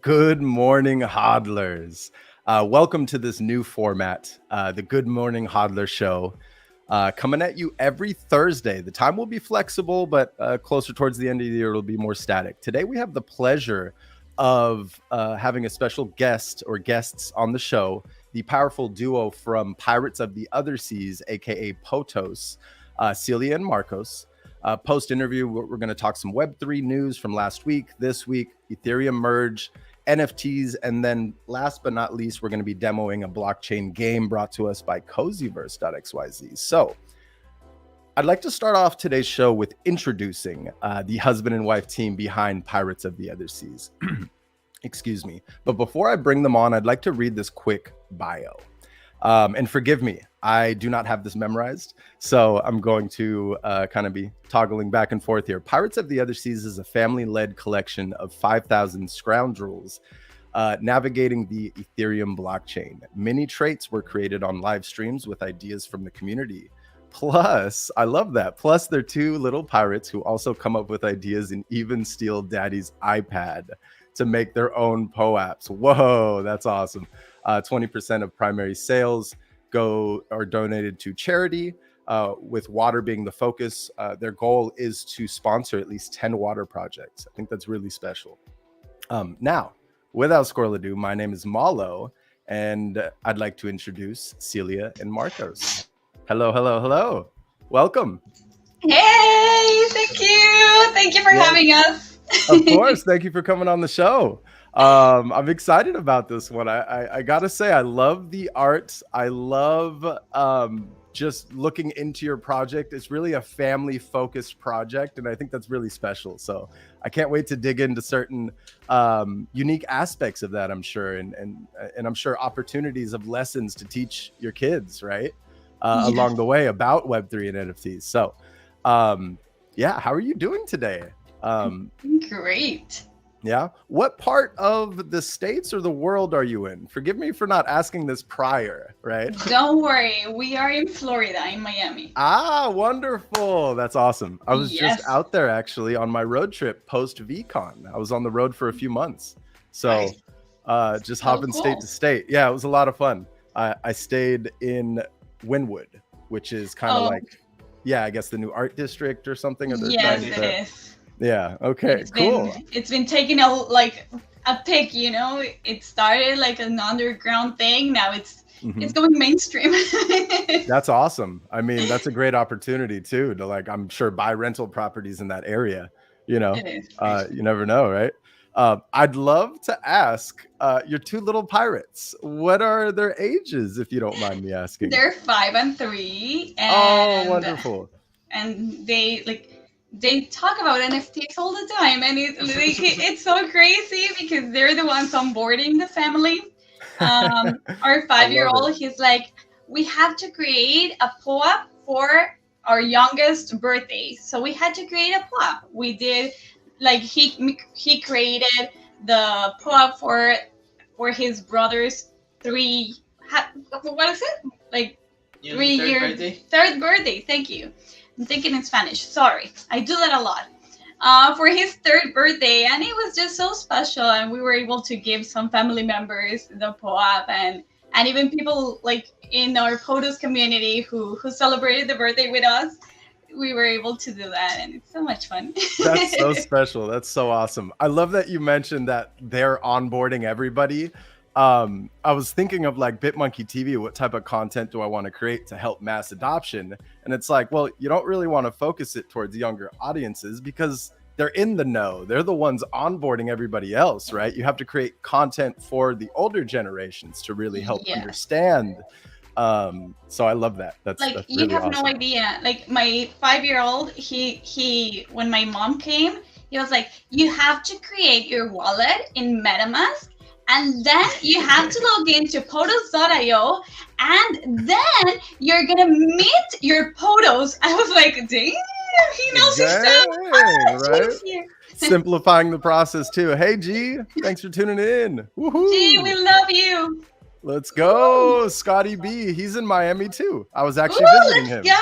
Good morning, hodlers. Welcome to this new format, the Good Morning Hodler Show, coming at you every Thursday. The time will be flexible, but closer towards the end of the year, it'll be more static. Today, we have the pleasure of having a special guest or guests on the show, the powerful duo from Pirates of the Other Seas, aka POTOS, Celia and Marcos. Post-interview, we're going to talk some Web3 news from last week, this week, Ethereum merge, NFTs, and then last but not least, we're going to be demoing a blockchain game brought to us by cozyverse.xyz. So I'd like to start off today's show with introducing the husband and wife team behind Pirates of the Other Seas. Excuse me. But before I bring them on, I'd like to read this quick bio. And forgive me, I do not have this memorized, so I'm going to kind of be toggling back and forth here. Pirates of the Other Seas is a family-led collection of 5,000 scoundrels navigating the Ethereum blockchain. Many traits were created on live streams with ideas from the community. Plus, I love that. Plus, they're two little pirates who also come up with ideas and even steal daddy's iPad to make their own POAPs. Whoa, that's awesome. 20% of primary sales are donated to charity, with water being the focus. Their goal is to sponsor at least 10 water projects. I think that's really special. Now, without squirrel ado, my name is Malo, and I'd like to introduce Celia and Marcos. Hello, hello, hello. Welcome. Hey, thank you. Thank you for having us. Of course. Thank you for coming on the show. I'm excited about this one. I gotta say, I love the art. I love just looking into your project. It's really a family focused project, and I think that's really special. So I can't wait to dig into certain unique aspects of that, I'm sure, and I'm sure opportunities of lessons to teach your kids, right? Along the way about Web3 and NFTs. So yeah, how are you doing today? Great. Yeah. What part of the States or the world are you in? Forgive me for not asking this prior, right? Don't worry. We are in Florida, in Miami. Ah, wonderful. That's awesome. I was Yes. just out there actually on my road trip post VCon. I was on the road for a few months. So just hopping state to state. Yeah, it was a lot of fun. I stayed in Wynwood, which is kind of like, yeah, I guess the new art district or something. Or Yes, it is. Yeah. Okay. Cool. It's been taking a pick, you know. It started like an underground thing. Now it's going mainstream. That's awesome. I mean, that's a great opportunity too to, like, I'm sure, buy rental properties in that area. You know, you never know, right? I'd love to ask your two little pirates. What are their ages, if you don't mind me asking? They're 5 and 3. And, oh, wonderful. And they talk about NFTs all the time, and it's so crazy because they're the ones onboarding the family. Our 5-year-old, he's like, we have to create a POAP for our youngest birthday. So we had to create a POAP. We did, like, he created the POAP for his brother's what is it? Like 3-year third birthday. Thank you. I'm thinking in Spanish. Sorry. I do that a lot. For his 3rd birthday, and it was just so special. And we were able to give some family members the POAP, and even people like in our POTOS community who celebrated the birthday with us. We were able to do that, and it's so much fun. That's so special. That's so awesome. I love that you mentioned that they're onboarding everybody. I was thinking of, like, BitMonkey TV. What type of content do I want to create to help mass adoption? And it's like, well, you don't really want to focus it towards younger audiences because they're in the know. They're the ones onboarding everybody else, right? You have to create content for the older generations to really help understand. So I love that. That's really you have awesome. No idea. Like, my 5-year-old, he when my mom came, he was like, you have to create your wallet in MetaMask, and then you have to log into POTOS.io, and then you're gonna meet your POTOS. I was like, dang, he knows his stuff. Right? Simplifying the process too. Hey, G, thanks for tuning in. Woohoo. G, we love you. Let's go. Scotty B, he's in Miami too. I was actually visiting him. Yeah.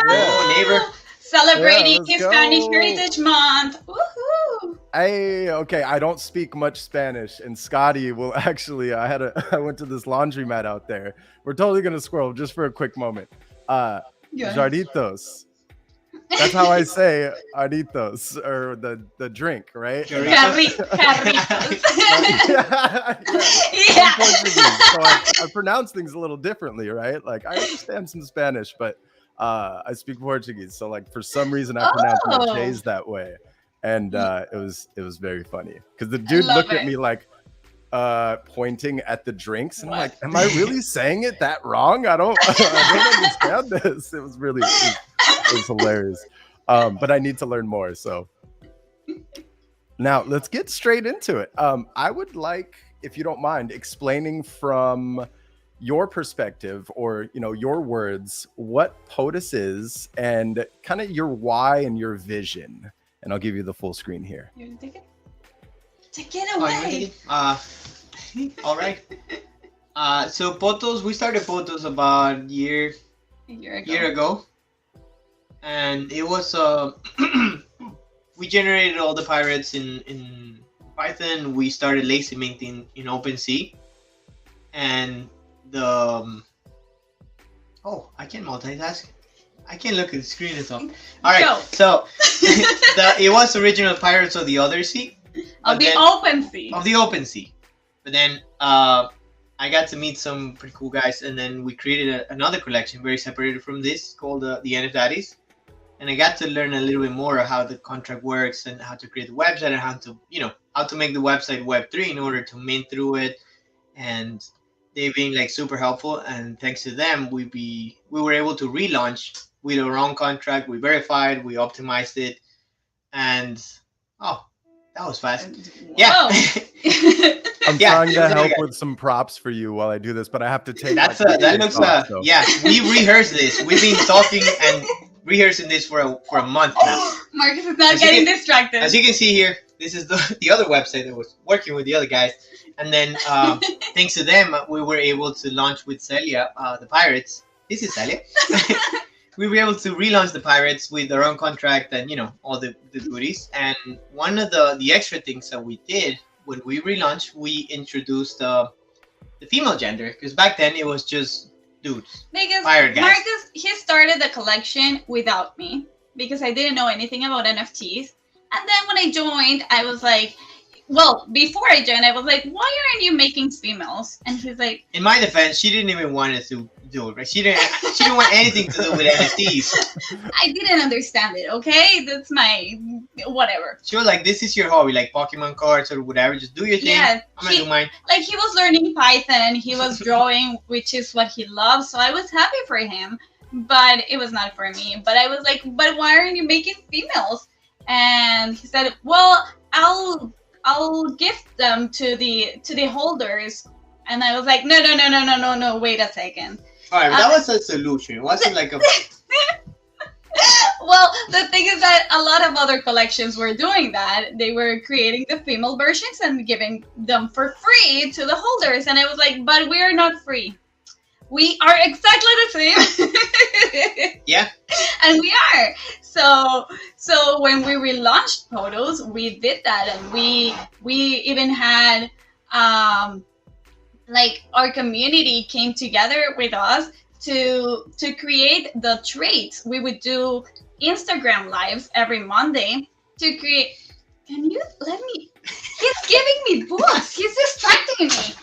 Neighbor. Celebrating Hispanic Heritage Month. Woohoo. Okay, I don't speak much Spanish, and Scotty will actually. I went to this laundromat out there. We're totally gonna squirrel just for a quick moment. Yeah. Jarditos. That's how I say aritos, or the drink, right? Carritos. Yeah. I'm Portuguese, so I pronounce things a little differently, right? Like I understand some Spanish, but I speak Portuguese, so like for some reason I pronounce my J's that way, and it was very funny because the dude looked at me like pointing at the drinks, and I'm like, am I really saying it that wrong? I don't understand this. It was hilarious. But I need to learn more. So now let's get straight into it. I would like, if you don't mind, explaining from your perspective, or your words, what POTOS is and kind of your why and your vision. And I'll give you the full screen here. You want to take it? Take it away. All right. So POTOS, we started POTOS about a year ago. And it was we generated all the pirates in Python. We started lazy minting in OpenSea, and I can multitask. I can't look at the screen at all. All right, Go. So it was original pirates of the other sea, Of the OpenSea. But then I got to meet some pretty cool guys, and then we created another collection very separated from this called the NFTs. And I got to learn a little bit more of how the contract works and how to create the website and how to make the website Web3 in order to mint through it. And they've been like super helpful. And thanks to them, we were able to relaunch with our own contract. We verified, we optimized it, and that was fast. Yeah. I'm trying to help with some props for you while I do this, but I have to take. Yeah. We rehearsed this. We've been talking and rehearsing this for a month now. Marcus is not getting distracted. As you can see here, this is the other website that was working with the other guys, and then thanks to them, we were able to launch with Celia, the pirates. This is Celia. We were able to relaunch the pirates with our own contract and all the goodies. And one of the extra things that we did when we relaunched, we introduced the female gender, because back then it was just dudes. Because pirate guys. Marcus, he started the collection without me because I didn't know anything about NFTs. And then when I joined, I was like, well, before I joined, I was like, why aren't you making females? And he's like, in my defense, she didn't even want us to do it, right? She didn't want anything to do with NFTs. I didn't understand it, okay? That's my whatever. She was like, this is your hobby, like Pokemon cards or whatever. Just do your thing. Yeah, I'm gonna do mine. Like, he was learning Python, he was drawing, which is what he loves. So I was happy for him, but it was not for me. But I was like, but why aren't you making females? And he said, well, I'll gift them to the holders. And I was like, no, wait a second. All right, that was a solution. It wasn't like a... Well, the thing is that a lot of other collections were doing that. They were creating the female versions and giving them for free to the holders. And I was like, but we are not free. We are exactly the same. Yeah. And we are. So when we relaunched POTOS, we did that. And we even had... like our community came together with us to create the traits. We would do Instagram lives every Monday to create. Can you let me? He's giving me books. He's distracting me.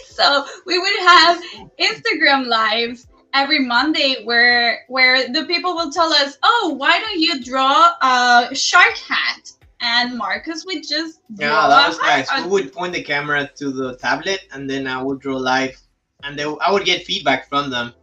So we would have Instagram lives every Monday where the people will tell us, oh, why don't you draw a shark hat? And Marcus would just draw. That was nice. We would point the camera to the tablet, and then I would draw live, and I would get feedback from them.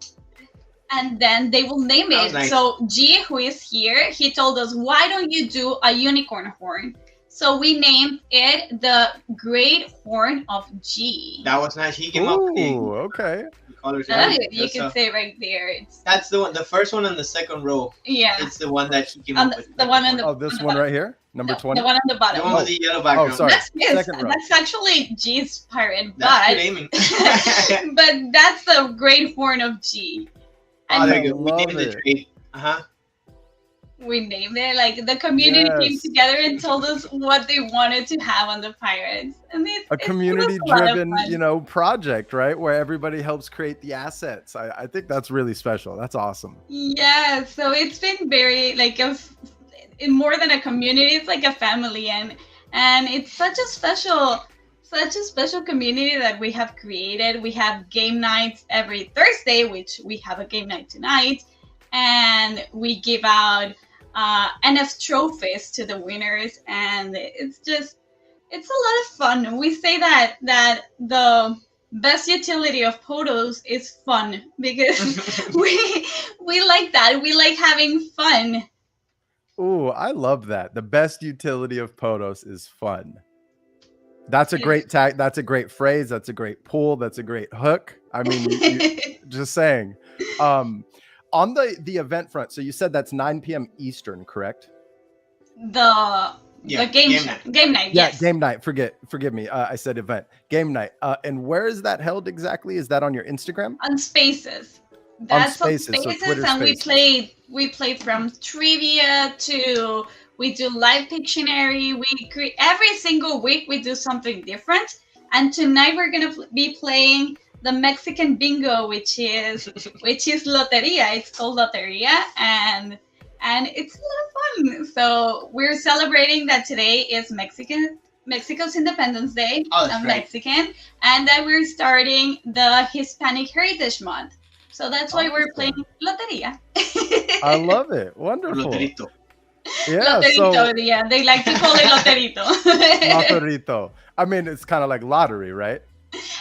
And then they will name it. Nice. So G, who is here, he told us, why don't you do a unicorn horn? So we named it the Great Horn of G. That was nice. He came up with the okay. colors. You can say right there. That's the one. The first one on the second row. Yeah. It's the one that he came up with. The one on the. Oh, this one right here, number 20. The one on the bottom. The one with the yellow background. Oh, sorry. That's actually G's pirate, That's good aiming. but that's the Great Horn of G. Oh, there you go. We named the trade. we named it. Like the community came Yes. together and told us what they wanted to have on the pirates, and A it was community a lot of driven, fun. project, right? Where everybody helps create the assets. I think that's really special. That's awesome. Yeah, so it's been very like more than a community, it's like a family, and it's such a special community that we have created. We have game nights every Thursday, which we have a game night tonight, and we give out NF trophies to the winners, and it's a lot of fun. We say that the best utility of POTOS is fun because we like that. We like having fun. Ooh, I love that. The best utility of POTOS is fun. That's a great tag. That's a great phrase. That's a great pull. That's a great hook. I mean, just saying. On the event front, so you said that's 9 p.m. Eastern, correct? The game night. Yeah, Yes. game night. Forgive me. I said event. Game night. And where is that held exactly? Is that on your Instagram? On Spaces. That's on Spaces, so Spaces, Twitter and Spaces. we played from trivia to we do live Pictionary. Every single week we do something different. And tonight we're gonna be playing the Mexican bingo, which is loteria. It's called loteria, and it's a lot of fun. So we're celebrating that today is Mexico's Independence Day. Oh, that's I'm right. Mexican, and that we're starting the Hispanic Heritage Month. So that's why we're playing loteria. I love it. Wonderful. Loterito. Yeah. Loterito, So yeah, they like to call it loterito. Loterito. I mean, it's kind of like lottery, right?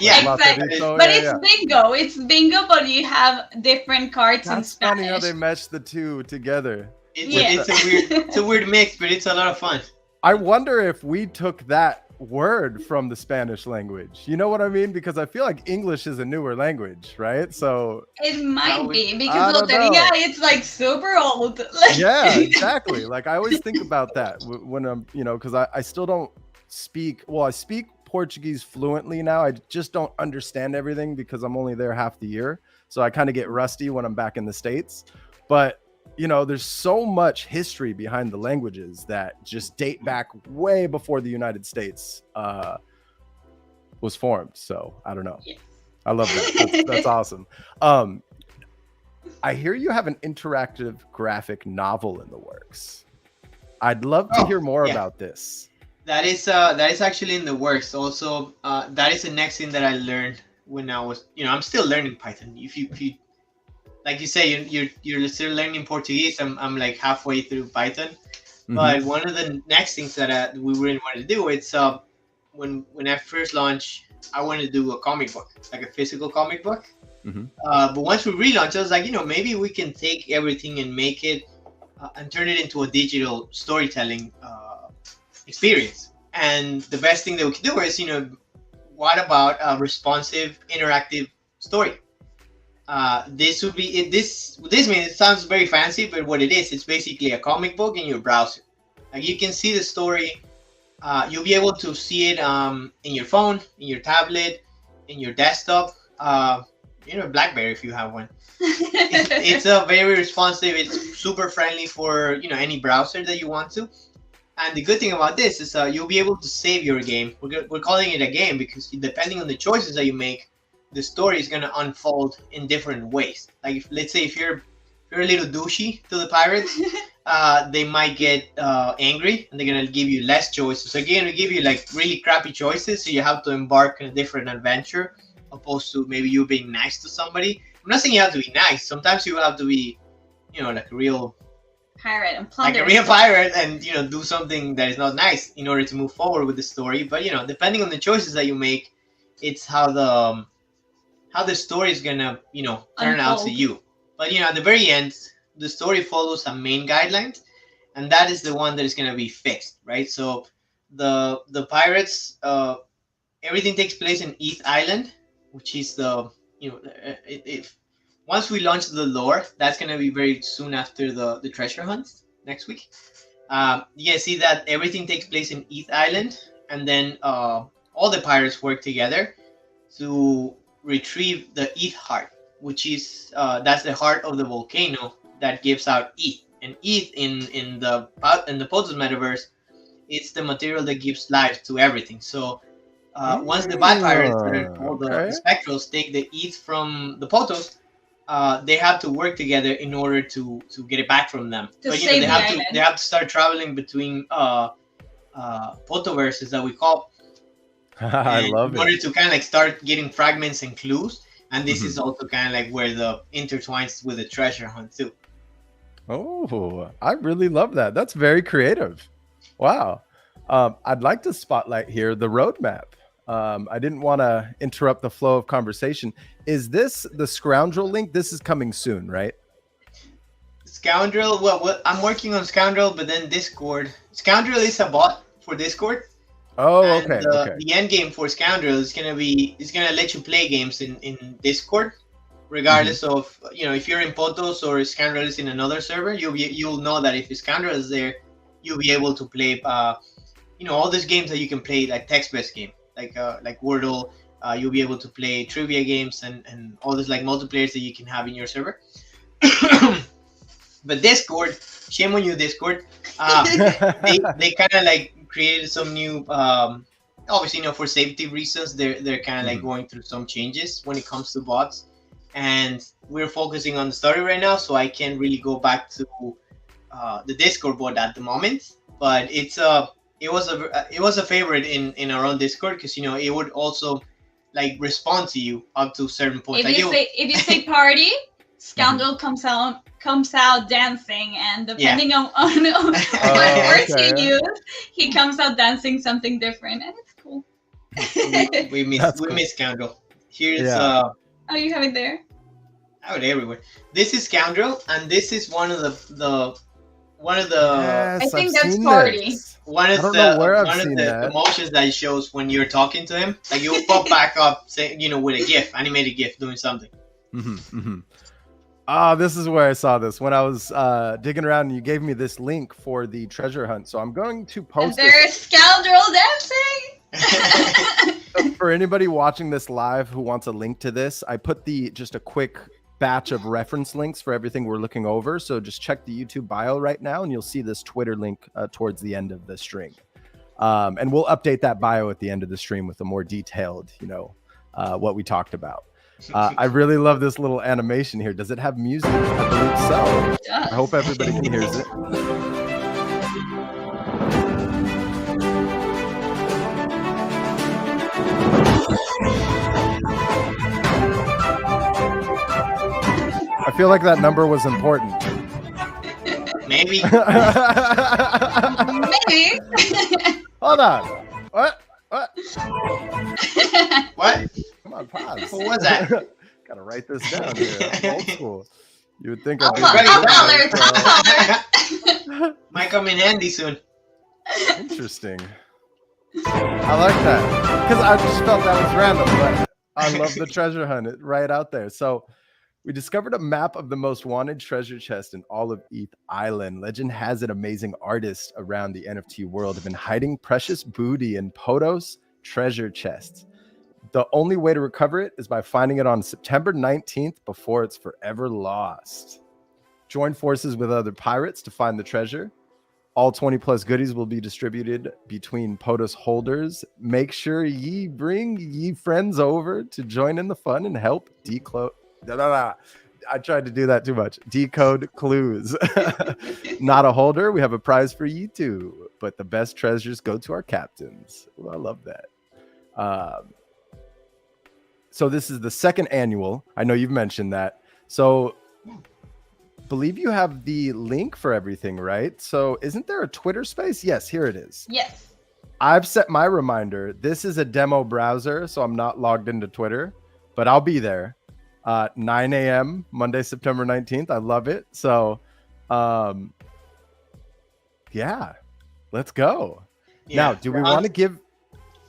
Yeah, Exactly. Loterito, But yeah, it's yeah. bingo. It's bingo, but you have different cards in That's Spanish. funny how they mesh the two together. It's a weird mix, but it's a lot of fun. I wonder if we took that word from the Spanish language. You know what I mean? Because I feel like English is a newer language, right? So It might be I because don't loteria know. it's like super old. Like, yeah, exactly. Like I always think about that when I'm, because I still don't speak. Well, I speak Portuguese fluently now. I just don't understand everything because I'm only there half the year. So I kind of get rusty when I'm back in the States. But there's so much history behind the languages that just date back way before the United States was formed. So I don't know. Yes. I love that. That's awesome. I hear you have an interactive graphic novel in the works. I'd love to hear more about this. That is actually in the works. Also, that is the next thing that I learned when I was, I'm still learning Python. If you like you say, you're still learning Portuguese. I'm like halfway through Python. Mm-hmm. But one of the next things that we really wanted to do, it's when I first launched, I wanted to do a comic book, like a physical comic book. Mm-hmm. But once we relaunched, I was like, maybe we can take everything and make it and turn it into a digital storytelling experience. And the best thing that we can do is, what about a responsive, interactive story? This would be it. This means it sounds very fancy, but what it is, it's basically a comic book in your browser. Like you can see the story. You'll be able to see it in your phone, in your tablet, in your desktop. BlackBerry if you have one. It's a very responsive. It's super friendly for any browser that you want to. And the good thing about this is you'll be able to save your game. We're calling it a game because depending on the choices that you make, the story is going to unfold in different ways. Like let's say if you're a little douchey to the pirates, they might get angry and they're going to give you less choices. So again, we give you like really crappy choices, so you have to embark on a different adventure opposed to maybe you being nice to somebody. I'm not saying you have to be nice. Sometimes you have to be, like a real pirate and plunder. Like a real pirate and do something that is not nice in order to move forward with the story. But depending on the choices that you make, it's how the story is gonna turn out to you. But at the very end, the story follows a main guidelines, and that is the one that is gonna be fixed, right? So the pirates, everything takes place in East Island, which is if once we launch the lore, that's gonna be very soon after the treasure hunt next week. You see that everything takes place in East Island, and then all the pirates work together to retrieve the ETH heart, which is that's the heart of the volcano that gives out ETH, And ETH in the POTOS metaverse, it's the material that gives life to everything. So once the buy pirates and all the spectrals take the ETH from the POTOS, they have to work together in order to get it back from them. To but save they the have island. to start traveling between Potoverses that we call. I love in order it. to kind of like start getting fragments and clues. And this is also kind of like where the intertwines with the treasure hunt too. Oh, I really love that. That's very creative. Wow. I'd like to spotlight here the roadmap. I didn't want to interrupt the flow of conversation. Is this the Scoundrel link? This is coming soon, right? Scoundrel. Well, I'm working on Scoundrel, but then Discord. Scoundrel is a bot for Discord. Oh, and okay. The end game for Scoundrel is gonna let you play games in Discord, regardless of if you're in POTOS or Scoundrel is in another server. You'll know that if Scoundrel is there, you'll be able to play all these games that you can play, like text-based game, like Wordle. You'll be able to play trivia games and all this like multiplayers that you can have in your server. But Discord, shame on you, Discord. They kind of like created some new, obviously, for safety reasons. They're kind of like going through some changes when it comes to bots, and we're focusing on the story right now. So I can't really go back to the Discord bot at the moment. But it was a favorite in our own Discord because it would also like respond to you up to certain points. If you say party, Scoundrel comes out dancing, and depending on what words you use, he comes out dancing something different, and it's cool. we miss Scoundrel. Here's oh, you have it there? I have it everywhere. This is Scoundrel, and this is one of the Yes, I think I've that's seen party. this. One of the emotions that he shows when you're talking to him, like you'll pop back up, say, with a GIF, animated GIF, doing something. This is where I saw this when I was digging around, and you gave me this link for the treasure hunt. So I'm going to post. And there's Scoundrel dancing. For anybody watching this live who wants a link to this, I put just a quick batch of reference links for everything we're looking over. So just check the YouTube bio right now, and you'll see this Twitter link towards the end of the stream. And we'll update that bio at the end of the stream with a more detailed, what we talked about. I really love this little animation here. Does it have music? I believe so. I hope everybody can hear it. I feel like that number was important. Maybe. Maybe. Hold on. What? What? Come on, pause. What was that? Gotta write this down here. I'm old school. You would think I'll might come in handy soon. Interesting. I like that because I just felt that was random, but I love the treasure hunt. It right out there. So we discovered a map of the most wanted treasure chest in all of ETH Island. Legend has it, amazing artists around the NFT world have been hiding precious booty in POTOS treasure chests. The only way to recover it is by finding it on September 19th before it's forever lost. Join forces with other pirates to find the treasure. All 20 plus goodies will be distributed between POTOS holders. Make sure ye bring ye friends over to join in the fun and help decode. I tried to do that too much. Decode clues. Not a holder. We have a prize for you too. But the best treasures go to our captains. Ooh, I love that. So this is the second annual. I know you've mentioned that. So believe you have the link for everything, right? So isn't there a Twitter space? Yes, here it is. Yes. I've set my reminder. This is a demo browser, so I'm not logged into Twitter, but I'll be there. 9 a.m. Monday, September 19th. I love it. So, yeah, let's go. Yeah, now, do we want to give...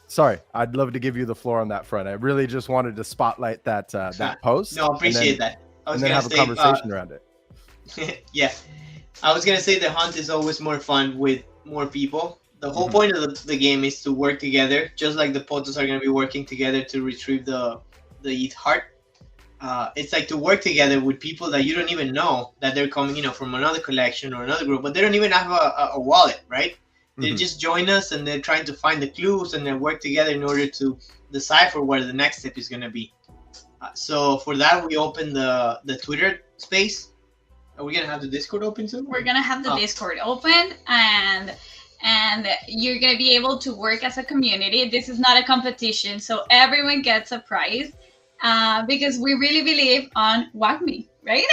Sorry, I'd love to give you the floor on that front. I really just wanted to spotlight that that post. No, appreciate that. And then have a conversation around it. Yeah, I was going to say the hunt is always more fun with more people. The whole point of the game is to work together, just like the POTOS are going to be working together to retrieve the ETH heart. it's like to work together with people that you don't even know that they're coming, from another collection or another group, but they don't even have a wallet, right? They just join us and they're trying to find the clues and then work together in order to decipher where the next step is going to be. So for that, we open the Twitter space. Are we gonna have the Discord open too? We're gonna have the Discord open, and you're gonna be able to work as a community. This is not a competition, so everyone gets a prize, because we really believe on WACME, right?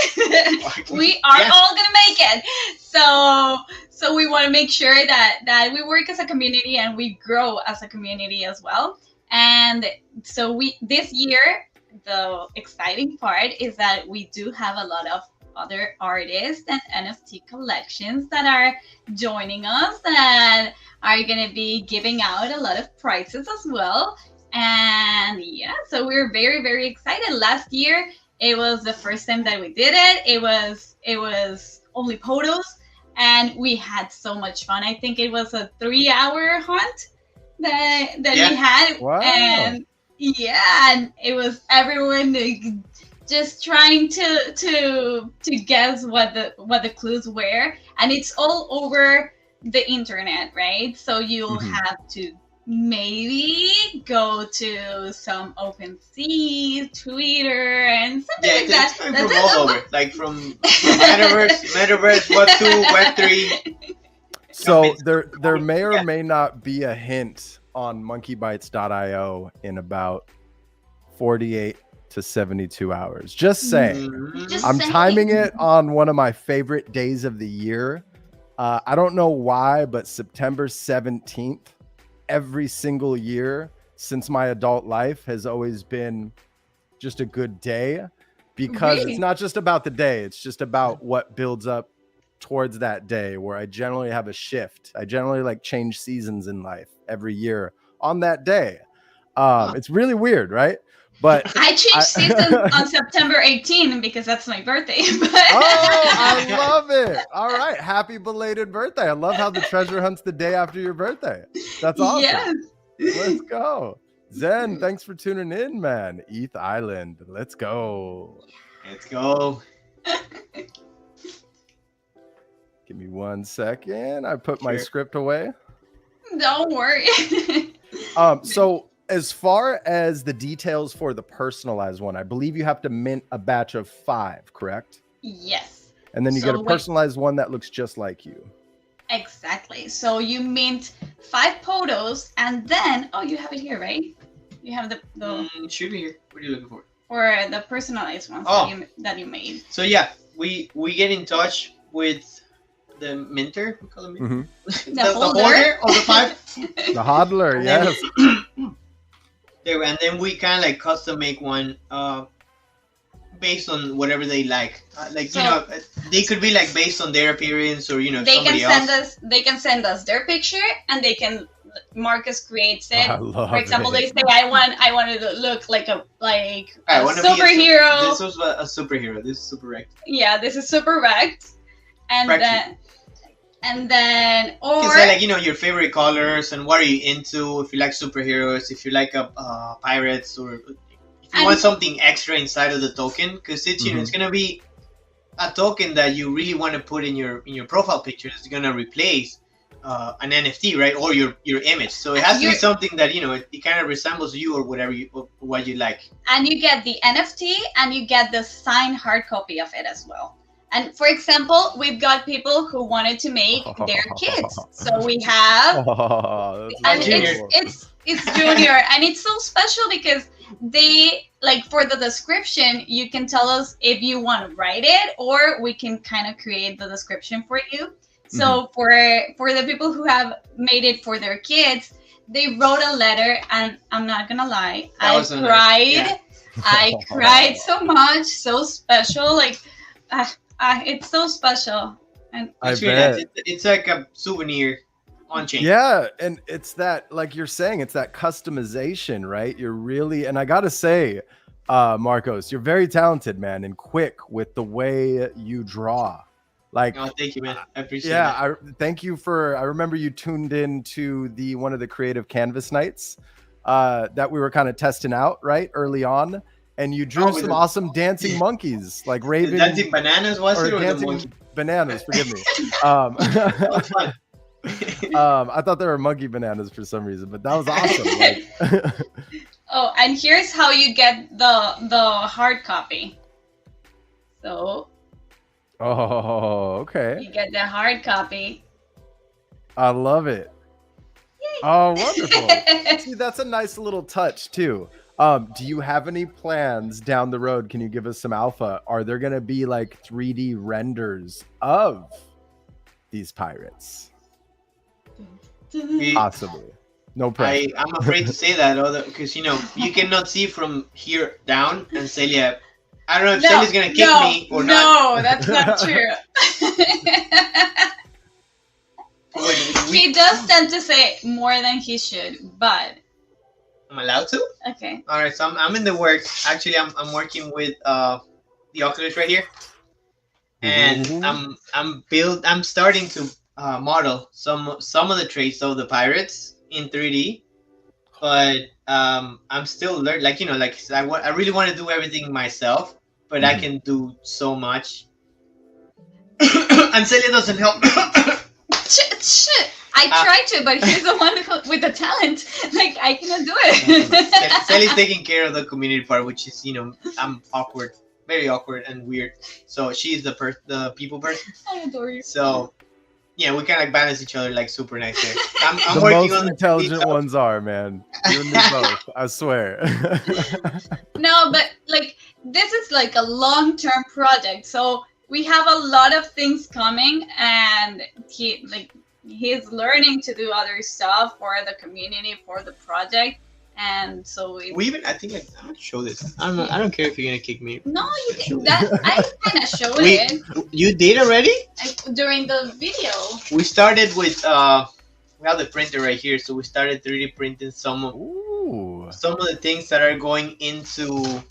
We are all gonna make it. So we want to make sure that we work as a community and we grow as a community as well. And so this year, the exciting part is that we do have a lot of other artists and NFT collections that are joining us and are going to be giving out a lot of prizes as well. And yeah, so we're very, very excited. Last year, it was the first time that we did it. It was only POTOS, and we had so much fun. I think it was a 3-hour hunt that we had. Wow. And yeah, and it was everyone just trying to guess what the clues were, and it's all over the internet, right? So you'll have to maybe go to some OpenSea, Twitter, and something like that. It's coming from all over, like from metaverse, Web2, Web3. So there may or may not be a hint on monkeybites.io in about 48 to 72 hours. Just saying. I'm timing it on one of my favorite days of the year. I don't know why, but September 17th, every single year since my adult life has always been just a good day, because it's not just about the day. It's just about what builds up towards that day, where I generally have a shift. I generally change seasons in life every year on that day. It's really weird, right? But I changed seasons on September 18th because that's my birthday. Oh, I love it. All right. Happy belated birthday. I love how the treasure hunts the day after your birthday. That's awesome. Yes. Let's go. Zen, thanks for tuning in, man. ETH Island. Let's go. Let's go. Give me 1 second. I put my script away. Don't worry. So as far as the details for the personalized one, I believe you have to mint a batch of 5, correct? Yes. And then you get a personalized one that looks just like you. Exactly. So you mint 5 POTOS, and then you have it here, right? You have the it should be here. What are you looking for? Or the personalized ones that you made. So yeah, we get in touch with the minter. We call him The holder of the 5. The hodler, yes. And then we kind of custom make one based on whatever they like. They could be based on their appearance, or they can send us their picture, and they can Marcus creates it. For example, they say I want it to look like a superhero. This was a superhero. This is super wrecked. Yeah, this is super wrecked. And then or say your favorite colors and what are you into, if you like superheroes, if you like pirates, or if you want something extra inside of the token, because it's it's gonna be a token that you really want to put in your profile picture. It's gonna replace an NFT, right, or your image. So it has to be something that it kind of resembles you, or whatever what you like. And you get the NFT, and you get the signed hard copy of it as well. And for example, we've got people who wanted to make their kids. So we have, and it's Junior, and it's so special because they for the description, you can tell us if you want to write it, or we can kind of create the description for you. So for the people who have made it for their kids, they wrote a letter, and I'm not gonna lie, I cried. I cried so much, so special, it's so special. And I bet. It's like a souvenir on chain. Yeah, and it's that, like you're saying, it's that customization, right? You're really, and I gotta say, Marcos, you're very talented, man, and quick with the way you draw. Thank you, man. I appreciate it. Yeah, thank you I remember you tuned in to one of the creative canvas nights that we were kind of testing out, right, early on. and you drew some awesome dancing monkeys, like raving dancing bananas, was or it, or the dancing monkey? bananas. Forgive me. That was fun. I thought they were monkey bananas for some reason, but that was awesome. Like, Oh, and here's how you get the hard copy. So oh, okay. you get the hard copy. I love it. Yay. Oh, wonderful. See, that's a nice little touch too. Do you have any plans down the road? Can you give us some alpha? Are there going to be like 3D renders of these pirates? Possibly. No pressure. I'm afraid to say that, because you cannot see from here down, and Celia, I don't know if Celia's gonna kick me or not. No, that's not true. He does tend to say more than he should, but I'm allowed to. Okay. All right, so I'm in the work. Actually, I'm working with the Oculus right here, and I'm starting to model some of the traits of the pirates in 3D, but I'm still learning. Like I really want to do everything myself, but I can do so much. And Celia doesn't help. Shit. I tried to, but he's the one with the talent. Like, I cannot do it. Celia's taking care of the community part, which is I'm awkward, very awkward and weird. So she's the people person. I adore you. So yeah, we kind of balance each other like super nice there. I'm the working most on intelligent ones are, man. You and me both, I swear. No, but like this is like a long-term project, so we have a lot of things coming, and he's learning to do other stuff for the community, for the project, and so we even I think I'm gonna show this. I don't know. I don't care if you're gonna kick me. No, you can. I kind of showed it. You did already? During the video. We started with we have the printer right here, so we started 3D printing some of the things that are going into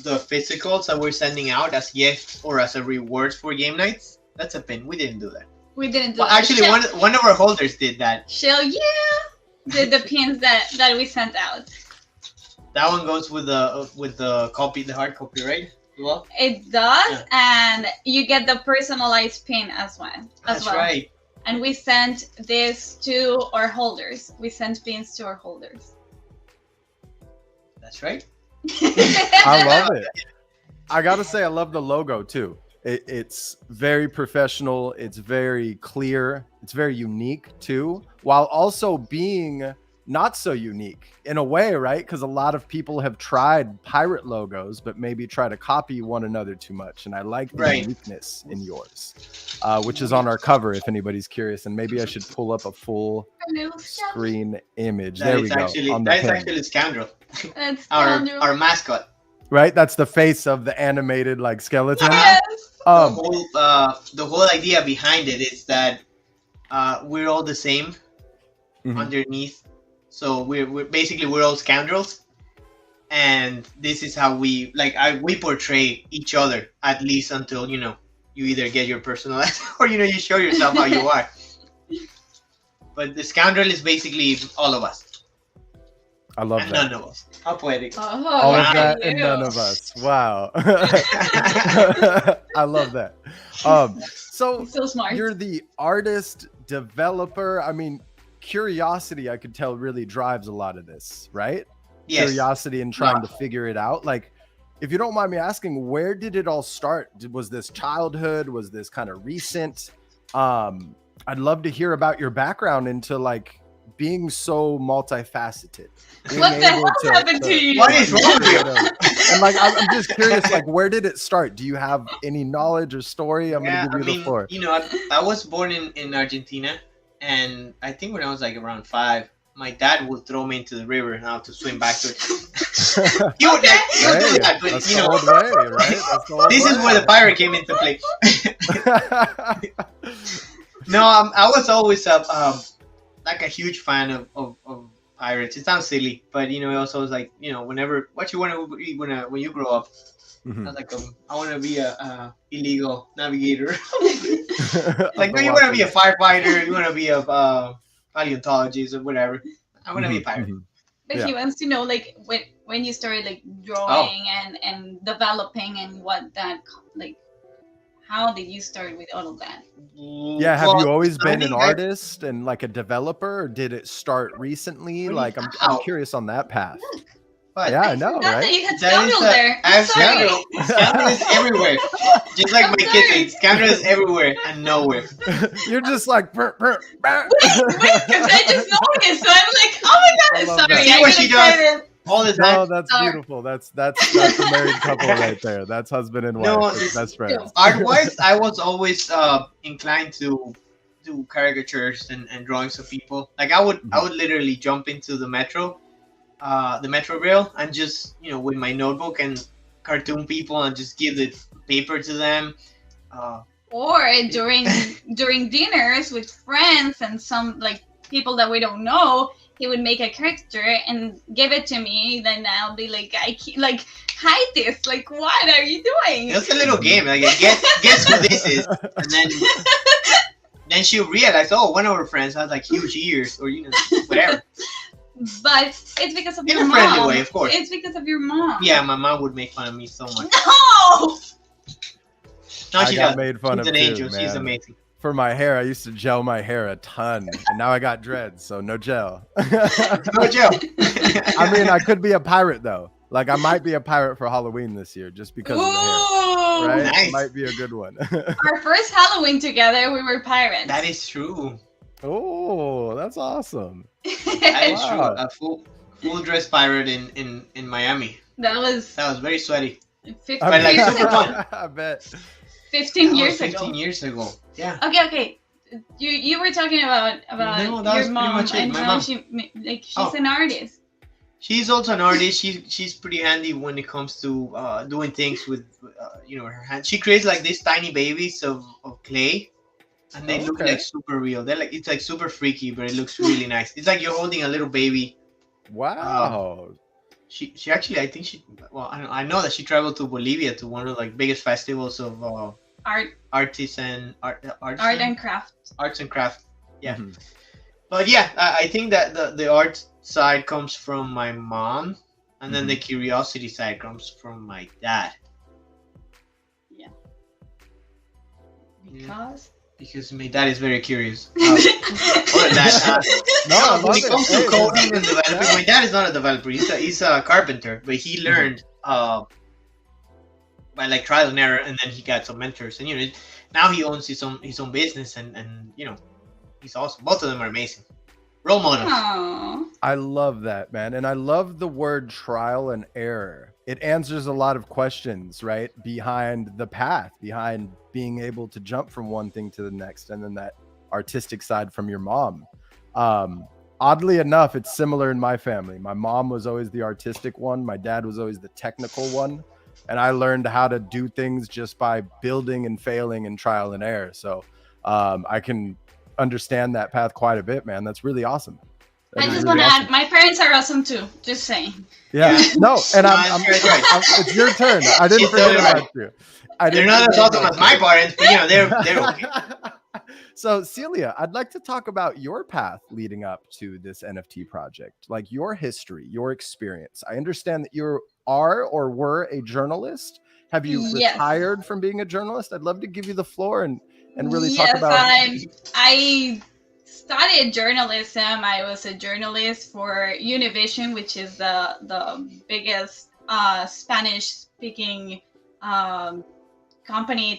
the physicals that we're sending out as gifts or as a rewards for game nights. That's a pin. We didn't do that. We didn't do well, that. Actually, one of our holders did that. Shell, yeah. The pins that we sent out. That one goes with the copy, the hard copy, right? Well, it does, and you get the personalized pin as well. That's right. And we sent this to our holders. We sent pins to our holders. That's right. I love it. I gotta say, I love the logo too. It's very professional. It's very clear. It's very unique too, while also being not so unique in a way, right? Because a lot of people have tried pirate logos, but maybe try to copy one another too much. And I like the uniqueness in yours, which is on our cover if anybody's curious. And maybe I should pull up a full screen image. There we go. That's actually Scoundrel, our mascot. Right, that's the face of the animated like skeleton. Yes. The whole idea behind it is that we're all the same underneath. So we're basically we're all scoundrels, and this is how we we portray each other, at least until you either get your personalized or you show yourself how you are. But the scoundrel is basically all of us. I love and that. None of us. How poetic. All of that and none of us. Wow. I love that. So smart. You're the artist, developer. I mean, curiosity, I could tell, really drives a lot of this, right? Yes. Curiosity and trying to figure it out. Like, if you don't mind me asking, where did it all start? Was this childhood? Was this kind of recent? I'd love to hear about your background into like being so multifaceted. What the hell happened to you? What is wrong with you? And like, I'm just curious, like, where did it start? Do you have any knowledge or story? I'm gonna give you the floor. I was born in Argentina, and I think when I was like around 5, my dad would throw me into the river and I had to swim back to it. He would do that, but that's the old way, right? That's the old this way. is where the pirate came into play. No, I was always like a huge fan of pirates. It sounds silly, but it also was like whenever what you want to be when you grow up. I was like, I want to be a illegal navigator. Like, no, you want to be a firefighter, you want to be a paleontologist or whatever. I want to be a pirate. But he wants to know, like, when you started, like, drawing and developing, and what that, like, how did you start with all of that? Yeah, have you always been an artist and like a developer, or did it start recently? Like, I'm curious on that path. But yeah, I know, right? That you had scoundrel there. Scoundrel is everywhere. Just like my kids, scoundrel is everywhere and nowhere. You're just like, wait, because I just noticed. So I'm like, oh my god, sorry. See what she does all the time. No, that's beautiful. That's a married couple right there. That's husband and wife. Best friends. Art-wise, I was always inclined to do caricatures and drawings of people. Like I would literally jump into the metro rail and just, you know, with my notebook and cartoon people and just give the paper to them. Or during dinners with friends and some like people that we don't know, he would make a character and give it to me. Then I'll be like, hide this. Like, what are you doing? It's a little game. Like, guess who this is, and then she'll realize, oh, one of her friends has like huge ears, or, you know, whatever. But it's because of your mom. In a friendly way, of course. It's because of your mom. Yeah, my mom would make fun of me so much. No! No, she does. Made fun She's of an angel. man. She's amazing. For my hair, I used to gel my hair a ton, and now I got dreads, so no gel. No gel. I mean, I could be a pirate though. Like, I might be a pirate for Halloween this year, just because of the hair. Right? Nice. It might be a good one. Our first Halloween together, we were pirates. That is true. Oh, that's awesome. That is true. A full dress pirate in Miami. That was very sweaty. 15 But like years super ago. fun. I bet. 15 years 15 years ago. Yeah. Okay. You were talking about your mom and how she's an artist. She's also an artist. She's pretty handy when it comes to doing things with you know, her hands. She creates like these tiny babies of clay, and they look like super real. They're like, it's like super freaky, but it looks really nice. It's like you're holding a little baby. Wow. She actually, I think I know that she traveled to Bolivia to one of the like biggest festivals of arts and craft. Yeah. Mm-hmm. But yeah, I think that the art side comes from my mom, and then the curiosity side comes from my dad. Yeah. Because my dad is very curious. When it comes to coding and developing, my dad is not a developer. He's a carpenter, but he learned by like trial and error, and then he got some mentors, and, you know, now he owns his own business, and you know, he's awesome. Both of them are amazing. Role models. Aww. I love that, man. And I love the word trial and error. It answers a lot of questions, right? Behind the path, behind being able to jump from one thing to the next, and then that artistic side from your mom. Oddly enough, it's similar in my family. My mom was always the artistic one. My dad was always the technical one. And I learned how to do things just by building and failing and trial and error. So I can understand that path quite a bit, man. That's really awesome. I just want to add, my parents are awesome too. Just saying. Yeah. No, and I'm it's your turn. I didn't forget about you. They're not as awesome as my parents, but, you know, they're okay. So, Celia, I'd like to talk about your path leading up to this NFT project, like your history, your experience. I understand that you are or were a journalist. Have you retired from being a journalist? I'd love to give you the floor and really talk about. I studied journalism. I was a journalist for Univision, which is the biggest Spanish-speaking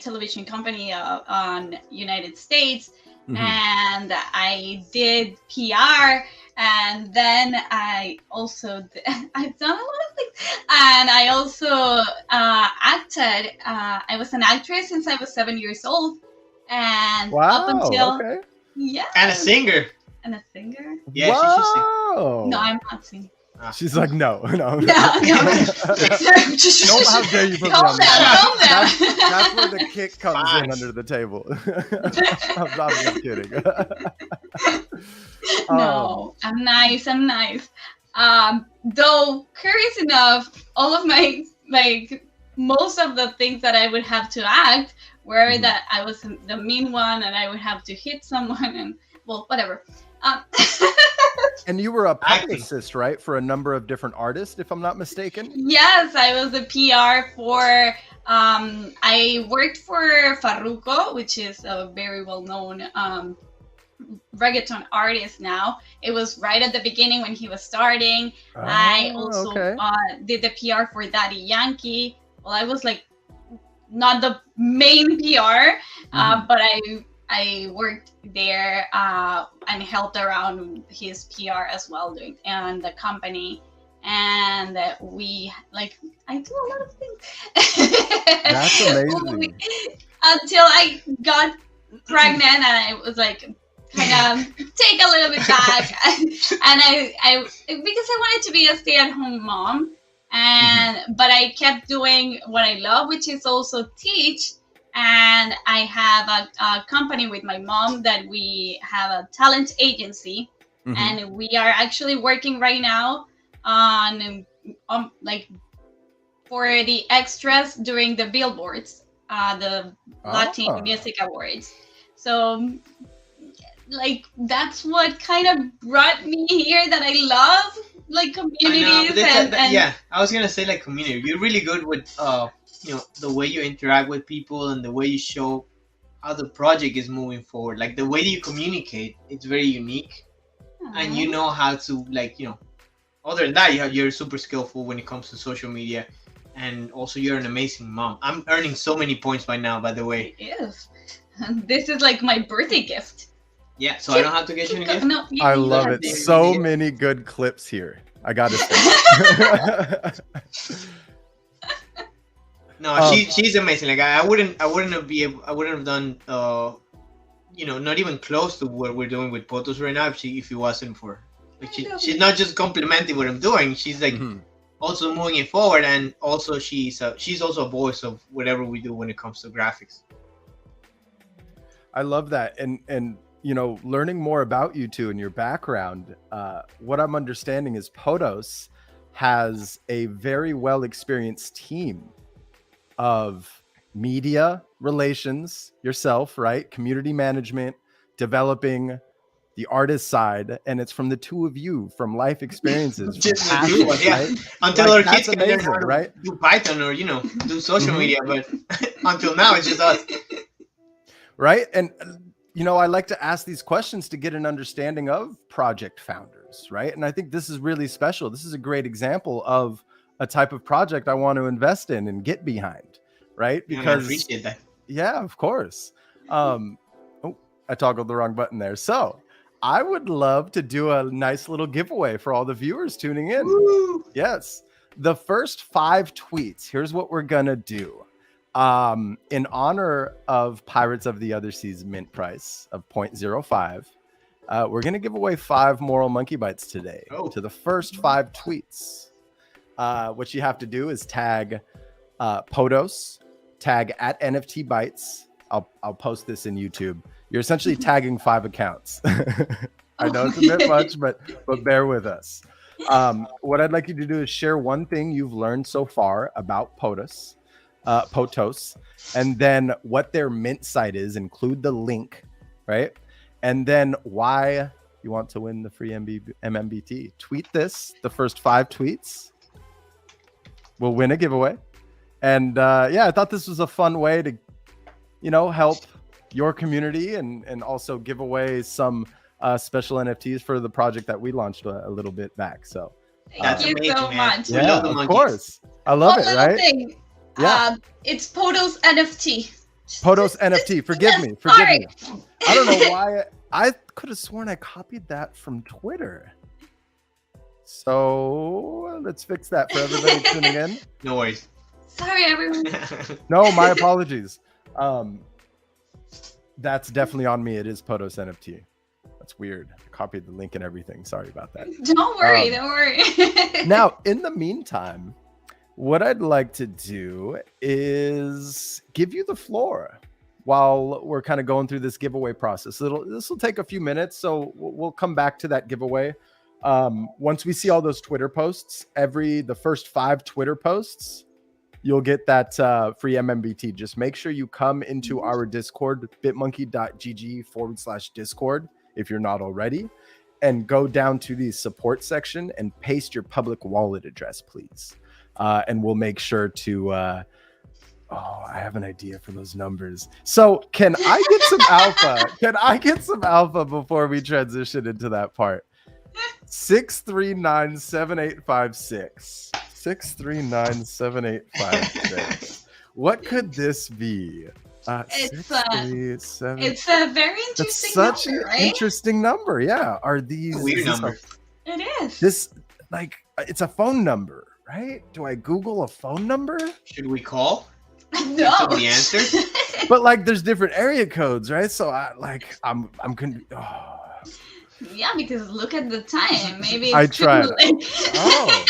television company on United States. And I did PR, and then I've done a lot of things, and I also acted. I was an actress since I was 7 years old, and up until and a singer. Yeah, wow. she should sing. No, I'm not singing. She's like, no. No. How dare you put me on the That's where the kick comes in under the table. I'm just kidding. No, I'm nice. Though, curious enough, all of my, like, most of the things that I would have to act were that I was the mean one and I would have to hit someone and, well, whatever. Um, And you were a Acting. publicist, right, for a number of different artists, if I'm not mistaken? yes, I was a PR for. I worked for Farruko, which is a very well-known reggaeton artist now. It was right at the beginning when he was starting. I also did the PR for Daddy Yankee. Well, I was like not the main PR, but I worked there and helped around his PR as well, and the company. And we like I do a lot of things. That's amazing. Until I got pregnant, and I was like kind of take a little bit back, and I because I wanted to be a stay-at-home mom, and but I kept doing what I love, which is also teach. And I have a company with my mom that we have a talent agency, and we are actually working right now on like for the extras during the billboards, the Latin Music Awards. So like that's what kind of brought me here, that I love like communities. Yeah, I was gonna say like community. You're really good with the way you interact with people and the way you show how the project is moving forward. Like the way that you communicate, it's very unique. And you know how to other than that, you're super skillful when it comes to social media, and also you're an amazing mom. I'm earning so many points by now, by the way. It is. This is like my birthday gift. Yeah, so I don't have to get you a gift? No, I love it. So many good clips here, I gotta say. No, she's amazing. Like I wouldn't have done not even close to what we're doing with POTOS right now if it wasn't for like she's not just complimenting what I'm doing, she's like also moving it forward, and also she's also a voice of whatever we do when it comes to graphics. I love that. And learning more about you two and your background, what I'm understanding is POTOS has a very well experienced team of media relations, yourself, right? Community management, developing the artist side, and it's from the two of you, from life experiences, just passion, right? Until our kids can learn amazing, how to right? do Python or do social media, but until now it's just us. Right. And I like to ask these questions to get an understanding of project founders, right? And I think this is really special. This is a great example of a type of project I want to invest in and get behind, right? Because I appreciate that. Yeah, of course. I toggled the wrong button there. So I would love to do a nice little giveaway for all the viewers tuning in. Woo! Yes. The first 5 tweets, here's what we're gonna do. In honor of Pirates of the Other Seas mint price of 0.05, we're going to give away 5 Moral Monkey Bites today to the first 5 tweets. What you have to do is tag POTOS, tag at NFT Bites. I'll post this in YouTube. You're essentially tagging 5 accounts. I know it's a bit much, but bear with us. What I'd like you to do is share one thing you've learned so far about POTOS, and then what their mint site is, include the link, right? And then why you want to win the free MMBT. Tweet this, the first 5 tweets will win a giveaway. And I thought this was a fun way to, help your community and also give away some special NFTs for the project that we launched a little bit back. So thank you amazing, so man. much. Yeah, of course. I love it, right? Thing. Yeah. It's POTOS NFT. POTOS NFT. Forgive me. I don't know why. I could have sworn I copied that from Twitter. So let's fix that for everybody tuning in. No worries. Sorry, everyone. No, my apologies. That's definitely on me. It is POTOS NFT. That's weird. I copied the link and everything. Sorry about that. Don't worry. Don't worry. Now, in the meantime, what I'd like to do is give you the floor while we're kind of going through this giveaway process. This will take a few minutes, so we'll come back to that giveaway. Once we see all those Twitter posts, the first 5 Twitter posts, you'll get that free MMBT. Just make sure you come into our Discord, bitmonkey.gg/Discord. if you're not already, and go down to the support section and paste your public wallet address, please. And we'll make sure to, I have an idea for those numbers. So can I get some alpha? Can I get some alpha before we transition into that part? 6397856. 6397856. What could this be? It's 637. it's a very That's interesting such number, an right? interesting number. Yeah. Are these Weird is this number. It is. this like it's a phone number, right? Do I Google a phone number? Should we call? No. Get some of the answers? But like there's different area codes, right? So I'm Yeah, because look at the time. Maybe I it's too tried. late. Oh.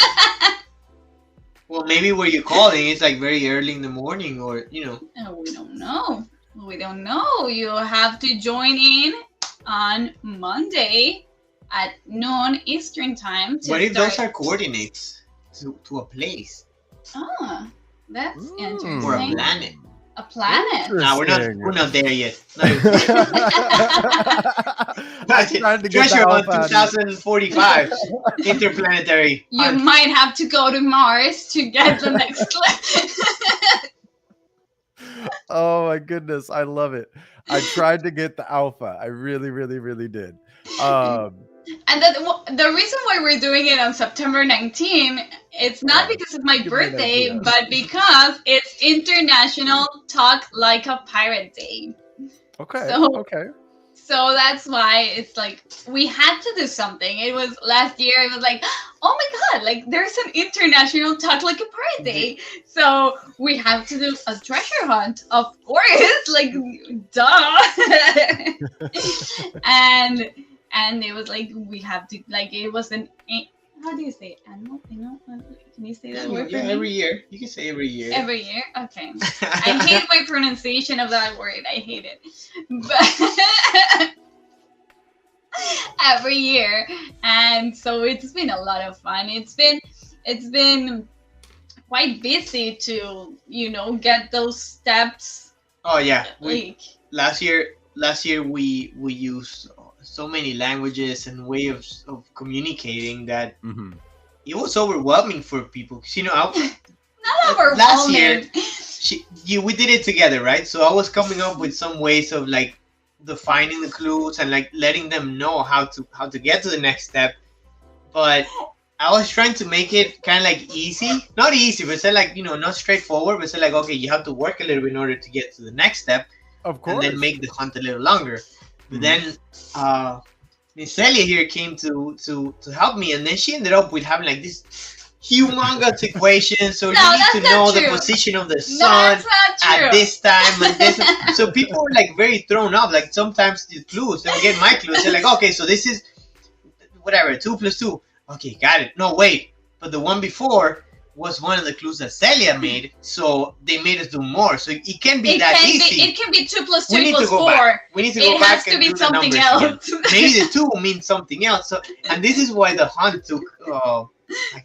Well, maybe where you're calling, it's like very early in the morning, or Oh, we don't know. We don't know. You have to join in on Monday at noon Eastern time. What if those are coordinates to a place Ah, that's interesting. or a planet? A planet. Nah, we're not there yet. I'm trying to get Treasure the Hunt alpha out of you. 2045 interplanetary. You hunt. might have to go to Mars to get the next clip. Oh my goodness, I love it. I tried to get the alpha. I really, really, really did. And the reason why we're doing it on September 19, it's not because of my Give me an birthday, idea. but because it's International Talk Like a Pirate Day. Okay. So- Okay. So that's why it's like we had to do something. It was last year. It was like, oh my god, like there's an International Talk Like a Pirate Day. So we have to do a treasure hunt, of course. Like, duh. and it was like we have to like it was an how do you say it? Annual? Can you say that word? Yeah, for me? every year. You can say every year. Every year? Okay. I hate my pronunciation of that word. I hate it. But every year. And so it's been a lot of fun. It's been quite busy to, get those steps. Oh yeah. Like Last year we used so many languages and way of communicating that it was overwhelming for people. 'Cause, not last year overwhelming. we did it together, right? So I was coming up with some ways of like defining the clues and like letting them know how to get to the next step. But I was trying to make it kind of like easy, not easy, but say like not straightforward, but say like okay, you have to work a little bit in order to get to the next step, Of course. and then make the hunt a little longer. But then Miss Celia here came to help me, and then she ended up with having like this humongous equation. So No, you need that's to not know the true. position of the No, sun that's not true. at this time and this. So people were like very thrown off. Like sometimes the clues, they would get my clues. They're like, okay, so this is whatever 2 + 2. Okay, got it. No, wait, but the one before was one of the clues that Celia made, so they made us do more. So it can be that easy. It can be 2 + 2 We need to = go 4. back. We need to go It back has to and be do the something numbers again. else. Maybe the 2 means something else. So, and this is why the hunt took like,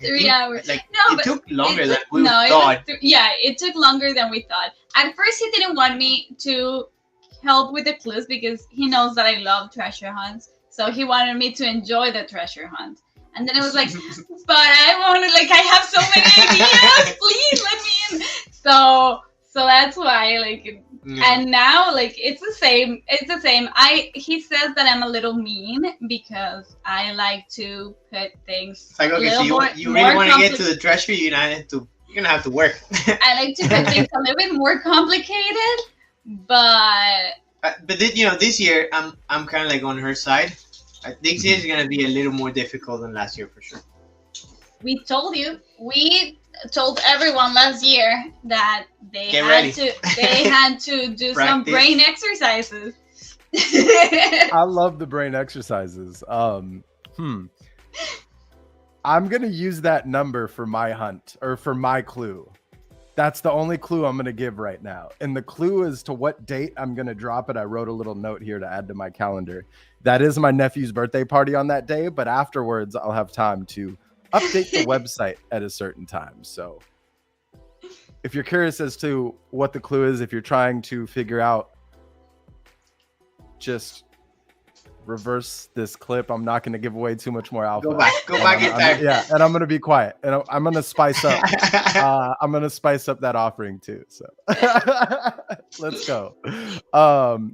3 hours. Like No, it but took longer it than took- we no, thought. it took longer than we thought. At first, he didn't want me to help with the clues because he knows that I love treasure hunts. So he wanted me to enjoy the treasure hunt. And then I was like, but I want to, like, I have so many ideas. Please let me in. So that's why, like, Yeah. and now, like, it's the same. It's the same. He says that I'm a little mean because I like to put things. It's like okay, so you really more want to get to the treasure, you're gonna have to work. I like to put things a little bit more complicated, but But this year I'm kind of like on her side. This year is gonna be a little more difficult than last year for sure. we told everyone last year that they Get had ready. to do some Practice. brain exercises. I love the brain exercises. I'm gonna use that number for my hunt or for my clue. That's the only clue I'm gonna give right now. And the clue as to what date I'm gonna drop it. I wrote a little note here to add to my calendar. That is my nephew's birthday party on that day, but afterwards I'll have time to update the website at a certain time. So if you're curious as to what the clue is, if you're trying to figure out just reverse this clip. I'm not going to give away too much more alpha. Go back in time. Yeah, and I'm going to be quiet, and I'm going to spice up. I'm going to spice up that offering too. So let's go.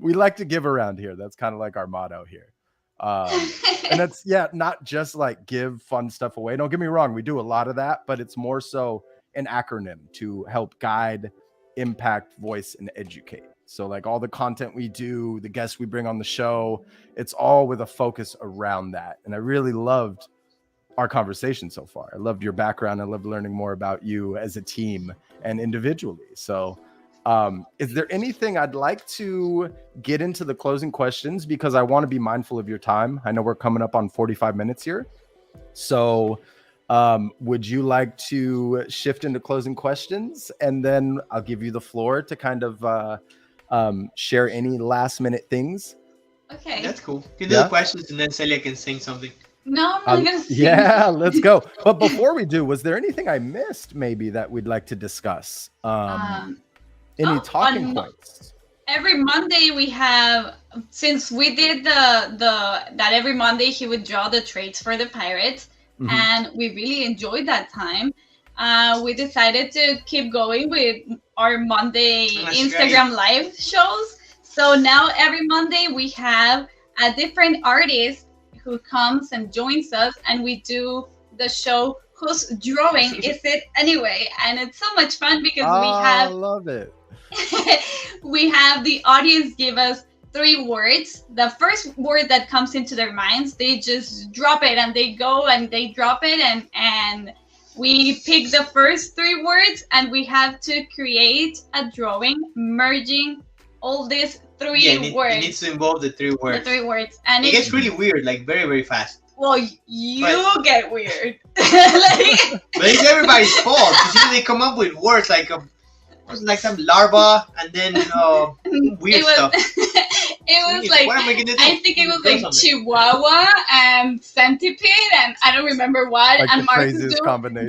We like to give around here. That's kind of like our motto here. And that's not just like give fun stuff away. Don't get me wrong, we do a lot of that, but it's more so an acronym to help guide, impact, voice, and educate. So like all the content we do, the guests we bring on the show, it's all with a focus around that. And I really loved our conversation so far. I loved your background. I loved learning more about you as a team and individually. So is there anything I'd like to get into the closing questions, because I want to be mindful of your time. I know we're coming up on 45 minutes here. So would you like to shift into closing questions? And then I'll give you the floor to kind of share any last minute things. Okay. That's cool. You can do the questions and then Celia can sing something. No, I'm not going to sing. Yeah, let's go. But before we do, was there anything I missed maybe that we'd like to discuss? Any talking points? Every Monday we have, since we did that every Monday he would draw the traits for the pirates, and we really enjoyed that time. We decided to keep going with our Monday Instagram live shows. So now every Monday we have a different artist who comes and joins us, and we do the show Whose Drawing Is It Anyway? And it's so much fun because I love it. we have the audience give us 3 words. The first word that comes into their minds, they just drop it, and they go and they drop it, and we pick the first 3 words, and we have to create a drawing merging all these 3 words. It needs to involve the 3 words. The 3 words, and it gets really weird, like very, very fast. Well, get weird. But it's everybody's fault, because they come up with words like some larva and then weird stuff. It was like, what am I gonna do? I think it was like Chihuahua and Centipede, and I don't remember what. Like and Marcus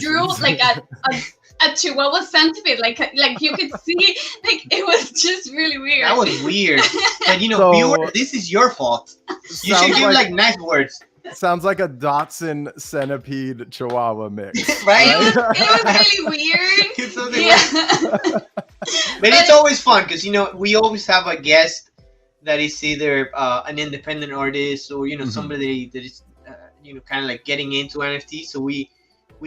drew like a Chihuahua centipede, like you could see, like it was just really weird. That was weird. But viewer, this is your fault. You should give like nice words. Sounds like a Dotson centipede Chihuahua mix. Right? It was really weird. But it's always fun because we always have a guest that is either an independent artist or somebody that is kind of like getting into NFTs. So we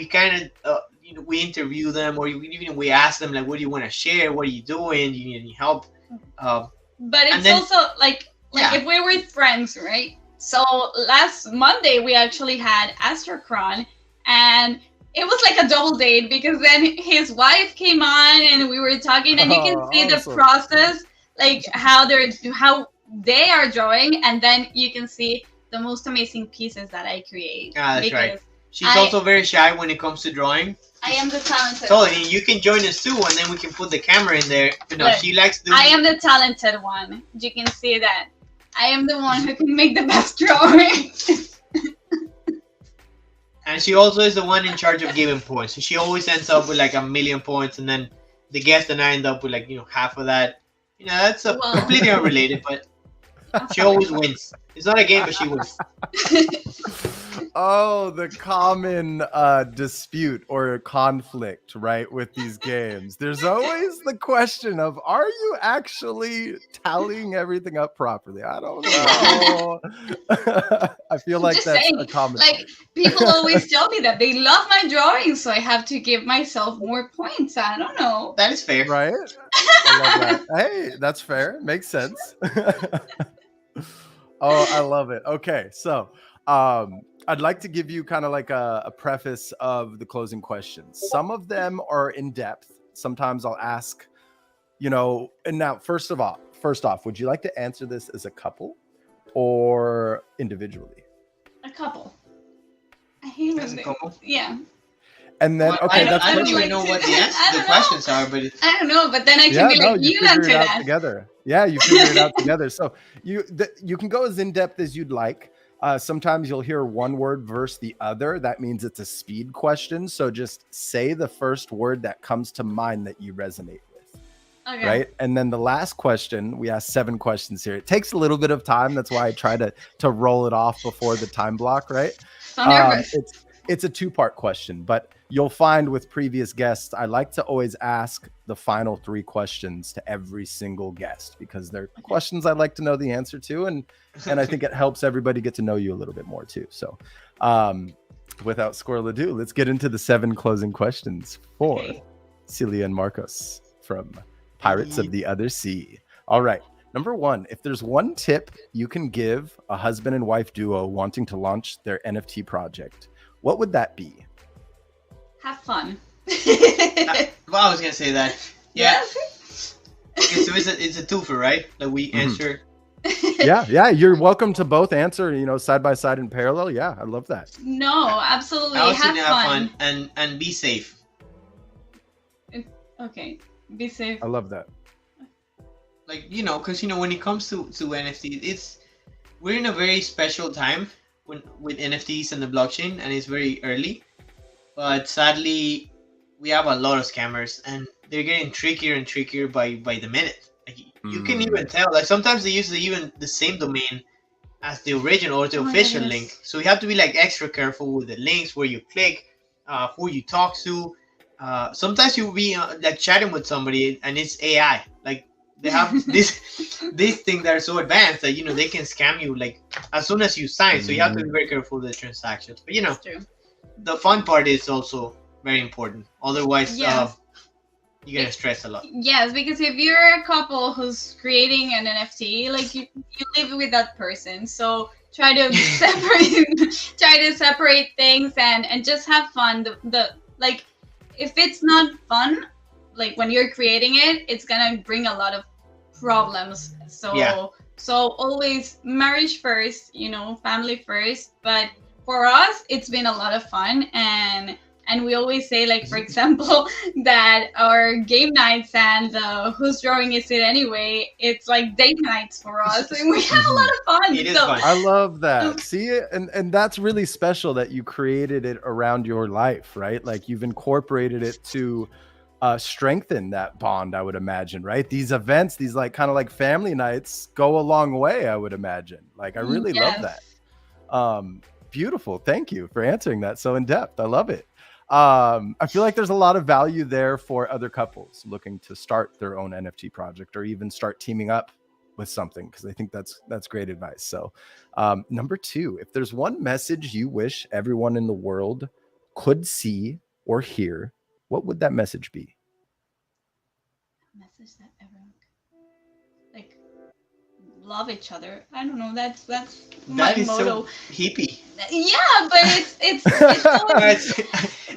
kind of we interview them, or even we ask them like, what do you want to share? What are you doing? Do you need any help? But it's also like if we were friends, right? So last Monday we actually had Astrocron, and it was like a double date because then his wife came on and we were talking, and you can see the process, like how they are drawing, and then you can see the most amazing pieces that I create. That's right. She's also very shy when it comes to drawing. I am the talented one. You can join us too, and then we can put the camera in there. But she likes doing. I am the talented one. You can see that. I am the one who can make the best drawing. And she also is the one in charge of giving points. So she always ends up with like 1,000,000 points, and then the guest and I end up with like half of that. That's completely unrelated, but she always wins. It's not a game, but she wins. Oh, the common dispute or conflict, right, with these games. There's always the question of, are you actually tallying everything up properly? I don't know. I feel like Just that's saying, a common. Like, people always tell me that they love my drawing, so I have to give myself more points. I don't know. That is fair. Right? I love that. Hey, that's fair. Makes sense. Oh, I love it. Okay, so I'd like to give you kind of like a preface of the closing questions. Some of them are in depth. Sometimes I'll ask, and now first off, would you like to answer this as a couple or individually? A couple. I hate as a couple? Yeah. And then, okay, I don't even know what the questions are, but I don't know, but then I can be like, you answer that together. Yeah, you figure it out together. So you can go as in depth as you'd like. Sometimes you'll hear one word versus the other. That means it's a speed question. So just say the first word that comes to mind that you resonate with. Okay. right? And then the last question, we asked 7 questions here. It takes a little bit of time. That's why I try to roll it off before the time block, right? So nervous. It's a 2-part question, but you'll find with previous guests, I like to always ask the final 3 questions to every single guest because they're questions I'd like to know the answer to, and I think it helps everybody get to know you a little bit more too. So, without squirrel ado, let's get into the 7 closing questions for Celia and Marcos from Pirates of the Other Sea. All right. Number 1, if there's one tip you can give a husband and wife duo wanting to launch their NFT project, what would that be? Have fun. Well, I was gonna say that. Yeah. Yes. Okay, so it's a twofer, right? Like we answer. Yeah. You're welcome to both answer, side by side in parallel. Yeah, I love that. No, absolutely. I also Have have fun. and be safe. Okay. Be safe. I love that. Like because when it comes to NFTs, we're in a very special time with NFTs and the blockchain, and it's very early. But sadly, we have a lot of scammers, and they're getting trickier and trickier by the minute. Like you can even tell. Like sometimes they use even the same domain as the original or the official link. So you have to be like extra careful with the links, where you click, who you talk to. Sometimes you'll be like chatting with somebody and it's AI. Like they have these things that are so advanced that they can scam you like as soon as you sign. So you have to be very careful with the transactions. But the fun part is also very important. Otherwise, you're gonna stress a lot. Yes, because if you're a couple who's creating an NFT, like you live with that person, so try to separate things and just have fun. The like, if it's not fun, like when you're creating it, it's gonna bring a lot of problems. So always marriage first, family first. But for us, it's been a lot of fun, and we always say, like, for example, that our game nights and whose drawing is it anyway, it's like date nights for us, and we have a lot of fun. It is fun. I love that. See, and that's really special that you created it around your life, right? Like you've incorporated it to strengthen that bond, I would imagine, right? These events, these like kind of like family nights go a long way, I would imagine. Like I really love that. Beautiful. Thank you for answering that so in depth. I love it. I feel like there's a lot of value there for other couples looking to start their own NFT project or even start teaming up with something, because I think that's great advice. So number 2, if there's one message you wish everyone in the world could see or hear, what would that message be? Message that everyone like love each other. I don't know. That's my motto. So hippie. Yeah, but it's so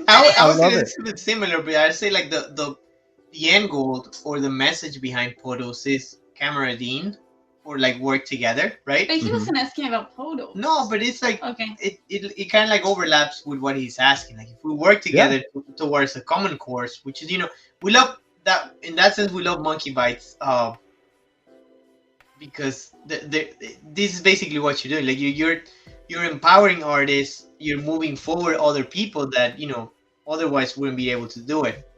I was love gonna it. say it's similar, but I'd say like the end goal or the message behind POTOS is camaraderie or like work together, right? But he wasn't asking about POTOS. No, but it's like Okay. it kind of like overlaps with what he's asking. Like if we work together towards a common cause, which is we love that. In that sense, we love Monkey Bites. Because this is basically what you're doing. Like you're empowering artists. You're moving forward other people that otherwise wouldn't be able to do it.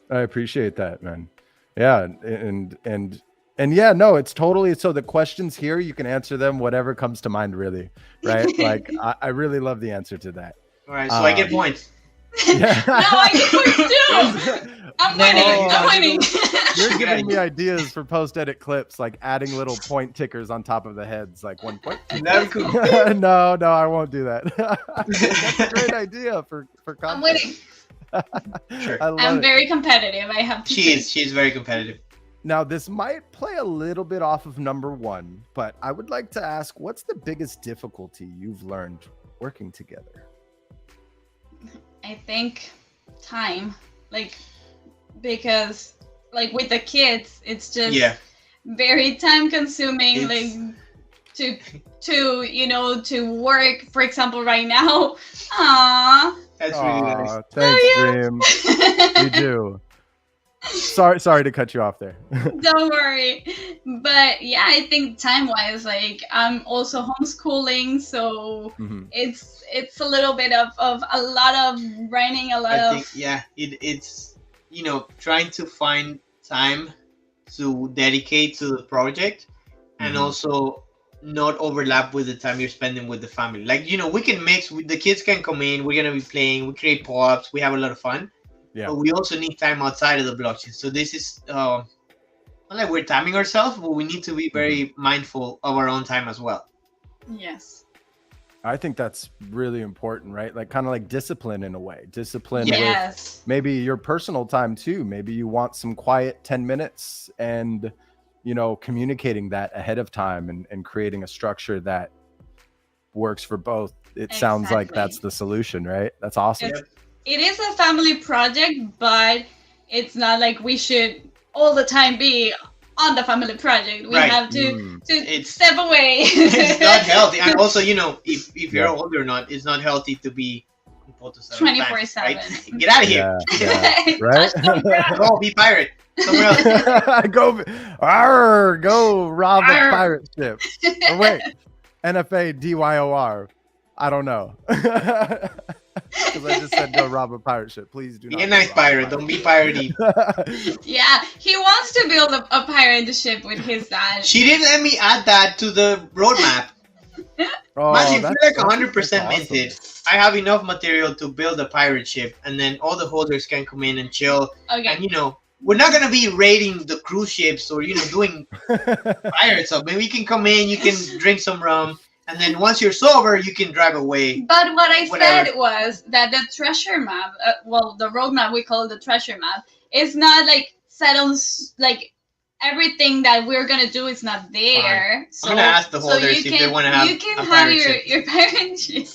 I appreciate that, man. Yeah, and yeah, no, it's totally. So the questions here, you can answer them whatever comes to mind, really, right? Like I really love the answer to that. All right, so I get points. Yeah. No, I get points too. I'm winning. You're giving me ideas for post-edit clips, like adding little point tickers on top of the heads, like 1 point. That'd be cool. No, I won't do that. That's a great idea for content. I'm winning. Sure. I'm very competitive. I have to say. She's very competitive. Now, this might play a little bit off of number 1, but I would like to ask, what's the biggest difficulty you've learned working together? I think time, because with the kids, it's just very time consuming. To work, for example, right now. That's really nice. Thanks, Dream. You do. Sorry to cut you off there. Don't worry. But yeah, I think time-wise, I'm also homeschooling, so it's a little bit of a lot of writing, it's it's trying to find time to dedicate to the project, and also not overlap with the time you're spending with the family. Like, we can mix. The kids can come in. We're gonna be playing. We create pop-ups. We have a lot of fun. Yeah. But we also need time outside of the blockchain. So this is not like we're timing ourselves, but we need to be very mindful of our own time as well. Yes. I think that's really important, right? Like kind of like discipline in a way. Discipline Yes. with maybe your personal time too. Maybe you want some quiet 10 minutes and, communicating that ahead of time and creating a structure that works for both. It sounds like that's the solution, right? That's awesome. It is a family project, but it's not like we should all the time be on the family project. We have to step away. It's not healthy. And also, if you're older or not, it's not healthy to be 24/7. Right? Get out of here. Yeah, right? Go be pirate. Somewhere else. Go rob a pirate ship. Oh, wait, NFA DYOR. I don't know. Because I just said go rob a pirate ship. Please do not. Be a nice pirate. Don't be piratey. Yeah, he wants to build a pirate ship with his dad. She didn't let me add that to the roadmap. Imagine if you're like 100% minted. I have enough material to build a pirate ship, and then all the holders can come in and chill. Okay. And we're not gonna be raiding the cruise ships or doing pirate stuff. Maybe you can come in, you can drink some rum, and then once you're sober, you can drive away. But what I said was that the treasure map, the roadmap, we call it the treasure map, is not like set on like everything that we're gonna do is not there. Fine. So, I'm gonna ask the holders if they want to have. You can have your pirate ship.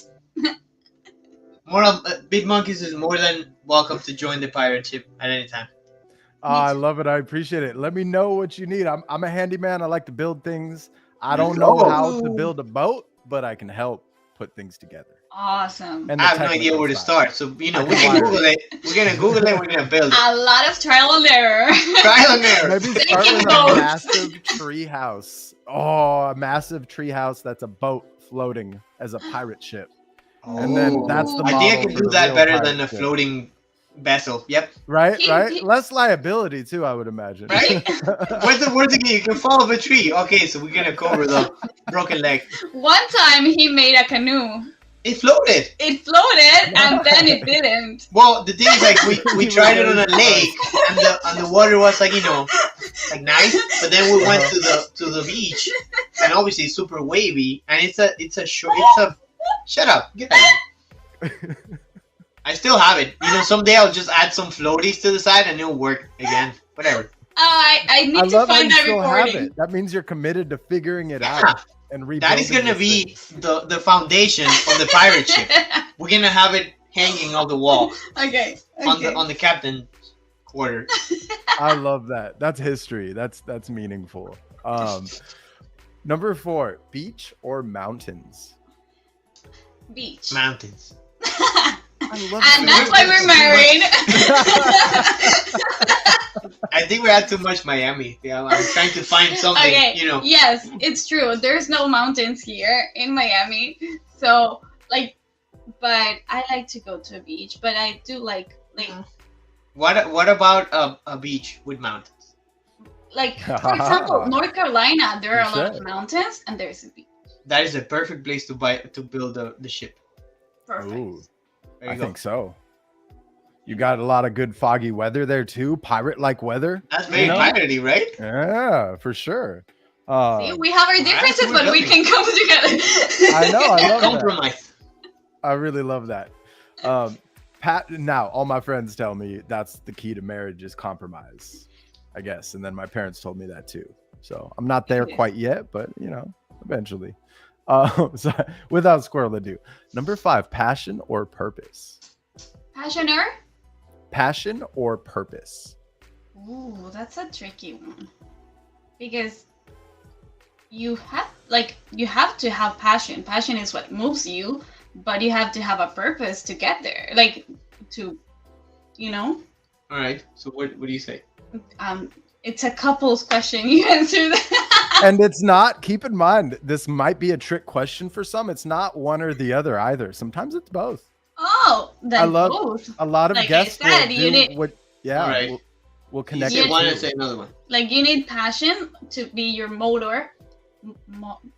Big Monkeys is more than welcome to join the pirate ship at any time. I love it. I appreciate it. Let me know what you need. I'm a handyman. I like to build things. I don't know how to build a boat, but I can help put things together. Awesome. And I have no idea where to start. So, we can Google it. We're going to Google it. We're going to build it. A lot of trial and error. Trial and error. Maybe start with a massive tree house. Oh, a massive tree house that's a boat floating as a pirate ship. And then that's the model. I think I can do that better than a floating vessel. Yep. Right. Less liability too, I would imagine. Right? Where's the key? You can fall off a tree. Okay, so we're gonna cover the broken leg. One time he made a canoe. It floated. And then it didn't. Well, the thing is, like, we tried it on a lake, and the water was like like nice, but then we went to the beach, and obviously it's super wavy, and shut up. Get out. I still have it. Someday I'll just add some floaties to the side and it'll work again. Whatever. I need to find that recording. That means you're committed to figuring it out and rebuilding. That is gonna be the foundation of the pirate ship. We're gonna have it hanging on the wall. Okay. On the captain's quarter. I love that. That's history. That's meaningful. Number 4, beach or mountains? Beach. Mountains. And that's why we're married. I think we had too much Miami. Yeah, I'm trying to find something, Yes, it's true. There's no mountains here in Miami. So, but I like to go to a beach. But I do like. What about a beach with mountains? Like, for example, North Carolina, there are a lot of mountains and there's a beach. That is a perfect place to build the ship. Perfect. Ooh, I think so. You got a lot of good foggy weather there too. Pirate-like weather. That's very piratey, right? Yeah, for sure. See, we have our differences, but we can come together. I know. I love compromise. I really love that. Pat. Now, all my friends tell me that's the key to marriage is compromise, I guess. And then my parents told me that too. So I'm not there quite yet, but eventually. So without squirrel ado, number 5, passion or purpose? Passion or purpose? Ooh, that's a tricky one. Because you have to have passion. Passion is what moves you, but you have to have a purpose to get there. All right. So what do you say? It's a couple's question. You answer that. And it's not, keep in mind, this might be a trick question for some. It's not one or the other either. Sometimes it's both. Oh, then both. A lot of guests I said, will do what, yeah. Right. We'll You connect. say Yeah. one it and to say another one. Like you need passion to be your motor.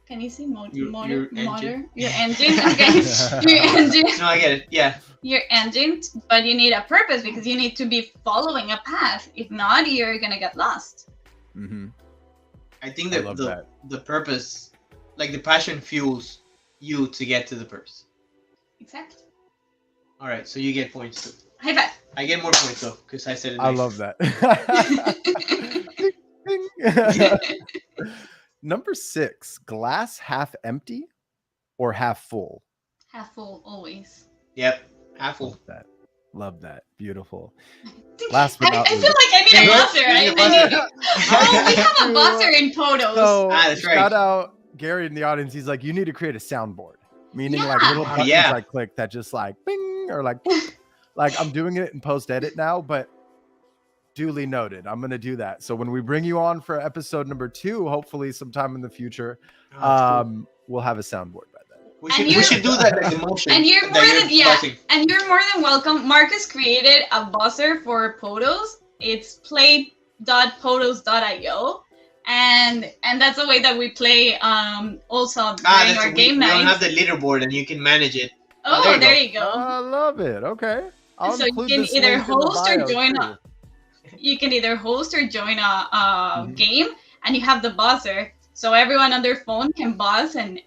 Can you see motor? Your engine. Your engine. Okay, your engine. No, I get it. Yeah. Your engine, but you need a purpose because you need to be following a path. If not, you're gonna get lost. Mm-hmm. I think I that love the that. the purpose, like the passion, fuels you to get to the purpose. Exactly. All right, so you get points too. High five. I get more points though because I said it. I nice. love that. Ding, ding. Number 6, glass half empty or half full? Half full always. Yep, apple. Love that. Beautiful. Last but I not feel least. like I need a Yeah, buzzer. you need a buzzer. Oh, we have a buzzer in POTOS. So that's right. shout out Gary in the audience. He's like, you need to create a soundboard, meaning like Yeah. little buttons Yeah. I click that just like bing or like boop. Like I'm doing it in post edit now, but duly noted. I'm gonna do that. So when we bring you on for episode number 2, hopefully sometime in the future, Oh, that's cool. we'll have a soundboard by then. We And should do that like the motion. And you're that more than buzzing. and you're more than welcome. Marcus created a buzzer for POTOS. It's play.potos.io. And that's the way that we play also during our game we don't nights. have the leaderboard and you can manage it. Oh, there you there go. you go. I love it. Okay. I'll So you include can this either link in the host or bio, join too. You can either host or join a Mhm. game, and you have the buzzer, so everyone on their phone can buzz and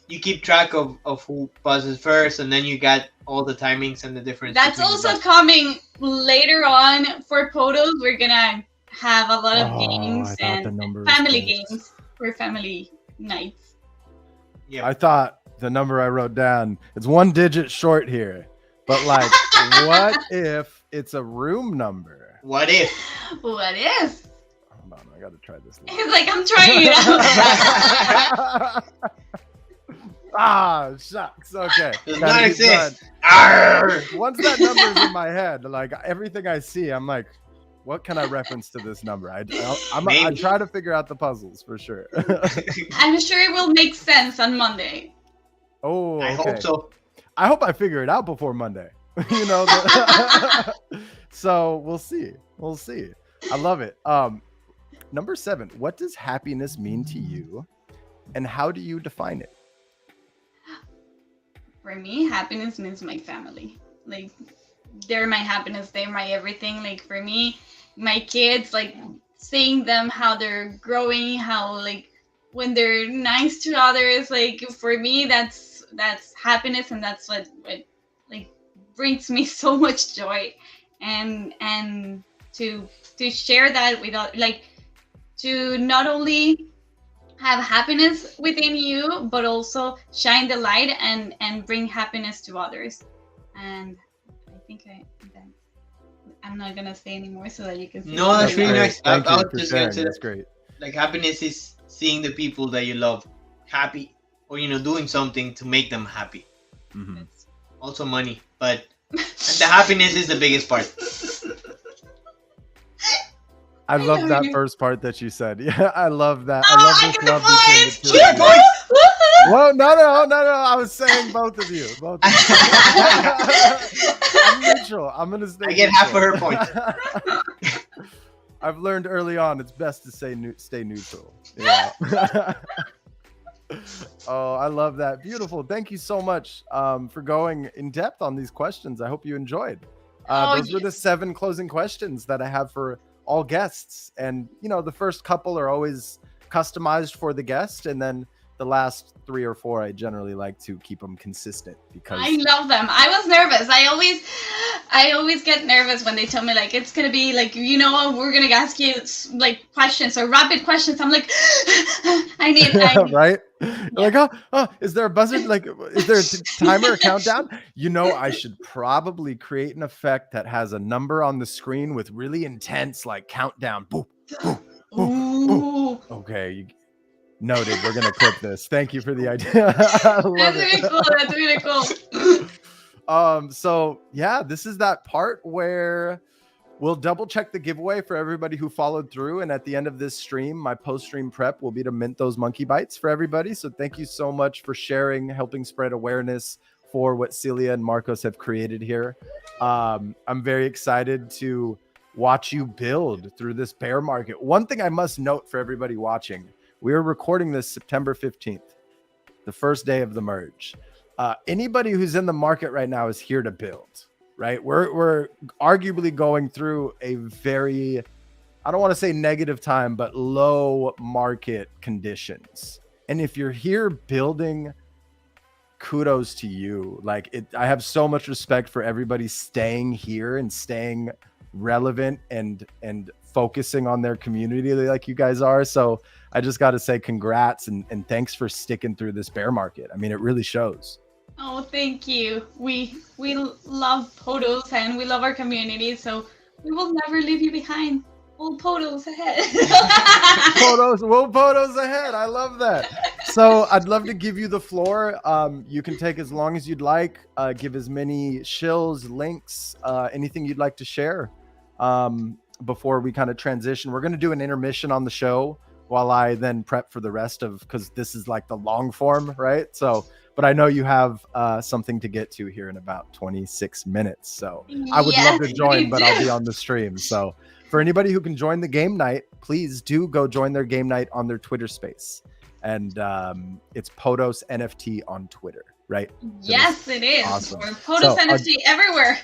You keep track of who buzzes first, and then you got all the timings and the difference. that's between the also buzzers. coming later on for POTOS. We're gonna have a lot of Oh, games I thought the and number was family close. games for family nights. Yeah. I thought the number I wrote down, it's 1 digit short here. But like, what if it's a room number? What if? What if? Hold on, I gotta try this. He's like, I'm trying it out. Ah, shucks. Okay. Does Gotta not keep exist. going. Arr! Once that number's in my head, like everything I see, I'm like, what can I reference to this number? I Maybe. try to figure out the puzzles for sure. I'm sure it will make sense on Monday. Oh, okay. I hope so. I hope I figure it out before Monday. You know, so we'll see. We'll see. I love it. Number 7, what does happiness mean to you, and how do you define it? For me, happiness means my family. Like, they're my happiness. They're my everything. Like, for me, my kids, like, seeing them, how they're growing, how, like, when they're nice to others, like, for me, that's happiness, and that's what like, brings me so much joy. And to share that without, like, to not only have happiness within you, but also shine the light and bring happiness to others. And I think I'm not gonna say anymore so that you can see. No, that's That's really great. nice. Thank I you was for just gonna sharing. say That's that, great. like, happiness is seeing the people that you love happy, or doing something to make them happy. Mhm. Also money, but the happiness is the biggest part. I love know that you. first part that you said. Yeah, I love that. Oh, I love I this get the love between the points! two Yeah, of you. boys! Whoa, no. I was saying both of you. Both of you. I'm neutral. I'm gonna stay. I get half of neutral. her I've learned early on it's best to stay neutral. Yeah. Oh, I love that. Beautiful. Thank you so much for going in depth on these questions. I hope you enjoyed. Those were the 7 closing questions that I have for all guests. And, the first couple are always customized for the guest. And then the last 3 or 4, I generally like to keep them consistent because I love them. I was nervous. I always get nervous when they tell me, like, it's gonna be like, we're gonna ask you like questions or rapid questions. I'm like, I need right? You're like, oh, is there a buzzer? Like, is there a timer, a countdown? I should probably create an effect that has a number on the screen with really intense, like, countdown. Boom, boom, boom, boom. Okay, noted. We're gonna clip this. Thank you for the idea. I love That's it. really cool. That's really cool. So yeah, this is that part where we'll double check the giveaway for everybody who followed through. And at the end of this stream, my post-stream prep will be to mint those monkey bites for everybody. So thank you so much for sharing, helping spread awareness for what Celia and Marcos have created here. I'm very excited to watch you build through this bear market. One thing I must note for everybody watching, we are recording this September 15th, the first day of the merge. Anybody who's in the market right now is here to build, right? We're arguably going through a very, I don't want to say negative time, but low market conditions. And if you're here building, kudos to you. Like I have so much respect for everybody staying here and staying relevant and focusing on their community like you guys are. So I just got to say congrats and thanks for sticking through this bear market. I mean, it really shows. Oh, thank you. We love POTOS and we love our community, so we will never leave you behind. We'll POTOS ahead. We'll POTOS ahead. I love that. So I'd love to give you the floor. You can take as long as you'd like. Give as many shills, links, anything you'd like to share before we kind of transition. We're going to do an intermission on the show while I then prep for the rest of, because this is like the long form, right? So, but I know you have something to get to here in about 26 minutes. So I would love to join, but I'll be on the stream. So for anybody who can join the game night, please do go join their game night on their Twitter space. And it's POTOS NFT on Twitter, right? Yes, it is. Awesome. We're POTOS NFT everywhere.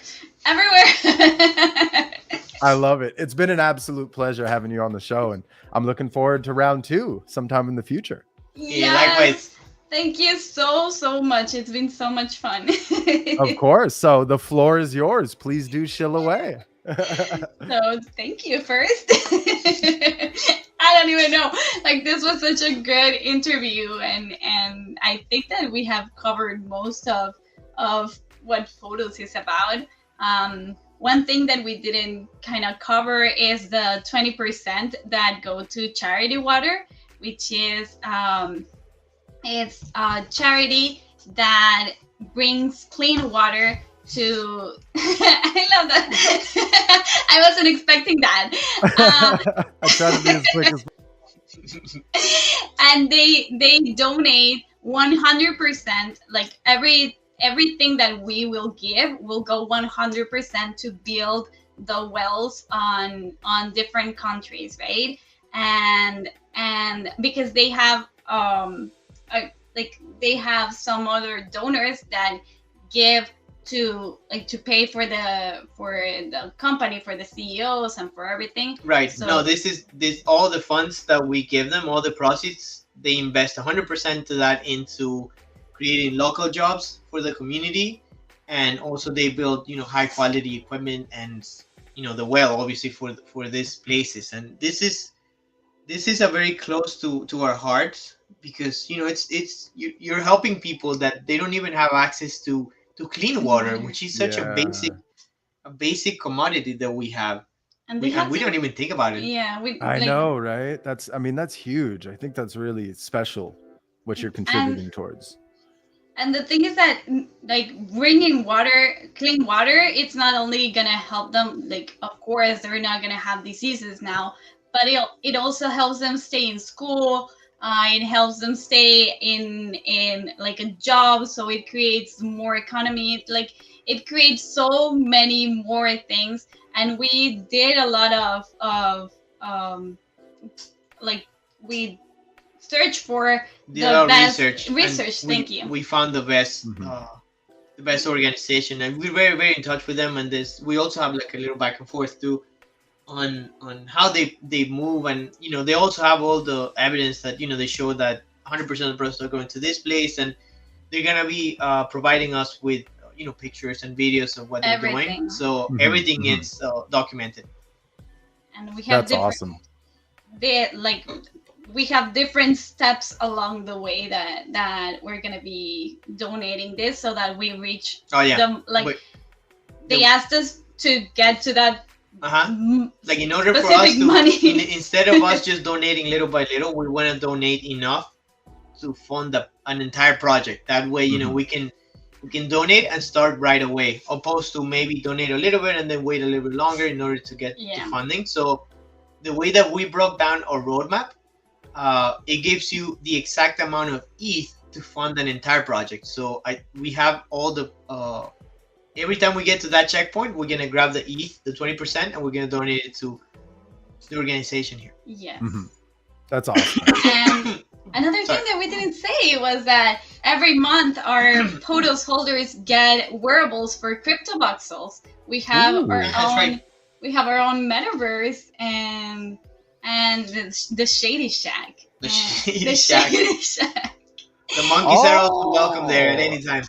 I love it. It's been an absolute pleasure having you on the show, and I'm looking forward to round 2 sometime in the future. Yes. Likewise. Thank you so much. It's been so much fun. Of course. So the floor is yours. Please do shill away. So thank you first. I don't even know. Like, this was such a good interview, and I think that we have covered most of what POTOS is about. One thing that we didn't kind of cover is the 20% that go to charity water, which is it's a charity that brings clean water to I love that. I wasn't expecting that. I try to be as quick as and they donate 100%, like everything that we will give will go 100% to build the wells on different countries, right? And because they have they have some other donors that give to pay for the company, for the CEOs and for everything. Right. So, no, this all the funds that we give them, all the proceeds, they invest 100% to that into creating local jobs for the community, and also they build high quality equipment and the well obviously for these places. And this is a very close to our hearts, because it's you're helping people that they don't even have access to clean water, which is such a basic commodity that we have, and we don't even think about it. Yeah, I know, right? That's huge. I think that's really special what you're contributing towards. And the thing is that, like, bringing clean water, it's not only gonna help them, like, of course they're not gonna have diseases now, but it also helps them stay in school. It helps them stay in like a job, so it creates more economy. Like, it creates so many more things. And we did a lot of like, we searched for the best research. Thank you. We found the best the best organization, and we're very, very in touch with them. And we also have like a little back and forth too on how they move, and they also have all the evidence that they show that 100% of the products are going to this place, and they're gonna be providing us with pictures and videos of what they're doing. So everything is documented. And we have that's awesome. We have different steps along the way that we're gonna be donating this, so that we reach them. Like, they asked us to get to that. Like, in order for us to, instead of us just donating little by little, we want to donate enough to fund an entire project. That way, we can donate and start right away, opposed to maybe donate a little bit and then wait a little bit longer in order to get to funding. So the way that we broke down our roadmap, it gives you the exact amount of ETH to fund an entire project. So we have all the every time we get to that checkpoint, we're gonna grab the ETH, the 20%, and we're gonna donate it to the organization here. Yes. That's awesome. And another thing that we didn't say was that every month our POTOS holders get wearables for crypto voxels. We have Ooh. our That's own. right. We have our own metaverse and the Shady Shack. The And Shady Shack. Shady Shack. The monkeys are also welcome there at any time.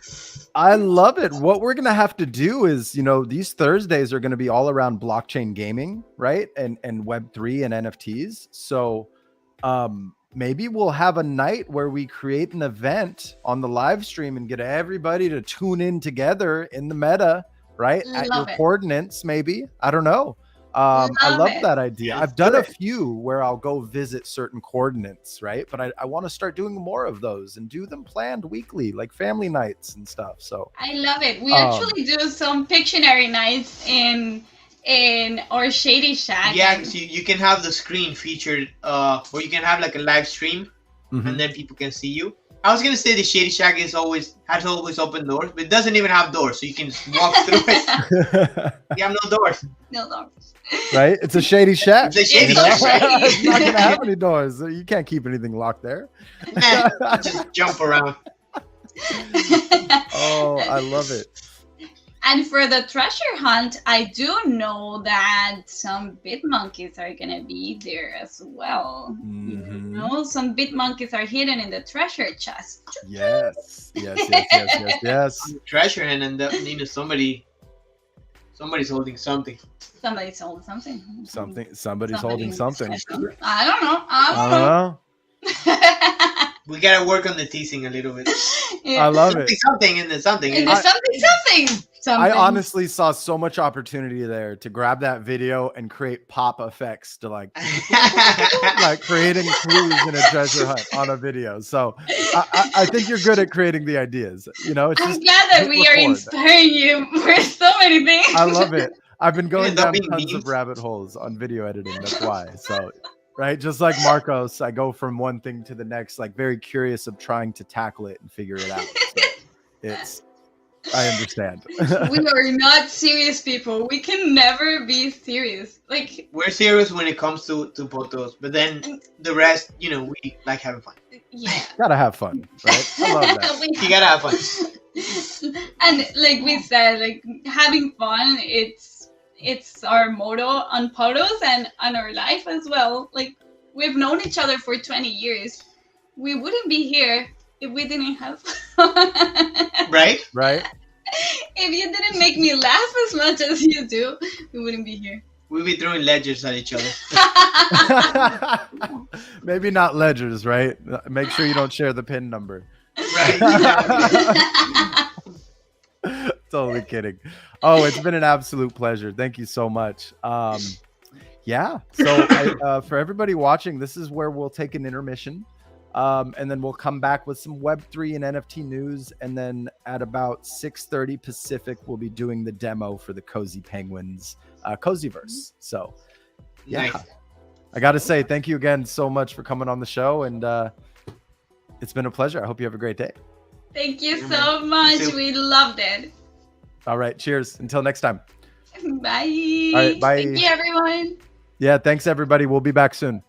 I love it. What we're gonna have to do is, these Thursdays are gonna be all around blockchain gaming, right? And Web3 and NFTs. So maybe we'll have a night where we create an event on the live stream and get everybody to tune in together in the meta, right? At your Love it. coordinates, maybe. I don't know. I Love love it. that idea. Let's I've done do a it. few where I'll go visit certain coordinates, right? But I want to start doing more of those and do them planned weekly, like family nights and stuff. So I love it. We actually do some Pictionary nights in our Shady Shack. Yeah, and- so you can have the screen featured, or you can have like a live stream, mhm. and then people can see you. I was gonna say the Shady Shack has always open doors, but it doesn't even have doors, so you can just walk through it. You have no doors. No. Right? It's a shady shack. It's a shady you know? shack. It's not gonna have any doors. You can't keep anything locked there. Just jump around. Oh, I love it. And for the treasure hunt, I do know that some bit monkeys are gonna be there as well. Mhm. Some bit monkeys are hidden in the treasure chest. Yes. Treasure and then somebody's holding something. Somebody sold something. Somebody's holding something. Special. I don't know. We gotta work on the teasing a little bit. Yeah. I love it. Something and then something. And there's something. I honestly saw so much opportunity there to grab that video and create pop effects to like creating clues in a treasure hunt on a video. So I think you're good at creating the ideas. It's I'm just glad that hit we are record. inspiring you for so many things. I love it. I've been going Stop down being tons mean. of rabbit holes on video editing. That's why. So, right, just like Marcos, I go from one thing to the next, like very curious of trying to tackle it and figure it out. So I understand. We are not serious people. We can never be serious. Like, We're serious when it comes to POTOS, but then the rest, we like having fun. yeah. Gotta have fun, right? I love that. You gotta have fun. And like we said, like having fun, it's our motto on POTOS and on our life as well. Like, we've known each other for 20 years. We wouldn't be here if we didn't have fun. Right? Right? If you didn't make me laugh as much as you do, we wouldn't be here. We'll be throwing ledgers at each other. Maybe not ledgers, right? Make sure you don't share the PIN number. Right. Totally kidding. Oh, it's been an absolute pleasure. Thank you so much. Yeah. So for everybody watching, this is where we'll take an intermission. And then we'll come back with some Web3 and NFT news. And then at about 6:30 Pacific, we'll be doing the demo for the Cozy Penguins Cozyverse. So yeah, Nice. I got to say thank you again so much for coming on the show. And it's been a pleasure. I hope you have a great day. Thank you Yeah, so man. much. You too. We loved it. All right. Cheers. Until next time. Bye. All right, bye. Thank you, everyone. Yeah. Thanks, everybody. We'll be back soon.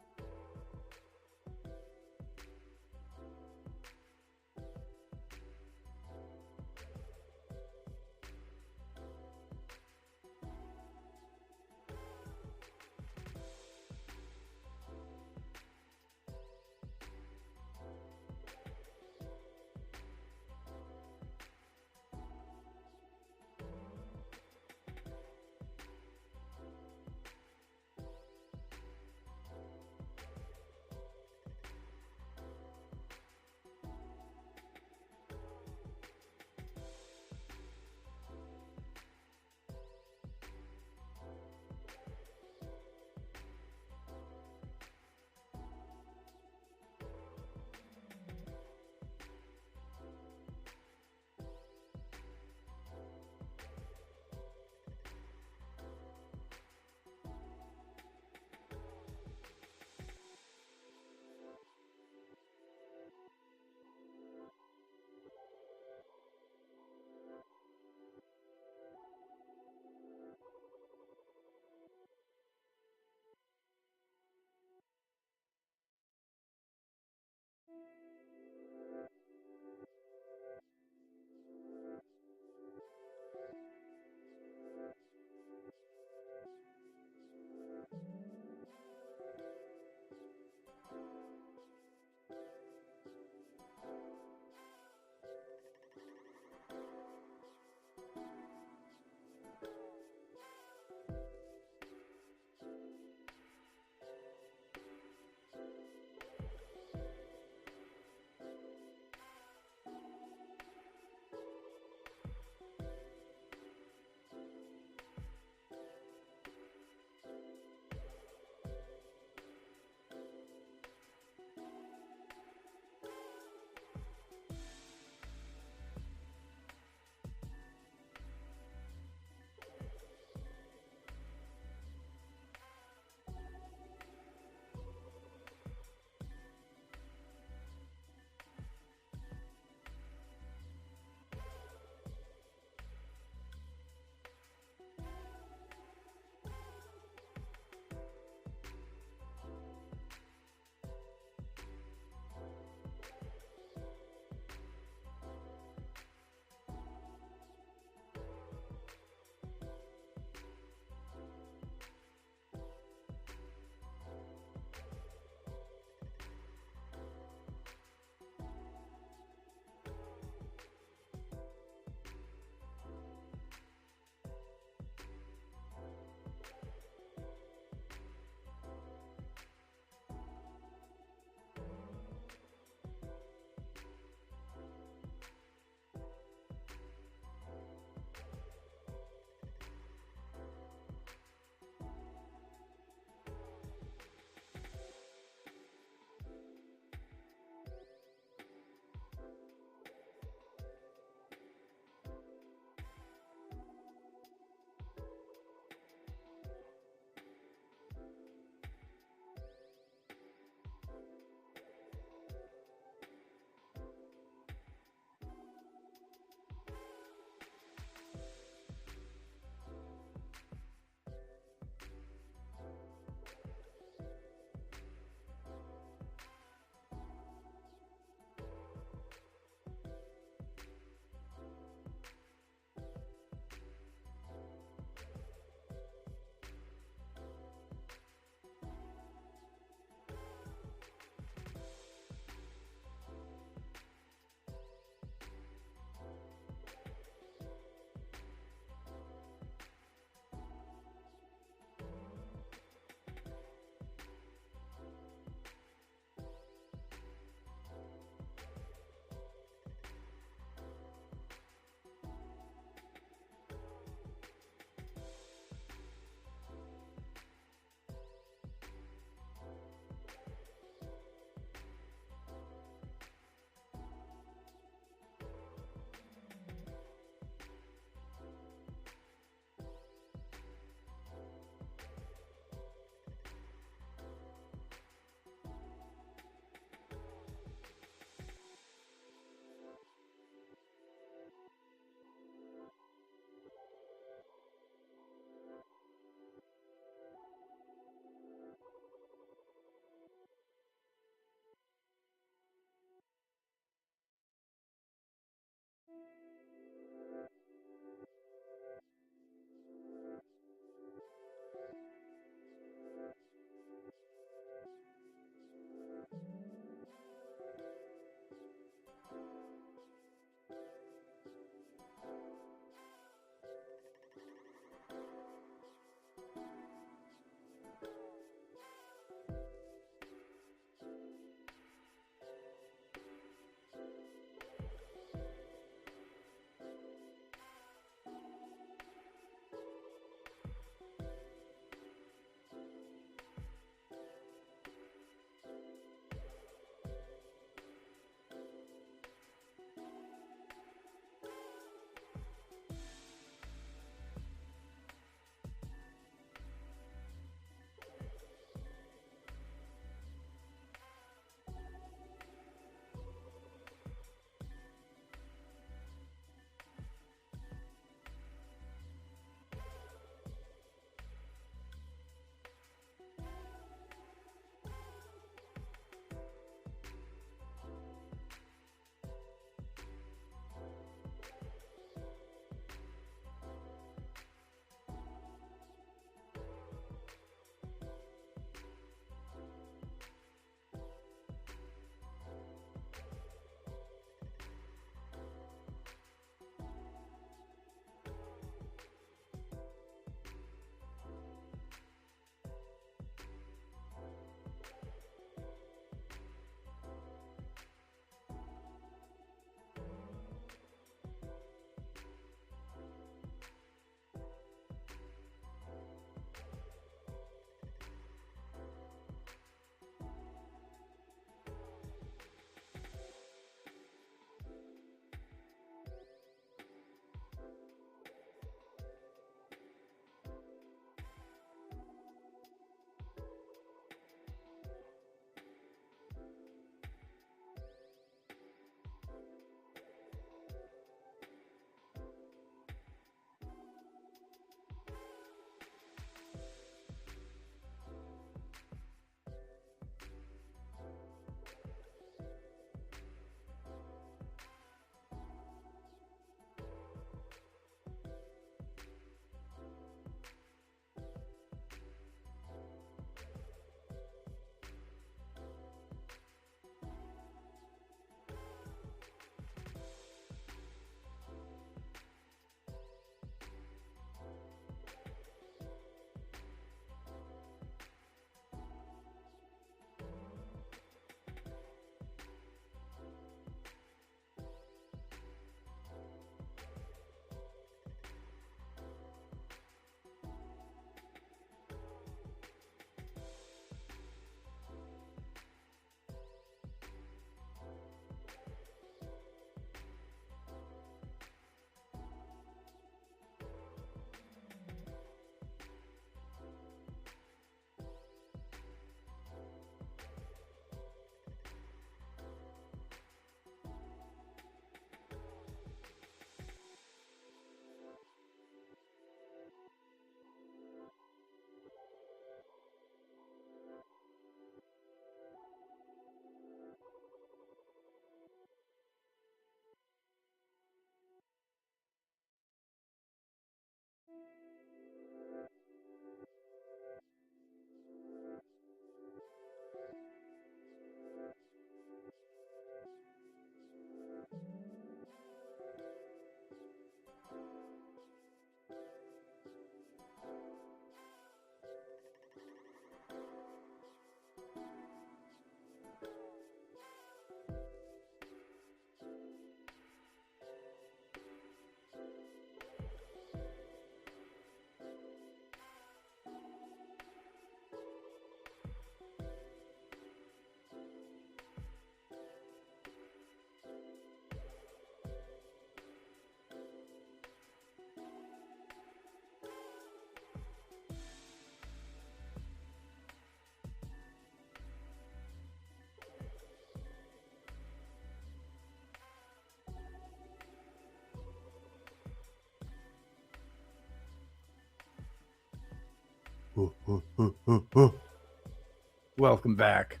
Welcome back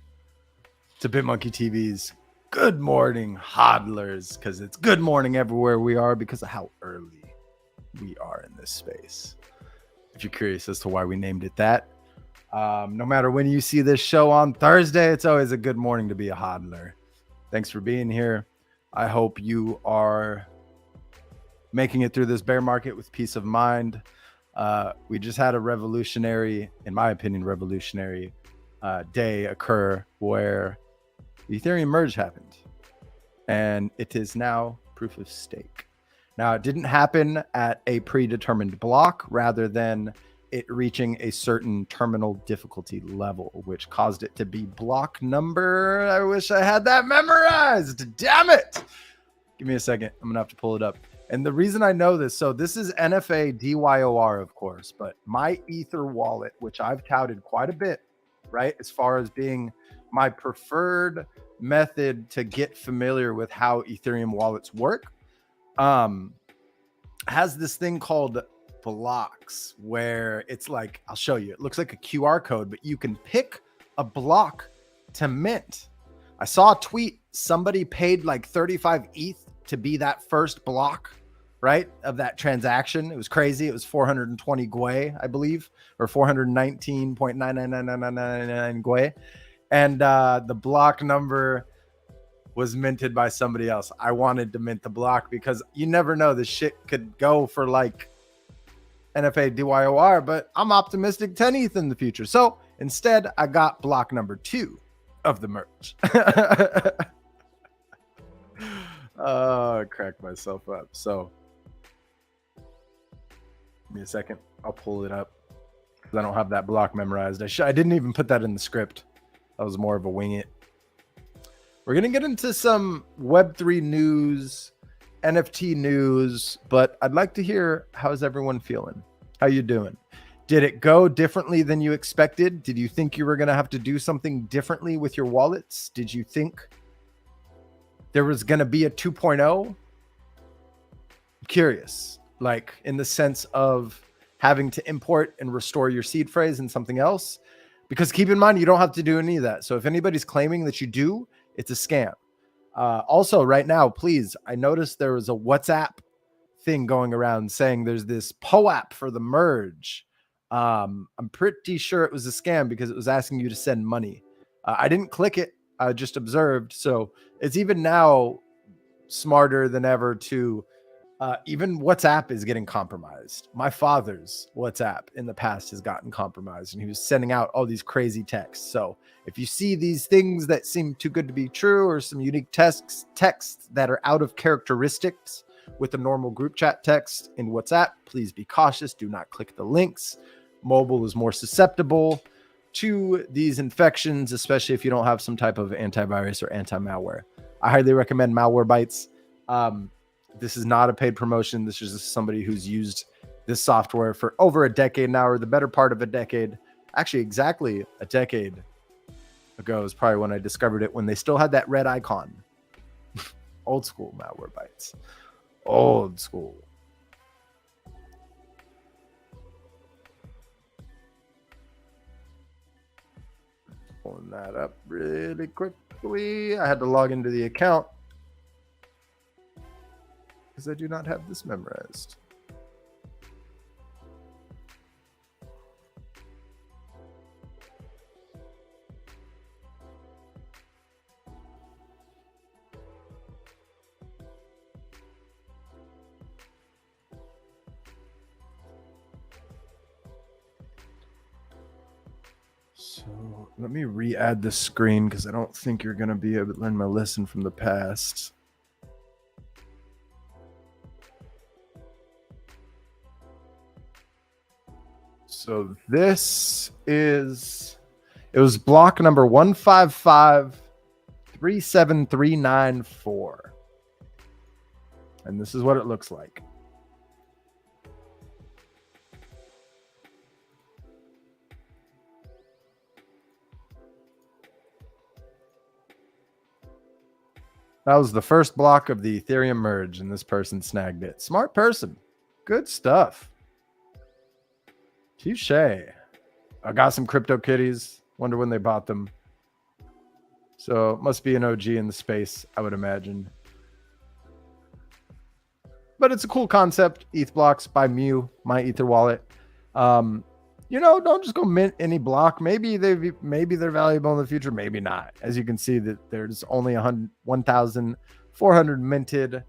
to BitMonkey TV's Good Morning Hodlers, because it's good morning everywhere we are because of how early we are in this space. If you're curious as to why we named it that, no matter when you see this show on Thursday, it's always a good morning to be a hodler. Thanks for being here. I hope you are making it through this bear market with peace of mind. We just had a revolutionary, in my opinion, revolutionary day occur where the Ethereum merge happened, and it is now proof of stake. Now, it didn't happen at a predetermined block rather than it reaching a certain terminal difficulty level, which caused it to be block number. I wish I had that memorized. Damn it. Give me a second. I'm going to have to pull it up. And the reason I know this, so this is NFA DYOR, of course, but my Ether wallet, which I've touted quite a bit, right, as far as being my preferred method to get familiar with how Ethereum wallets work, has this thing called blocks, where it's like, I'll show you, it looks like a QR code, but you can pick a block to mint. I saw a tweet, somebody paid like 35 ETH to be that first block, right, of that transaction. It was crazy. It was 420 Gwei, I believe, or 419.999999 Gwei. And the block number was minted by somebody else. I wanted to mint the block because you never know, this shit could go for like NFA DYOR, but I'm optimistic 10 ETH in the future. So instead, I got block number 2 of the merge. I cracked myself up. So give me a second. I'll pull it up because I don't have that block memorized. I didn't even put that in the script. That was more of a wing it. We're going to get into some Web3 news, NFT news, but I'd like to hear, how's everyone feeling? How you doing? Did it go differently than you expected? Did you think you were going to have to do something differently with your wallets? Did you think there was going to be a 2.0? I'm curious, like in the sense of having to import and restore your seed phrase and something else. Because keep in mind, you don't have to do any of that. So if anybody's claiming that you do, it's a scam. Also, right now, please, I noticed there was a WhatsApp thing going around saying there's this POAP for the merge. I'm pretty sure it was a scam because it was asking you to send money. I didn't click it. I just observed. So it's even now smarter than ever to even WhatsApp is getting compromised. My father's WhatsApp in the past has gotten compromised, and he was sending out all these crazy texts. So if you see these things that seem too good to be true, or some unique texts that are out of characteristics with the normal group chat text in WhatsApp, please be cautious. Do not click the links. Mobile is more susceptible to these infections, especially if you don't have some type of antivirus or anti-malware. I highly recommend Malwarebytes. This is not a paid promotion. This is just somebody who's used this software for over a decade now, or the better part of a decade. Actually, exactly a decade ago is probably when I discovered it, when they still had that red icon. Old school Malwarebytes. Old school. Pulling that up really quickly. I had to log into the account because I do not have this memorized. So let me re-add the screen because I don't think you're going to be able to learn my lesson from the past. So this is, it was block number 155-37394. And this is what it looks like. That was the first block of the Ethereum merge, and this person snagged it. Smart person. Good stuff. Touche. I got some crypto kitties. Wonder when they bought them. So it must be an OG in the space, I would imagine. But it's a cool concept. ETH blocks by Mew, my Ether wallet. Don't just go mint any block. Maybe they're valuable in the future. Maybe not. As you can see, that there's only 1,400 minted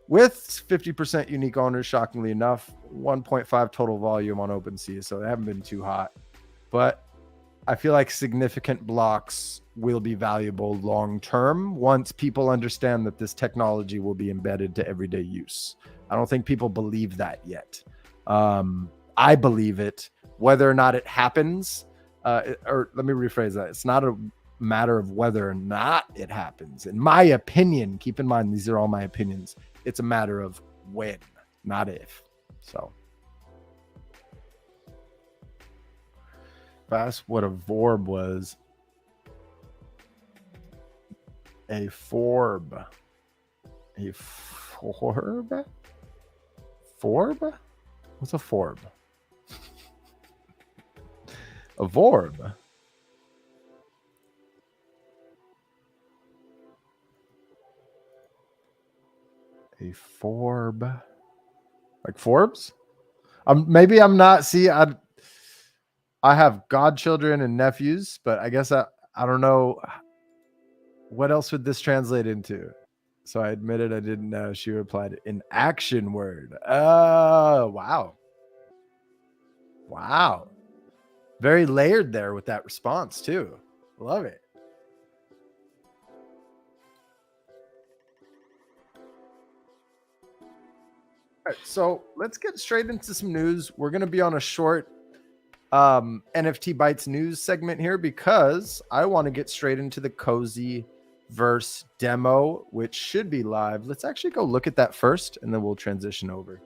with 50% unique owners. Shockingly enough, 1.5 total volume on OpenSea, so they haven't been too hot. But I feel like significant blocks will be valuable long term once people understand that this technology will be embedded to everyday use. I don't think people believe that yet. I believe it. Whether or not it happens, or let me rephrase that. It's not a matter of whether or not it happens. In my opinion, keep in mind, these are all my opinions. It's a matter of when, not if. So. That's what a Vorb was. A Forb. A Forb? Forb? What's a Forb? A Vorb. A Forb. Like Forbes? Maybe I'm not. See, I have godchildren and nephews, but I guess I don't know what else would this translate into. So I admitted I didn't know. She replied, an action word. Oh, wow. Wow. Very layered there with that response too. Love it. All right, so let's get straight into some news. We're going to be on a short NFT Bytes news segment here because I want to get straight into the Cozy Verse demo, which should be live. Let's actually go look at that first, and then we'll transition over.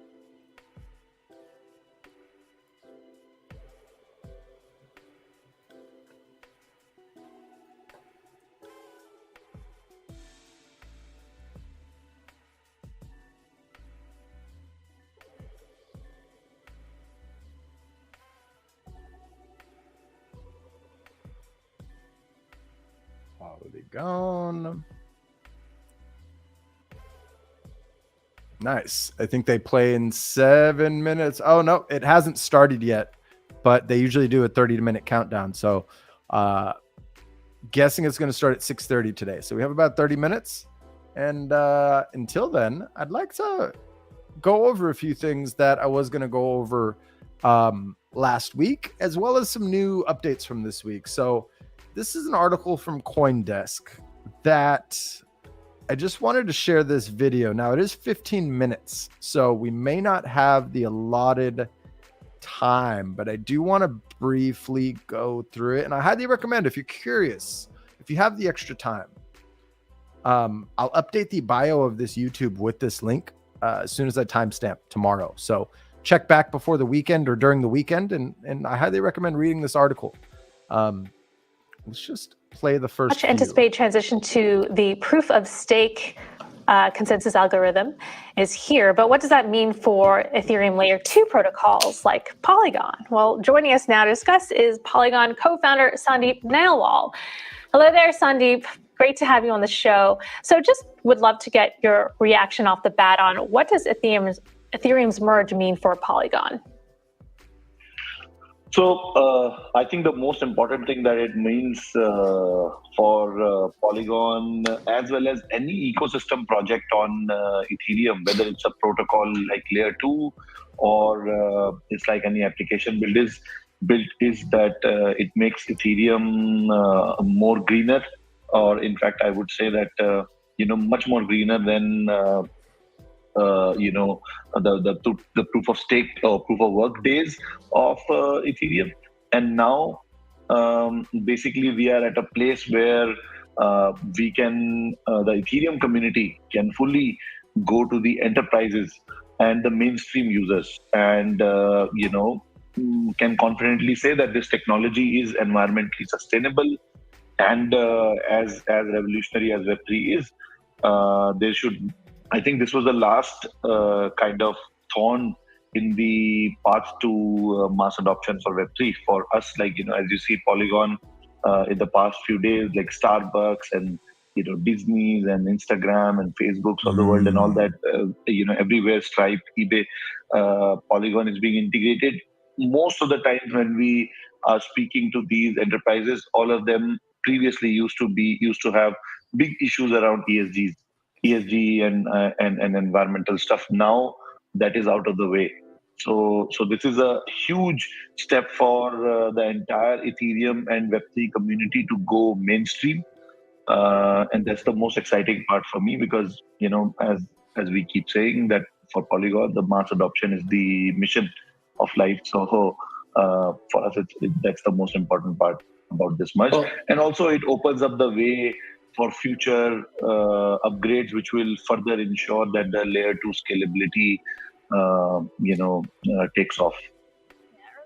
Already gone. Nice. I think they play in 7 minutes. Oh no, it hasn't started yet, but they usually do a 30-minute countdown. So guessing it's going to start at 6:30 today. So we have about 30 minutes. And until then, I'd like to go over a few things that I was going to go over last week, as well as some new updates from this week. So this is an article from CoinDesk that I just wanted to share this video. Now it is 15 minutes, so we may not have the allotted time, but I do want to briefly go through it. And I highly recommend, if you're curious, if you have the extra time, I'll update the bio of this YouTube with this link as soon as I timestamp tomorrow. So check back before the weekend or during the weekend, and I highly recommend reading this article. Let's just play the first few. Anticipate transition to the proof of stake consensus algorithm is here. But what does that mean for Ethereum layer 2 protocols like Polygon? Well, joining us now to discuss is Polygon co-founder Sandeep Nailwal. Hello there, Sandeep. Great to have you on the show. So just would love to get your reaction off the bat on what does Ethereum's merge mean for Polygon? So I think the most important thing that it means for Polygon, as well as any ecosystem project on Ethereum, whether it's a protocol like layer 2 or it's like any application built is that it makes Ethereum more greener, or in fact, I would say that much more greener than the proof of stake or proof of work days of Ethereum. And now basically we are at a place where we can the Ethereum community can fully go to the enterprises and the mainstream users and can confidently say that this technology is environmentally sustainable, and as revolutionary as Web3 is, there should, I think this was the last kind of thorn in the path to mass adoption for Web3 for us. Like, as you see Polygon in the past few days, like Starbucks and Disney's and Instagram and Facebooks of the world and all that, everywhere, Stripe, eBay, Polygon is being integrated. Most of the times when we are speaking to these enterprises, all of them previously used to have big issues around ESG and environmental stuff. Now that is out of the way. So this is a huge step for the entire Ethereum and Web3 community to go mainstream, and that's the most exciting part for me because as we keep saying that for Polygon, the mass adoption is the mission of life. So for us, that's the most important part about this merge, and also it opens up the way for future upgrades, which will further ensure that the layer 2 scalability takes off.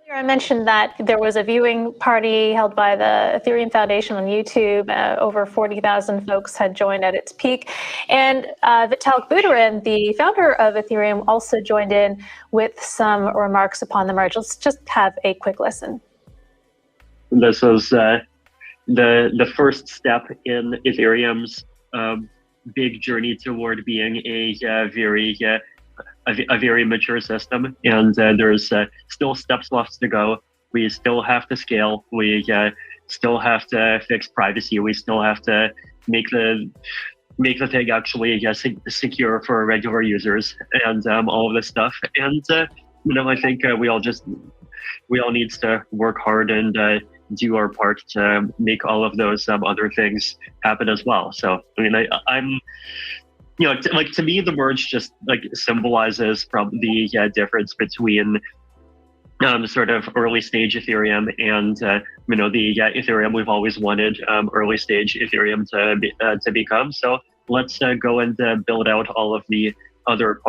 Earlier I mentioned that there was a viewing party held by the Ethereum Foundation on YouTube. Over 40,000 folks had joined at its peak. And Vitalik Buterin, the founder of Ethereum, also joined in with some remarks upon the merge. Let's just have a quick listen. This is the first step in Ethereum's big journey toward being a very mature system, and there's still steps left to go. We still have to scale. We still have to fix privacy. We still have to make the thing actually secure for regular users and all of this stuff. And I think we all need to work hard and do our part to make all of those other things happen as well. So I'm to me, the merge just symbolizes probably the difference between sort of early stage Ethereum and the Ethereum we've always wanted early stage Ethereum to become. So let's go and build out all of the other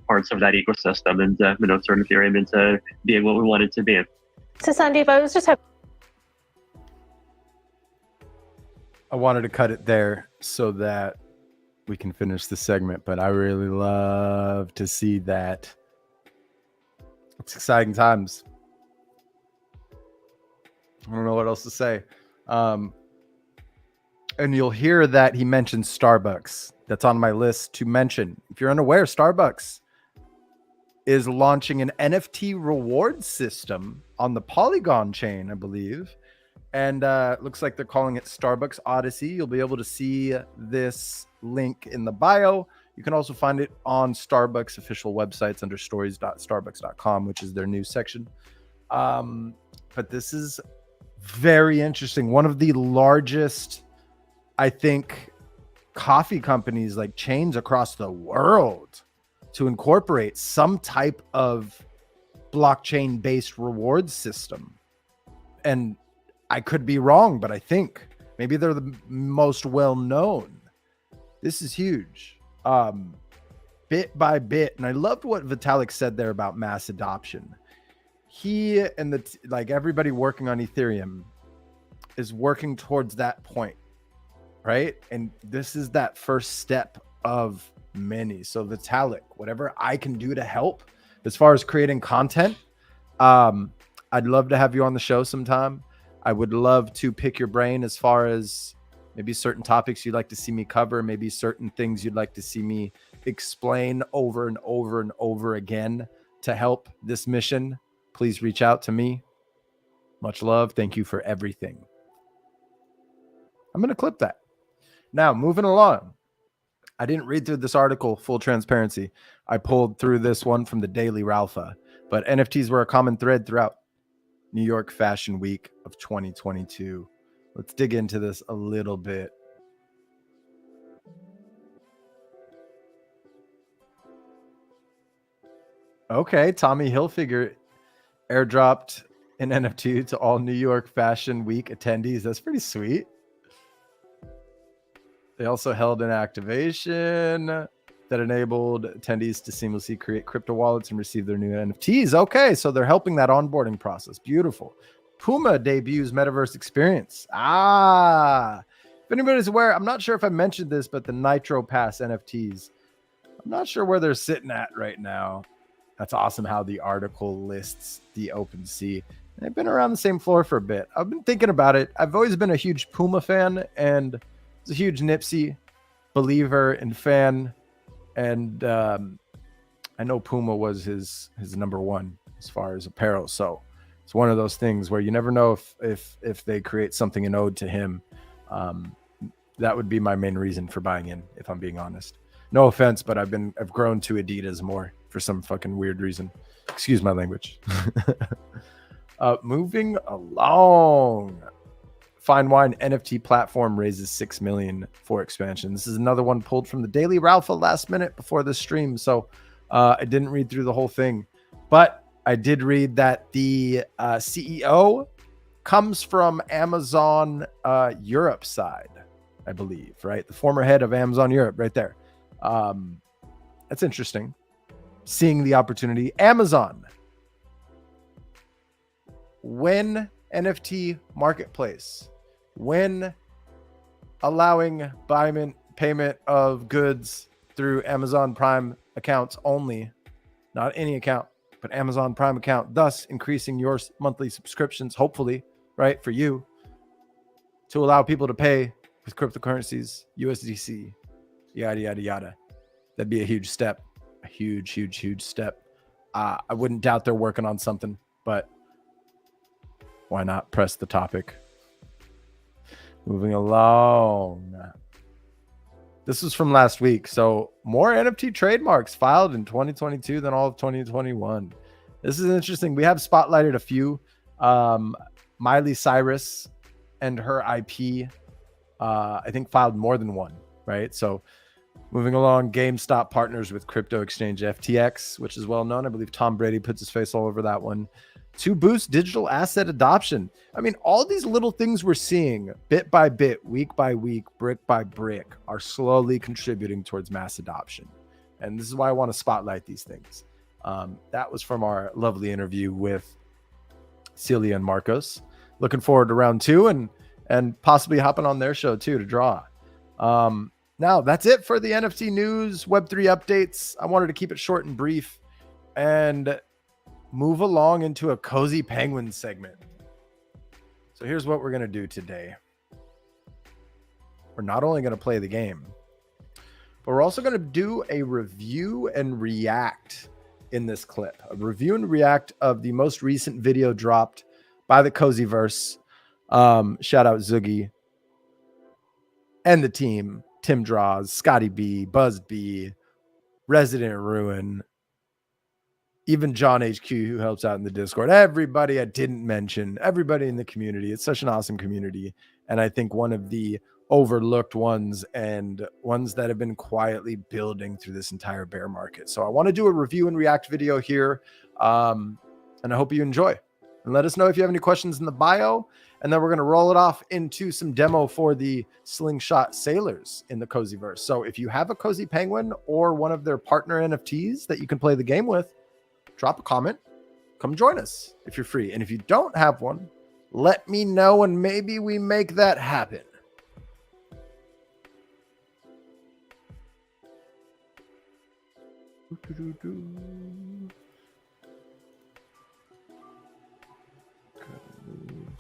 parts of that ecosystem and turn Ethereum into being what we want it to be. So Sandeep, I wanted to cut it there so that we can finish the segment, but I really love to see that. It's exciting times. I don't know what else to say. And you'll hear that he mentioned Starbucks. That's on my list to mention. If you're unaware, Starbucks is launching an NFT reward system on the Polygon chain, I believe. And looks like they're calling it Starbucks Odyssey. You'll be able to see this link in the bio. You can also find it on Starbucks official websites under stories.starbucks.com, which is their news section. But this is very interesting. One of the largest, I think, coffee companies, like chains across the world, to incorporate some type of blockchain-based reward system. And I could be wrong, but I think maybe they're the most well-known. This is huge. Bit by bit. And I loved what Vitalik said there about mass adoption. He and everybody working on Ethereum is working towards that point, right? And this is that first step of many. So Vitalik, whatever I can do to help as far as creating content, I'd love to have you on the show sometime. I would love to pick your brain as far as maybe certain topics you'd like to see me cover, maybe certain things you'd like to see me explain over and over and over again to help this mission. Please reach out to me. Much love. Thank you for everything. I'm going to clip that. Now, moving along. I didn't read through this article, full transparency. I pulled through this one from the Daily Ralpha, but NFTs were a common thread throughout New York Fashion Week of 2022. Let's dig into this a little bit. Okay, Tommy Hilfiger airdropped an NFT to all New York Fashion Week attendees. That's pretty sweet. They also held an activation that enabled attendees to seamlessly create crypto wallets and receive their new NFTs. Okay, so they're helping that onboarding process. Beautiful. Puma debuts metaverse experience. If anybody's aware, I'm not sure if I mentioned this, but the Nitro Pass NFTs, I'm not sure where they're sitting at right now. That's awesome how the article lists the OpenSea. They've been around the same floor for a bit. I've been thinking about it. I've always been a huge Puma fan and was a huge Nipsey believer and fan. And I know Puma was his number one as far as apparel. So it's one of those things where you never know if they create something in ode to him. That would be my main reason for buying in, if I'm being honest. No offense, but I've grown to Adidas more for some fucking weird reason. Excuse my language. Moving along. Fine Wine NFT platform raises $6 million for expansion. This is another one pulled from the Daily Ralpha last minute before the stream. So I didn't read through the whole thing, but I did read that the CEO comes from Amazon Europe side, I believe, right? The former head of Amazon Europe right there. That's interesting. Seeing the opportunity. Amazon. When NFT marketplace, when allowing payment of goods through Amazon Prime accounts only, not any account, but Amazon Prime account, thus increasing your monthly subscriptions, hopefully, right, for you, to allow people to pay with cryptocurrencies, USDC, yada, yada, yada. That'd be a huge step, a huge, huge, huge step. I wouldn't doubt they're working on something, but why not press the topic? Moving along. This was from last week. So more NFT trademarks filed in 2022 than all of 2021. This is interesting. We have spotlighted a few. Miley Cyrus and her IP, I think, filed more than one, right? So moving along, GameStop partners with crypto exchange FTX, which is well known. I believe Tom Brady puts his face all over that one. To boost digital asset adoption. I mean, all these little things we're seeing bit by bit, week by week, brick by brick, are slowly contributing towards mass adoption. And this is why I want to spotlight these things. That was from our lovely interview with Celia and Marcos. Looking forward to round two and possibly hopping on their show too to draw. Now, that's it for the NFT news, Web3 updates. I wanted to keep it short and brief and move along into a Cozy Penguin segment. So here's what we're going to do today. We're not only going to play the game, but we're also going to do a review and react in this clip. A review and react of the most recent video dropped by the Cozyverse. Shout out Zoogie and the team. Tim Draws, Scotty B, Buzz B, Resident Ruin, even John HQ, who helps out in the Discord. Everybody I didn't mention, everybody in the community. It's such an awesome community. And I think one of the overlooked ones and ones that have been quietly building through this entire bear market. So I want to do a review and react video here. And I hope you enjoy. And let us know if you have any questions in the bio. And then we're going to roll it off into some demo for the Slingshot Sailors in the Cozyverse. So if you have a Cozy Penguin or one of their partner NFTs that you can play the game with, drop a comment, come join us if you're free. And if you don't have one, let me know and maybe we make that happen.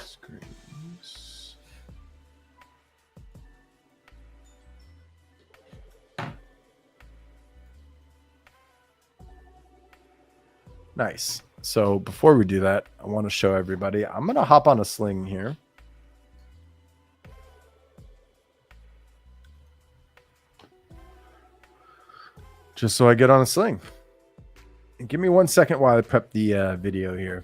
Screens. Nice. So before we do that, I want to show everybody. I'm going to hop on a sling here. Just so I get on a sling. And give me 1 second while I prep the video here.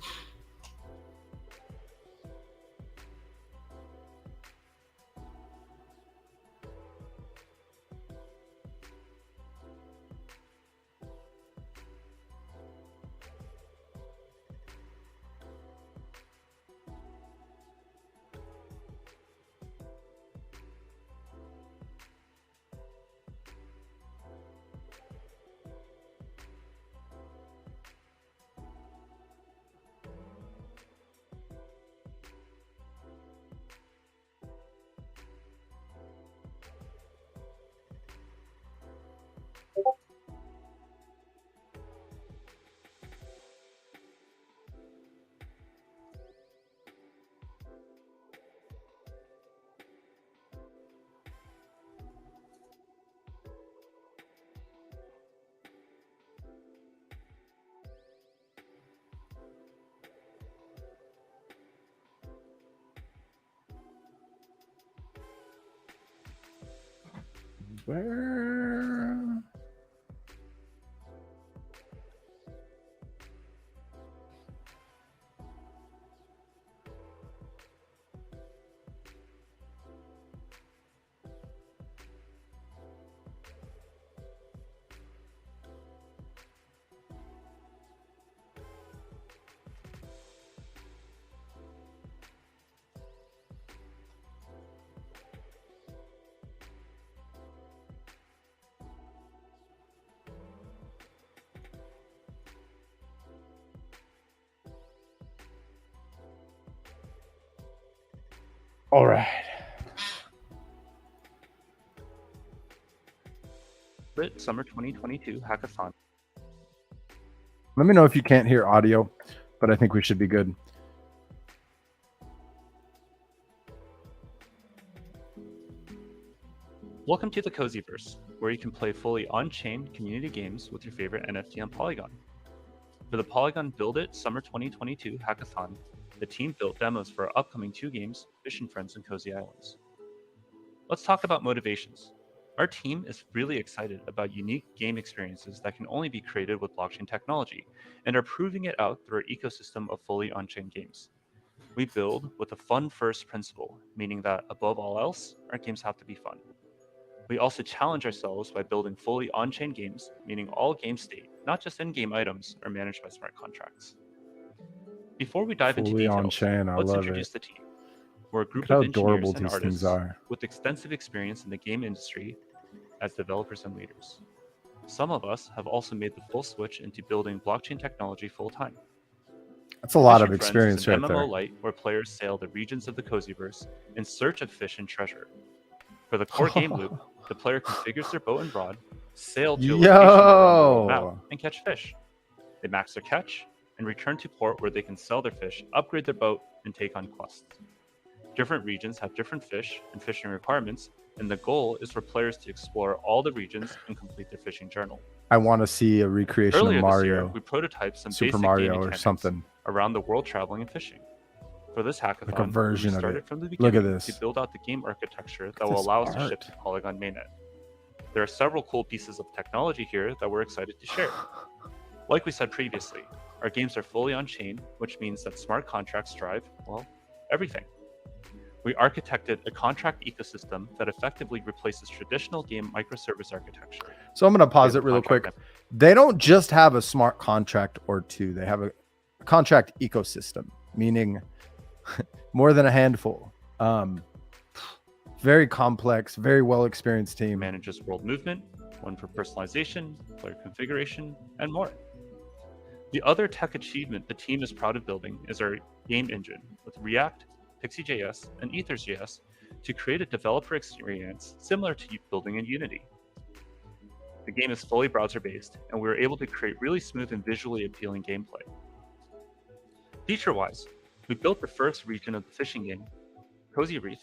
Where? All right. Summer 2022 Hackathon. Let me know if you can't hear audio, but I think we should be good. Welcome to the Cozyverse, where you can play fully on-chain community games with your favorite NFT on Polygon. For the Polygon Build It Summer 2022 Hackathon, the team built demos for our upcoming 2 games, Fish and Friends and Cozy Islands. Let's talk about motivations. Our team is really excited about unique game experiences that can only be created with blockchain technology, and are proving it out through our ecosystem of fully on-chain games. We build with a fun-first principle, meaning that above all else, our games have to be fun. We also challenge ourselves by building fully on-chain games, meaning all game state, not just in-game items, are managed by smart contracts. Before we dive into Fully details, on-chain, I let's love introduce it. the team. We're a Look group at how of adorable engineers and these things artists are. with extensive experience in the game industry as developers and leaders. Some of us have also made the full switch into building blockchain technology full-time. That's a lot Fish of and Friends experience is an right MMO there. light where players sail the regions of the Cozyverse in search of fish and treasure. For the core game loop, the player configures their boat and rod, sail to a location around the world map, and catch fish. They max their catch, and return to port where they can sell their fish, upgrade their boat, and take on quests. Different regions have different fish and fishing requirements, and the goal is for players to explore all the regions and complete their fishing journal. I want to see a recreation Earlier of this year, Mario, we prototyped some Super basic Mario game or mechanics something. around the world traveling and fishing. For this hackathon, Like a version we of started it. from the Look at beginning this. to build out the game architecture at that will this allow us to ship art. to Polygon mainnet. There are several cool pieces of technology here that we're excited to share. Like we said previously, our games are fully on-chain, which means that smart contracts drive, well, everything. We architected a contract ecosystem that effectively replaces traditional game microservice architecture. So I'm going to We pause have it a real quick. contract They don't just have a smart contract or two. They have a contract ecosystem, meaning more than a handful. Very complex, very well-experienced team. manages world movement, one for personalization, player configuration, and more. The other tech achievement the team is proud of building is our game engine with React, Pixie.js, and Ethers.js to create a developer experience similar to building in Unity. The game is fully browser-based, and we were able to create really smooth and visually appealing gameplay. Feature-wise, we built the first region of the fishing game, Cozy Reef,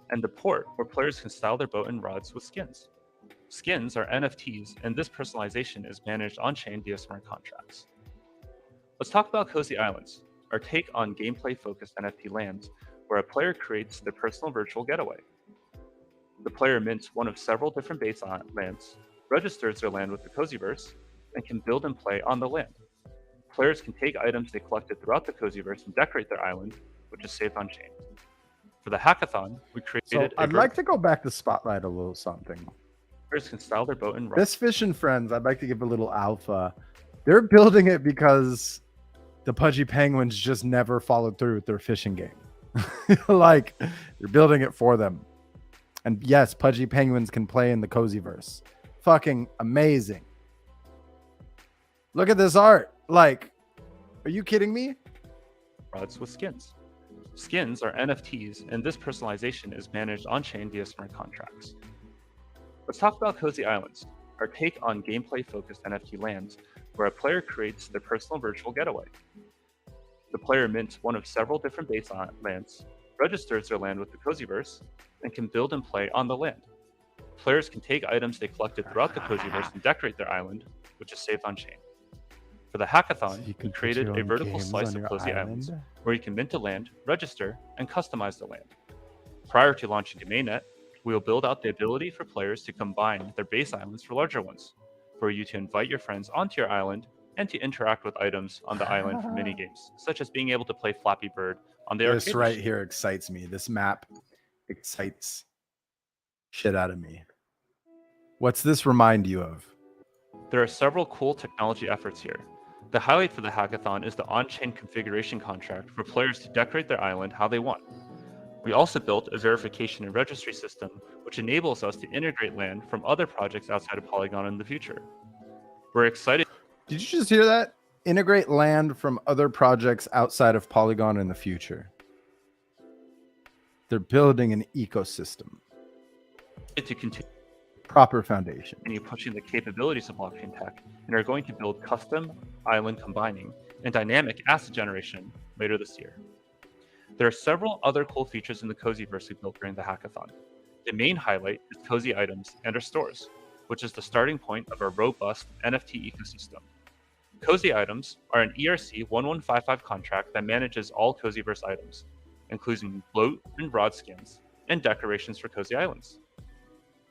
and the port where players can style their boat and rods with skins. Skins are NFTs, and this personalization is managed on-chain via smart contracts. Let's talk about Cozy Islands, our take on gameplay-focused NFT lands, where a player creates their personal virtual getaway. The player mints one of several different base lands, registers their land with the Cozyverse, and can build and play on the land. Players can take items they collected throughout the Cozyverse and decorate their island, which is saved on-chain. For the hackathon, we So created I'd like to go back to Spotlight a little something. players can style their boat and This Fish and Friends, I'd like to give a little alpha. They're building it because the Pudgy Penguins just never followed through with their fishing game. Like, you're building it for them. And yes, Pudgy Penguins can play in the Cozyverse. Fucking amazing. Look at this art. Like, are you kidding me? rods with skins. Skins are NFTs, and this personalization is managed on-chain via smart contracts. Let's talk about Cozy Islands, our take on gameplay-focused NFT lands, where a player creates their personal virtual getaway. The player mints one of several different base lands, registers their land with the Cozyverse, and can build and play on the land. Players can take items they collected throughout the Cozyverse and decorate their island, which is saved on-chain. For the hackathon, we created a vertical slice of Cozy Islands, where you can mint a land, register, and customize the land. Prior to launching to mainnet, We will build out the ability for players to combine their base islands for larger ones, for you to invite your friends onto your island and to interact with items on the island for mini games, such as being able to play Flappy Bird on the This arcade right machine. here excites me. This map excites shit out of me. What's this remind you of? There are several cool technology efforts here. The highlight for the hackathon is the on-chain configuration contract for players to decorate their island how they want. We also built a verification and registry system, which enables us to integrate land from other projects outside of Polygon in the future. We're excited. Did you just hear that? Integrate land from other projects outside of Polygon in the future. They're building an ecosystem. To continue Proper foundation. pushing the capabilities of blockchain tech and are going to build custom island combining and dynamic asset generation later this year. There are several other cool features in the Cozyverse we built during the hackathon. The main highlight is Cozy Items and our stores, which is the starting point of our robust NFT ecosystem. Cozy Items are an ERC 1155 contract that manages all Cozyverse items, including bloat and broad skins and decorations for Cozy Islands.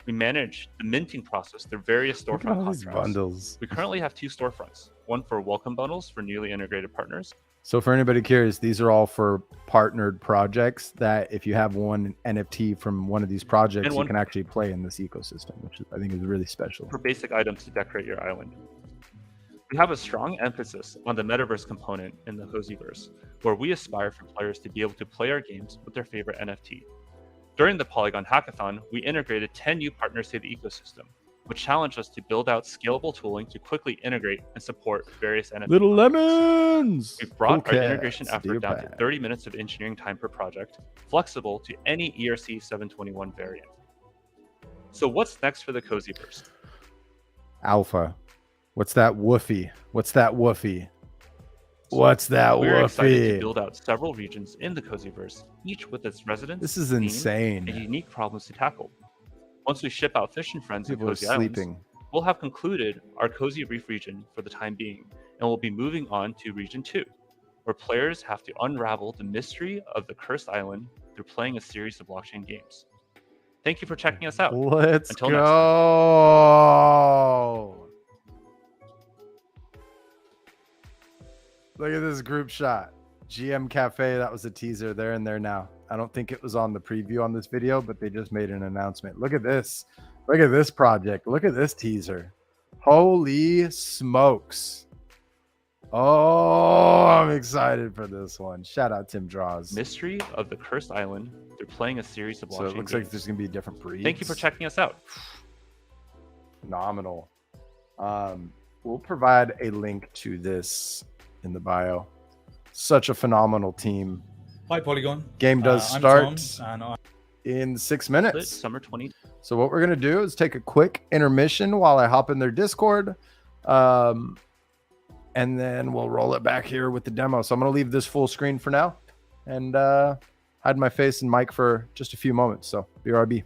We manage the minting process through various Look at storefront all these contracts. bundles. We currently have 2 storefronts, one for welcome bundles for newly integrated partners. So for anybody curious, these are all for partnered projects that if you have one NFT from one of these projects, you one- can actually play in this ecosystem, which I think is really special. For basic items to decorate your island. We have a strong emphasis on the metaverse component in the Cozyverse, where we aspire for players to be able to play our games with their favorite NFT. During the Polygon Hackathon, we integrated 10 new partners to the ecosystem, which challenged us to build out scalable tooling to quickly integrate and support various NFT Little projects. lemons. We've brought Cool our integration cats, effort dear down to bad. 30 minutes of engineering time per project, flexible to any ERC 721 variant. So what's next for the Cozyverse? Alpha. What's that woofy? What's that woofy? What's that We're excited to woofy? build out several regions in the Cozyverse, each with its residents, This is theme, insane. and unique problems to tackle. Once we ship out Fish and Friends and People are Cozy Islands, sleeping. we'll have concluded our Cozy Reef region for the time being, and we'll be moving on to Region 2, where players have to unravel the mystery of the Cursed Island through playing a series of blockchain games. Thank you for checking us out. Let's Until next go. Look at this group shot. GM Cafe, that was a teaser. They're in there now. I don't think it was on the preview on this video, but they just made an announcement. Look at this. Look at this project. Look at this teaser. Holy smokes. Oh, I'm excited for this one. Shout out Tim Draws. Mystery of the Cursed Island through playing a series of blockchain So it looks games. like there's going to be different breeds. Thank you for checking us out. Phenomenal. We'll provide a link to this in the bio. Such a phenomenal team. Hi, Polygon. Game does I'm start Tom, and in 6 Split minutes. Summer 20. So what we're going to do is take a quick intermission while I hop in their Discord. And then we'll roll it back here with the demo. So I'm going to leave this full screen for now and hide my face and mic for just a few moments. So BRB.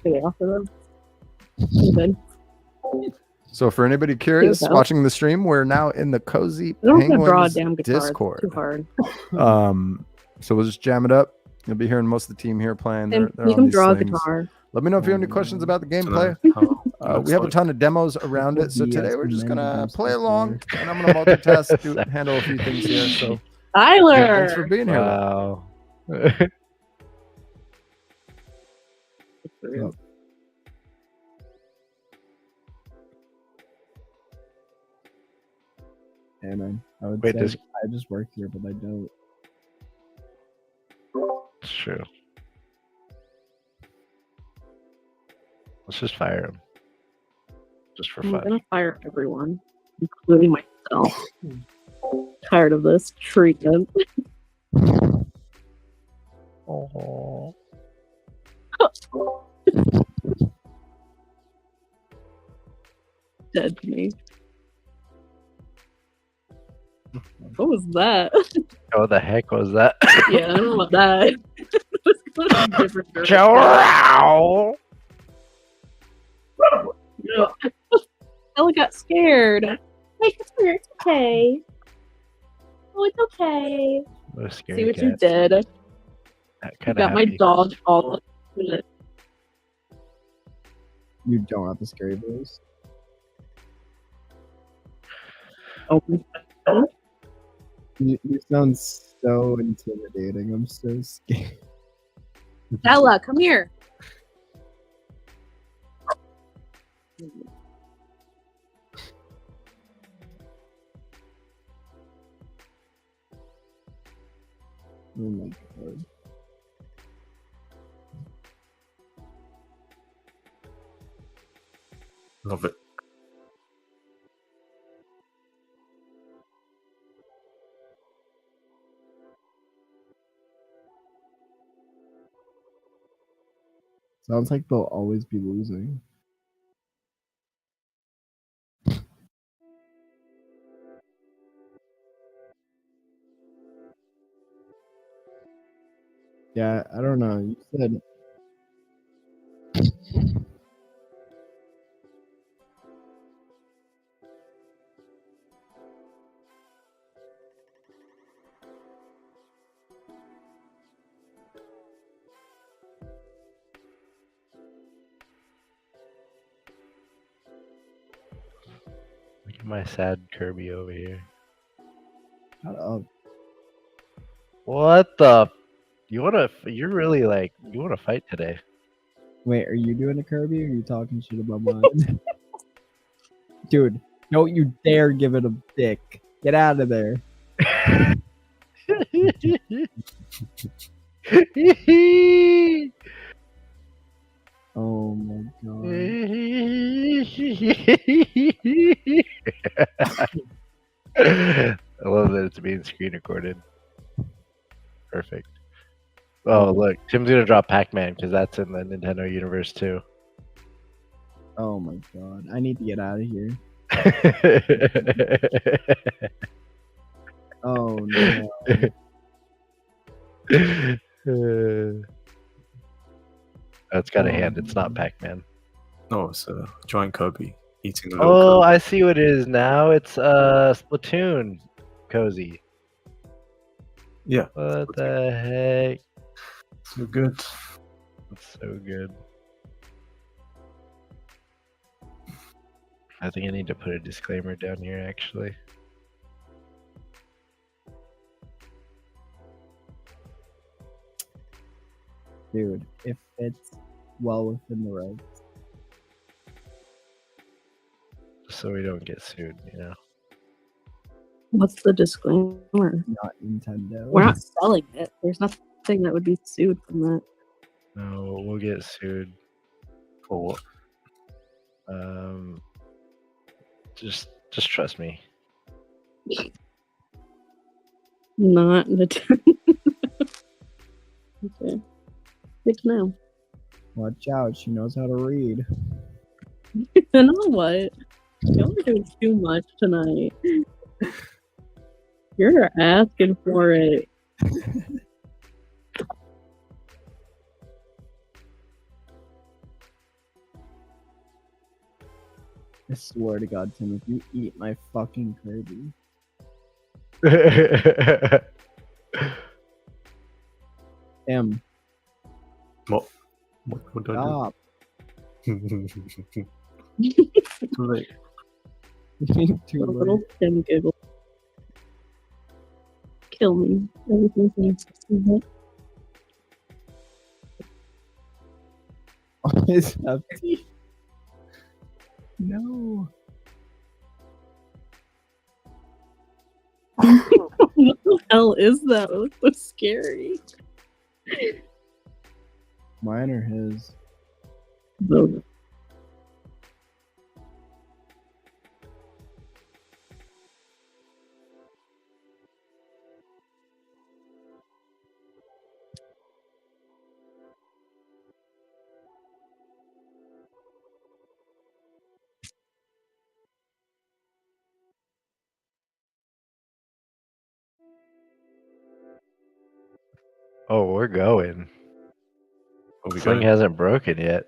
Do they offer them? Pretty good. So for anybody curious Cute, though. watching the stream, we're now in the Cozy I don't want to draw a Penguins damn guitar. It's Discord. too hard. So we'll just jam it up. You'll be hearing most of the team here playing. And They're you on can these draw a slings. guitar. Let me know if you have any questions about the gameplay. We have a ton of demos around it, so today we're just gonna play along, and I'm gonna multitask, handle a few things here. So Tyler, thanks for being here. Wow. Hey man, I would Wait, say this- I just work here, but I don't. It's true. Let's just fire him. Just for I'm fun. gonna fire everyone, including myself. Tired of this treatment. Oh. Dead to me. What was that? What the heck was that? Yeah, I don't know about that. It's gonna be different. Ciao. No. Ella got scared. Make it scared. It's okay. Oh, it's okay. What a scary See what cat. you did. You Kind got of my dog all up in it. You don't have the scary voice. Oh, You sound so intimidating. I'm so scared. Ella, come here. Oh my god. Love it. Sounds like they'll always be losing. Yeah, I don't know. You said Look at my sad Kirby over here. shut up. What the? You're really like, you wanna fight today? Wait, are you doing a Kirby or are you talking shit about mine? Dude, don't you dare give it a dick. Get out of there. Oh my god. I love that it's being screen recorded. Perfect. Oh, look, Tim's gonna drop Pac-Man because that's in the Nintendo universe too. Oh my god. I need to get out of here. Oh no. It's got a hand. It's not Pac-Man. No, it's a giant Kirby eating a Oh, little I see what it is now. It's Splatoon cozy. Yeah. What the heck? So good. That's so good. I think I need to put a disclaimer down here actually. Dude, if it's well within the rights. So we don't get sued, you know. What's the disclaimer? Not Nintendo. We're not selling it. There's nothing that would be sued from that. No, we'll get sued. For what? Just trust me. Not Nintendo. Okay. Good to know. Watch out, she knows how to read. You know what? Y'all are doing too much tonight. You're asking for it. I swear to God, Tim, if you eat my fucking Kirby. Tim, What do I stop. do? Too late. Too A late. little Tim giggle. Kill me. Everything's nice to see that. Always have teeth. No. What the hell is that? That's so scary. Mine or his? Both. Oh, we're going. Are we Sling going? hasn't broken yet.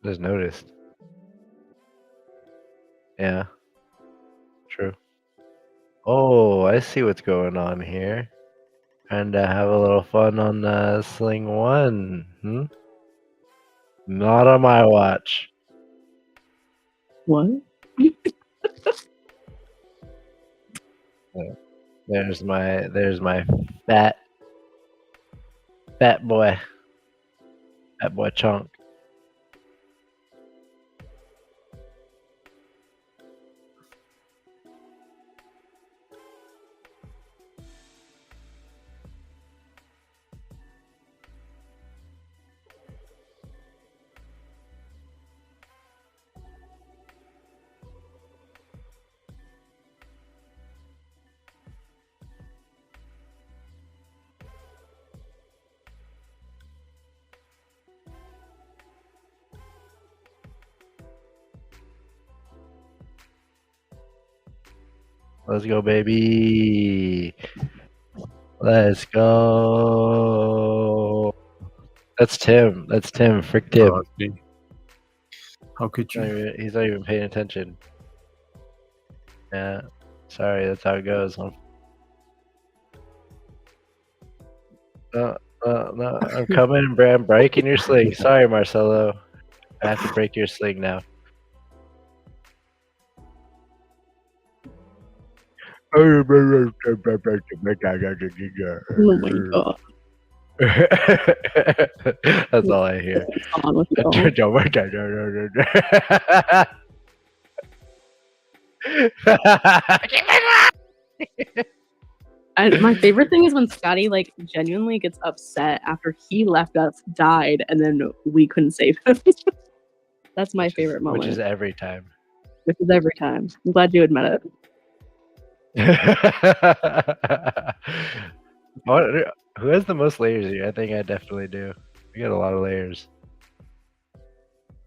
Just noticed. Yeah. True. Oh, I see what's going on here. Trying to have a little fun on Sling 1. Not on my watch. What? There's my fat boy. Fat boy chunk. Let's go, baby. Let's go. That's Tim. That's Tim. Frick Tim. Oh, it's me. How could you? He's not even paying attention. Yeah. Sorry, that's how it goes. No, I'm coming, Bram. I'm breaking your sling. Sorry, Marcelo. I have to break your sling now. Oh my god. That's all I hear. What's on with y'all? My favorite thing is when Scotty like genuinely gets upset after he left us, died, and then we couldn't save him. That's my favorite moment. Which is every time. Which is every time. I'm glad you admit it. Who has the most layers here? I think I definitely do. We got a lot of layers.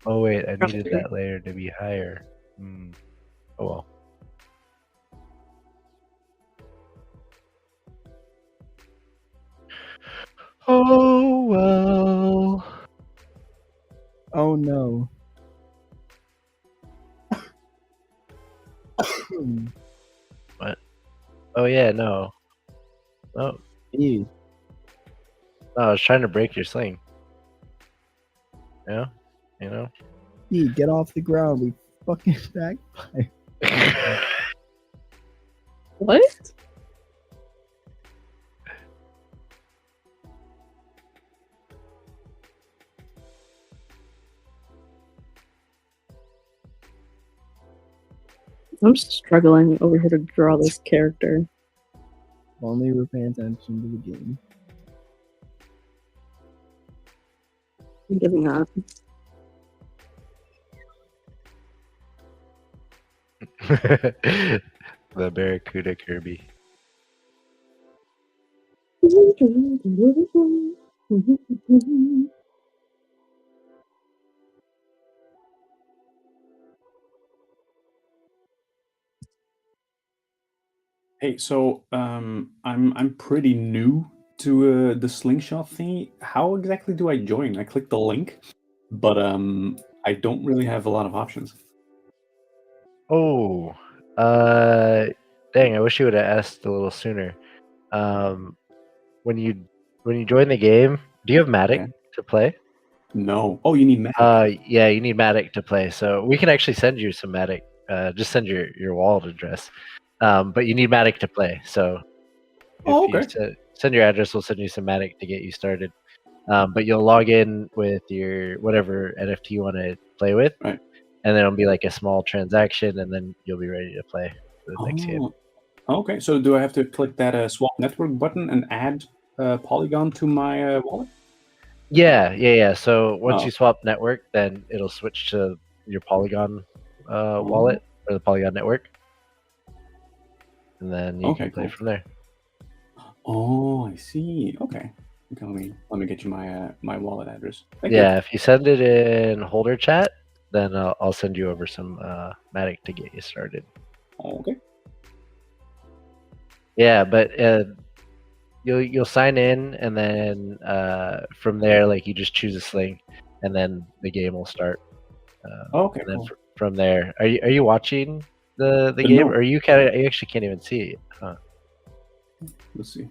Oh wait, I needed that layer to be higher. Oh well. Oh well. Oh no. What? Oh yeah, no. Oh. Ew. No, I was trying to break your sling. Yeah, you know. E, get off the ground. We fucking bagpipe. What? I'm struggling over here to draw this character. Only we're paying attention to the game. I'm giving up. The Barracuda Kirby. Hey, so I'm pretty new to the slingshot thingy. How exactly do I join? I clicked the link, but I don't really have a lot of options. Oh, dang! I wish you would have asked a little sooner. When you join the game, do you have Matic Okay. to play? No. Oh, you need Matic. Yeah, you need Matic to play. So we can actually send you some Matic. Just send your wallet address. But you need Matic to play. So if you send your address, we'll send you some Matic to get you started. But you'll log in with your whatever NFT you want to play with, right? And then it'll be like a small transaction, and then you'll be ready to play for the next game. Okay. So do I have to click that swap network button and add Polygon to my wallet? Yeah. So once you swap network, then it'll switch to your Polygon wallet or the Polygon network, and then you can play from there. Oh, I see. Okay. Let me get you my wallet address. Thank you. If you send it in holder chat, then I'll send you over some Matic to get you started. Okay. Yeah, but you'll sign in, and then from there, like you just choose a sling, and then the game will start. Okay. And then from there, are you watching the game, or you actually can't even see it? Huh? Let's see.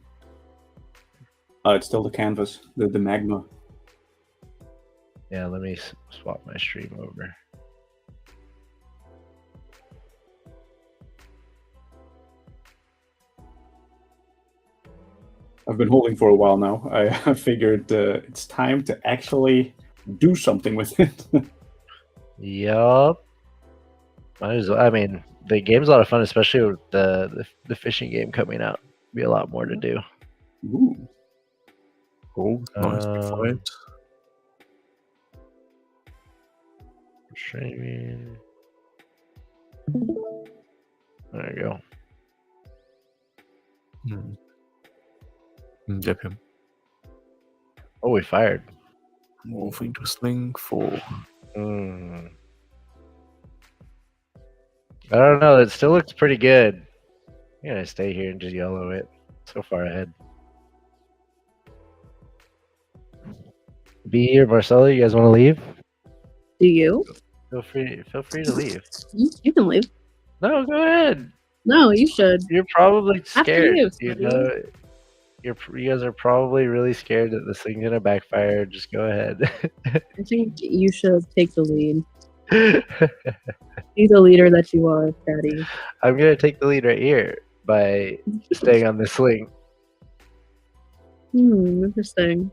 It's still the canvas, the magma. Yeah, let me swap my stream over. I've been holding for a while now. I figured it's time to actually do something with it. Yup. Might as well. I mean, the game's a lot of fun, especially with the fishing game coming out. Be a lot more to do. Ooh. Oh, nice fight. Streaming. There you go. Yep. Oh, we fired. Moving to sling 4. I don't know. It still looks pretty good. I'm gonna stay here and just yellow it. So far ahead. B or Marcelo, you guys want to leave? Do you? Feel free to leave. You can leave. No, go ahead. No, you should. You're probably scared. You know, you guys are probably really scared that this thing's gonna backfire. Just go ahead. I think you should take the lead. Be the leader that you are, Daddy. I'm gonna take the lead right here by staying on the sling. Interesting.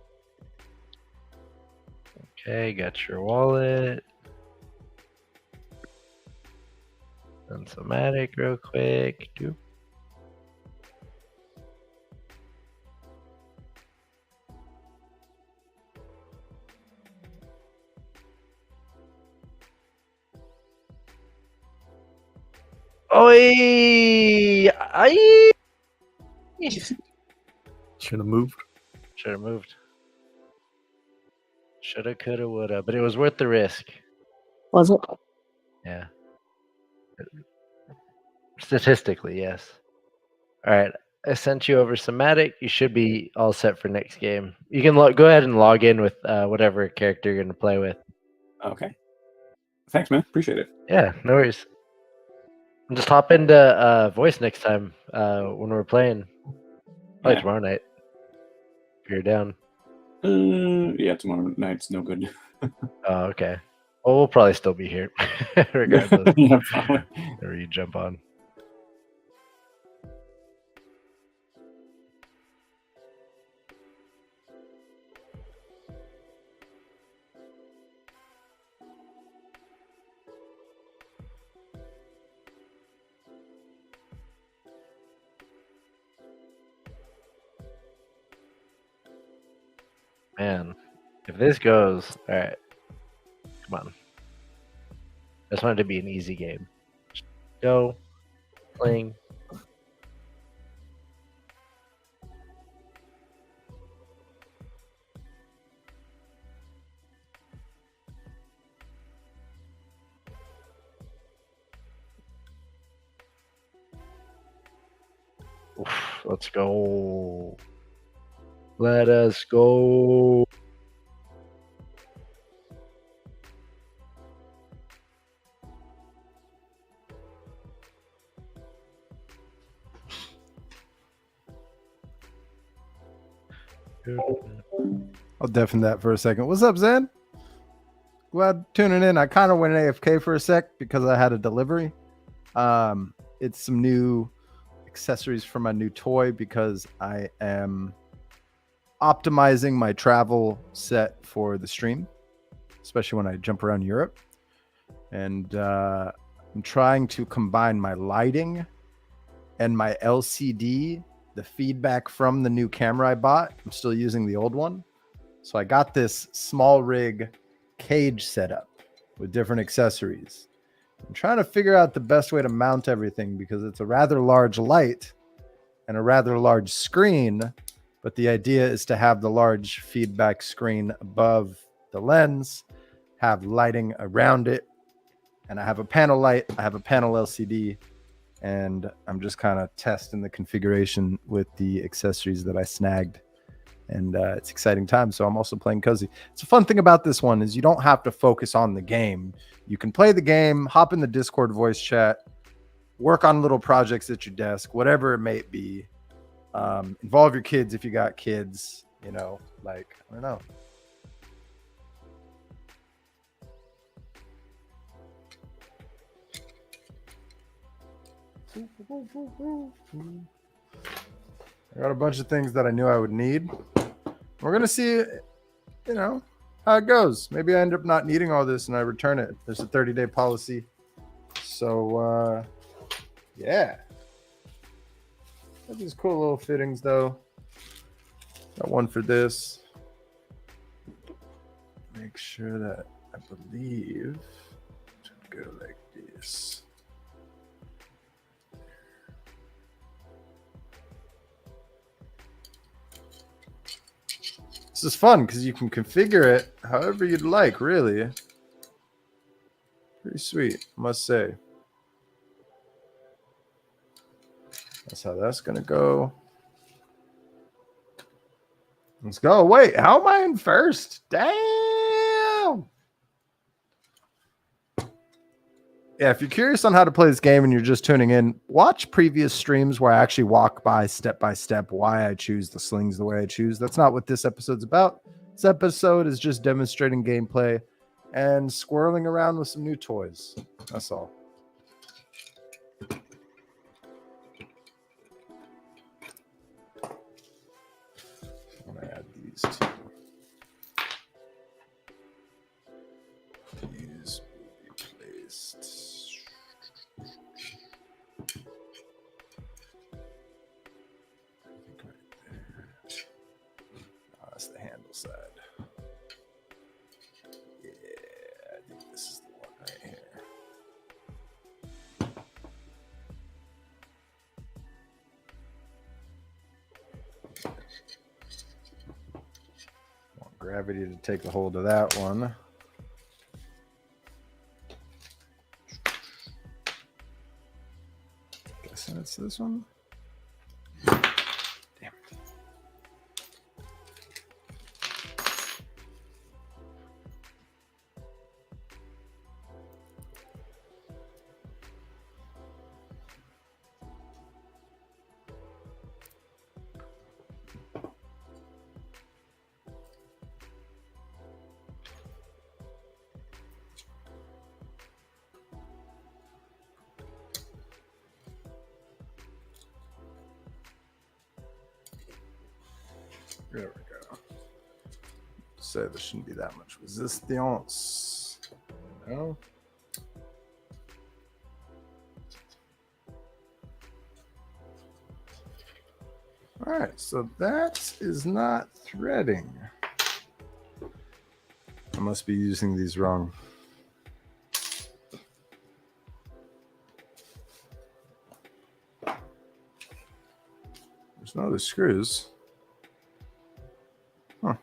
Okay, got your wallet. And somatic real quick. Doop. Oi! Aye! Should have moved. Shoulda, coulda, woulda, but it was worth the risk. Was it? Yeah. Statistically, yes. All right, I sent you over Somatic. You should be all set for next game. You can go ahead and log in with whatever character you're going to play with. Okay. Thanks, man. Appreciate it. Yeah, no worries. And just hop into voice next time when we're playing. Probably tomorrow night. If you're down. Yeah, tomorrow night's no good. Oh, okay. Well, we'll probably still be here, regardless. Yeah, probably. Whenever you jump on. Man, if this goes, all right, come on. I just wanted to be an easy game. Just go, playing. Oof, let's go. Let us go. I'll deafen that for a second. What's up, Zen? Glad tuning in. I kind of went AFK for a sec because I had a delivery. It's some new accessories for my new toy because I am optimizing my travel set for the stream, especially when I jump around Europe. And I'm trying to combine my lighting and my LCD, the feedback from the new camera I bought. I'm still using the old one. So I got this small rig cage setup with different accessories. I'm trying to figure out the best way to mount everything because it's a rather large light and a rather large screen, but the idea is to have the large feedback screen above the lens, have lighting around it, and I have a panel light, I have a panel LCD, and I'm just kind of testing the configuration with the accessories that I snagged. And it's exciting time. So I'm also playing Cozy. It's a fun thing about this one is you don't have to focus on the game. You can play the game, hop in the Discord voice chat, work on little projects at your desk, whatever it may be. Involve your kids if you got kids, you know, like, I don't know. I got a bunch of things that I knew I would need. We're going to see, you know, how it goes. Maybe I end up not needing all this and I return it. There's a 30-day policy. So, yeah. Got these cool little fittings, though. Got one for this. Make sure that I believe it should go like this. This is fun because you can configure it however you'd like, really. Pretty sweet, I must say. That's how that's going to go. Let's go. Wait, how am I in first? Damn. Yeah, if you're curious on how to play this game and you're just tuning in, watch previous streams where I actually walk by step why I choose the slings the way I choose. That's not what this episode's about. This episode is just demonstrating gameplay and squirreling around with some new toys. That's all. I'm gonna add these two. These will be placed. I think right there. Oh, that's the handle side. Yeah, I think this is the one right here. Want gravity to take a hold of that one. Guessing it's this one. Damn. There we go. Say there shouldn't be that much resistance. No. All right, so that is not threading. I must be using these wrong. There's no other screws. Huh.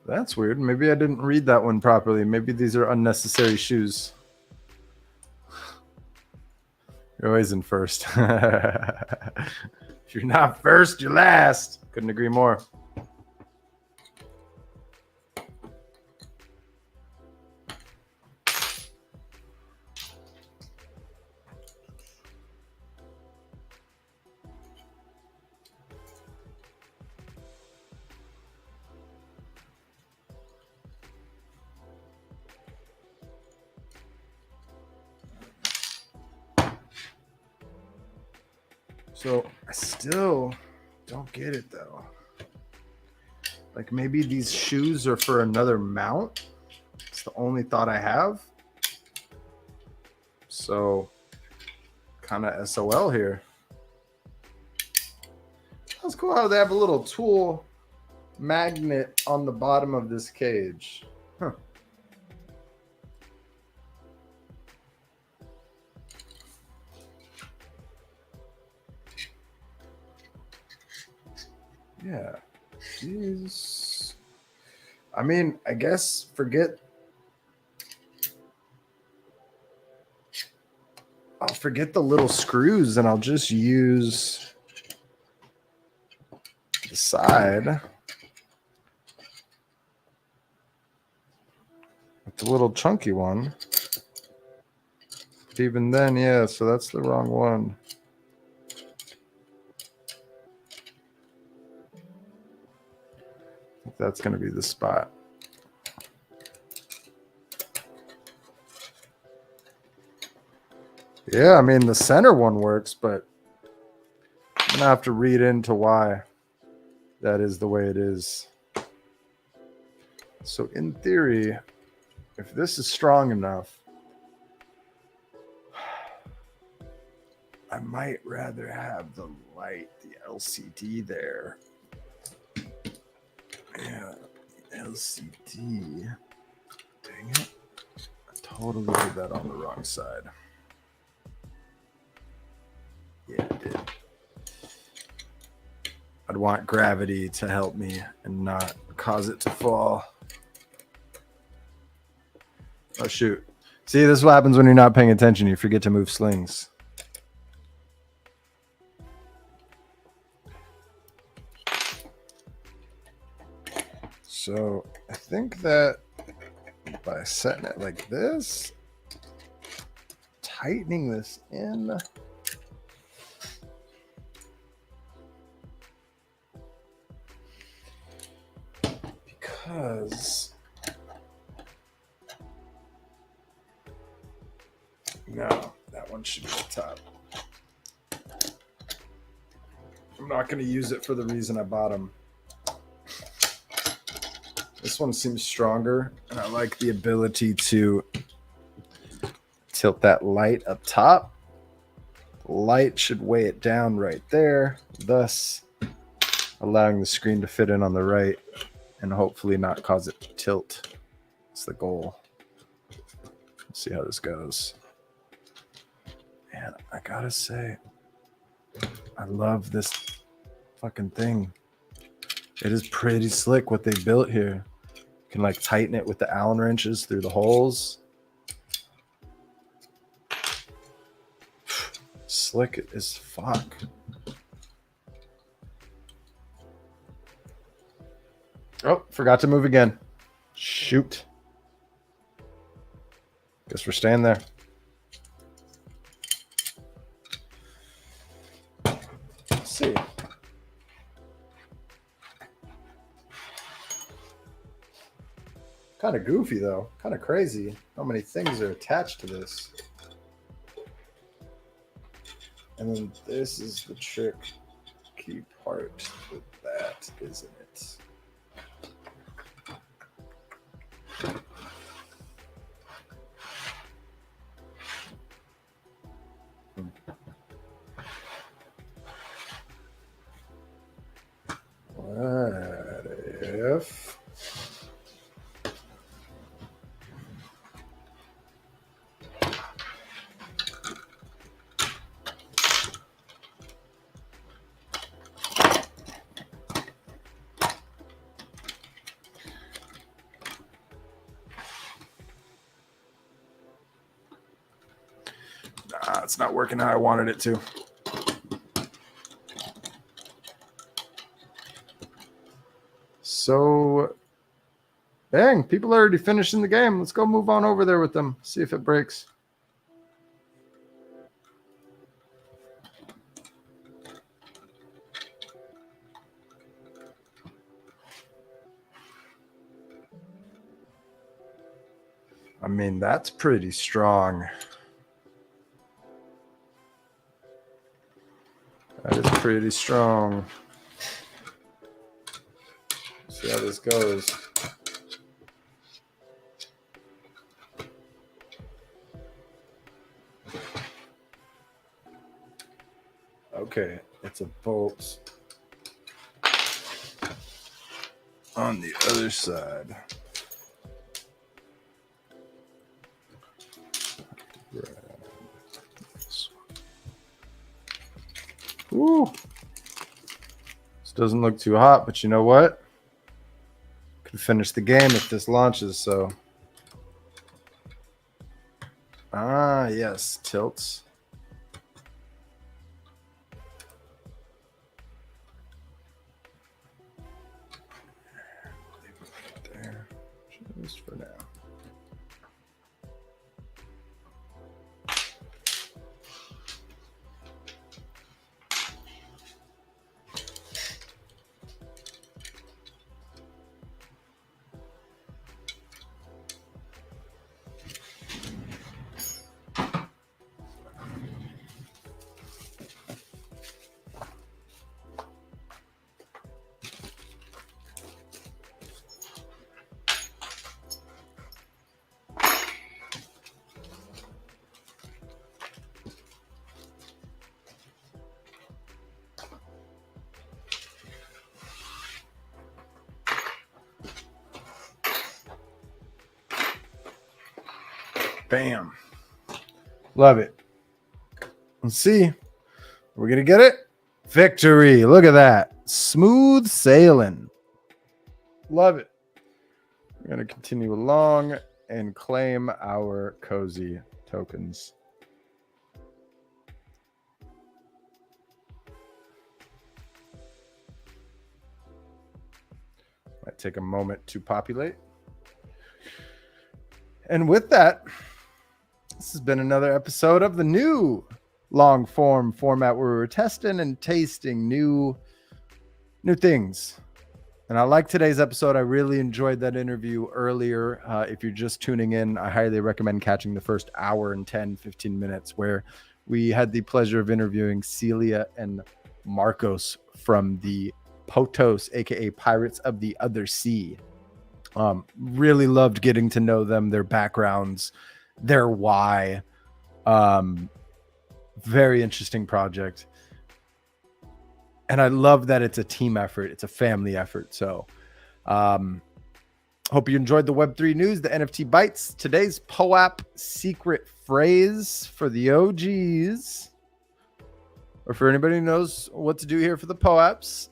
That's weird. Maybe I didn't read that one properly. Maybe these are unnecessary shoes. You're always in first. If you're not first, you're last. Couldn't agree more. So I still don't get it though. Like maybe these shoes are for another mount. It's the only thought I have. So kind of SOL here. That's cool how they have a little tool magnet on the bottom of this cage. Huh. Yeah. Jeez. I mean, I guess I'll forget the little screws and I'll just use the side with the little chunky one. But even then, yeah, so that's the wrong one. I think that's going to be the spot. Yeah, I mean, the center one works, but I'm going to have to read into why that is the way it is. So in theory, if this is strong enough, I might rather have the light, the LCD there. Yeah, LCD. Dang it. I totally did that on the wrong side. Yeah, I did. I'd want gravity to help me and not cause it to fall. Oh, shoot. See, this is what happens when you're not paying attention. You forget to move slings. So I think that by setting it like this, tightening this in, because no, that one should be the top. I'm not going to use it for the reason I bought them. This one seems stronger, and I like the ability to tilt that light up top. The light should weigh it down right there, thus allowing the screen to fit in on the right and hopefully not cause it to tilt. That's the goal. Let's see how this goes. Man, I gotta say, I love this fucking thing. It is pretty slick what they built here. You can like tighten it with the Allen wrenches through the holes. Slick as fuck. Oh, forgot to move again. Shoot. Guess we're staying there. Let's see. Kind of goofy though. Kind of crazy how many things are attached to this. And then this is the tricky part with that, isn't it? What if it's not working how I wanted it to. So, dang, people are already finishing the game. Let's go move on over there with them. See if it breaks. I mean, that's pretty strong. That pretty strong. See how this goes. Okay, it's a bolt on the other side. Ooh. This doesn't look too hot, but you know what? Could finish the game if this launches, so. Ah, yes, tilts. There. Just for now. Bam. Love it. Let's see. We're going to get it. Victory. Look at that. Smooth sailing. Love it. We're going to continue along and claim our cozy tokens. Might take a moment to populate. And with that, this has been another episode of the new long form format where we're testing and tasting new things. And I like today's episode. I really enjoyed that interview earlier. If you're just tuning in, I highly recommend catching the first hour and 10-15 minutes where we had the pleasure of interviewing Celia and Marcos from the POTOS, aka Pirates of the Other Sea. Really loved getting to know them, their backgrounds, their why. Very interesting project. And I love that it's a team effort. It's a family effort. So hope you enjoyed the Web3 news, the NFT bites. Today's POAP secret phrase for the OGs, or for anybody who knows what to do here for the POAPs,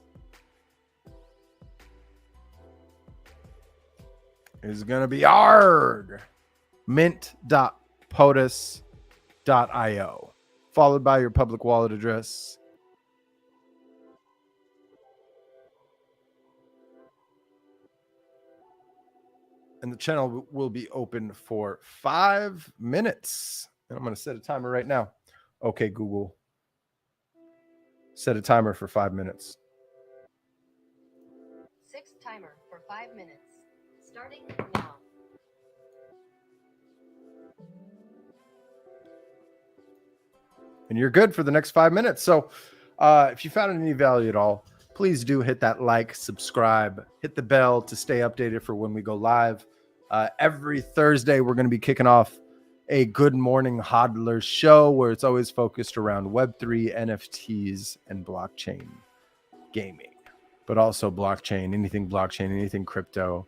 is going to be ARG, mint.potus.io, followed by your public wallet address. And the channel will be open for 5 minutes. And I'm going to set a timer right now. Okay, Google. Set a timer for 5 minutes. 6 timer for 5 minutes. Starting now. And you're good for the next 5 minutes. So if you found any value at all, please do hit that like, subscribe, hit the bell to stay updated for when we go live. Every Thursday, we're going to be kicking off a Good Morning Hodlers show where it's always focused around Web3, NFTs, and blockchain gaming, but also blockchain, anything crypto.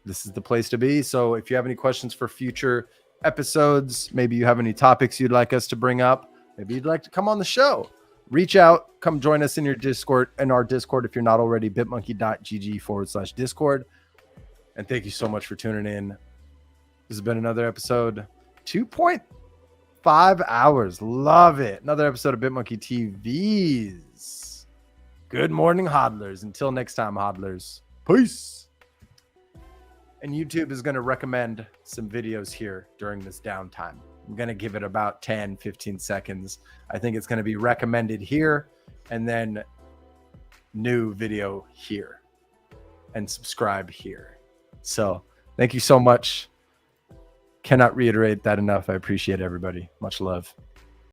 This is the place to be. So if you have any questions for future episodes, maybe you have any topics you'd like us to bring up, maybe you'd like to come on the show, reach out, come join us in our Discord if you're not already, bitmonkey.gg/Discord. And thank you so much for tuning in. This has been another episode, 2.5 hours. Love it. Another episode of BitMonkey TV's Good Morning Hodlers. Until next time, Hodlers. Peace. And YouTube is going to recommend some videos here during this downtime. I'm going to give it about 10-15 seconds. I think it's going to be recommended here and then new video here and subscribe here. So thank you so much. Cannot reiterate that enough. I appreciate everybody. Much love.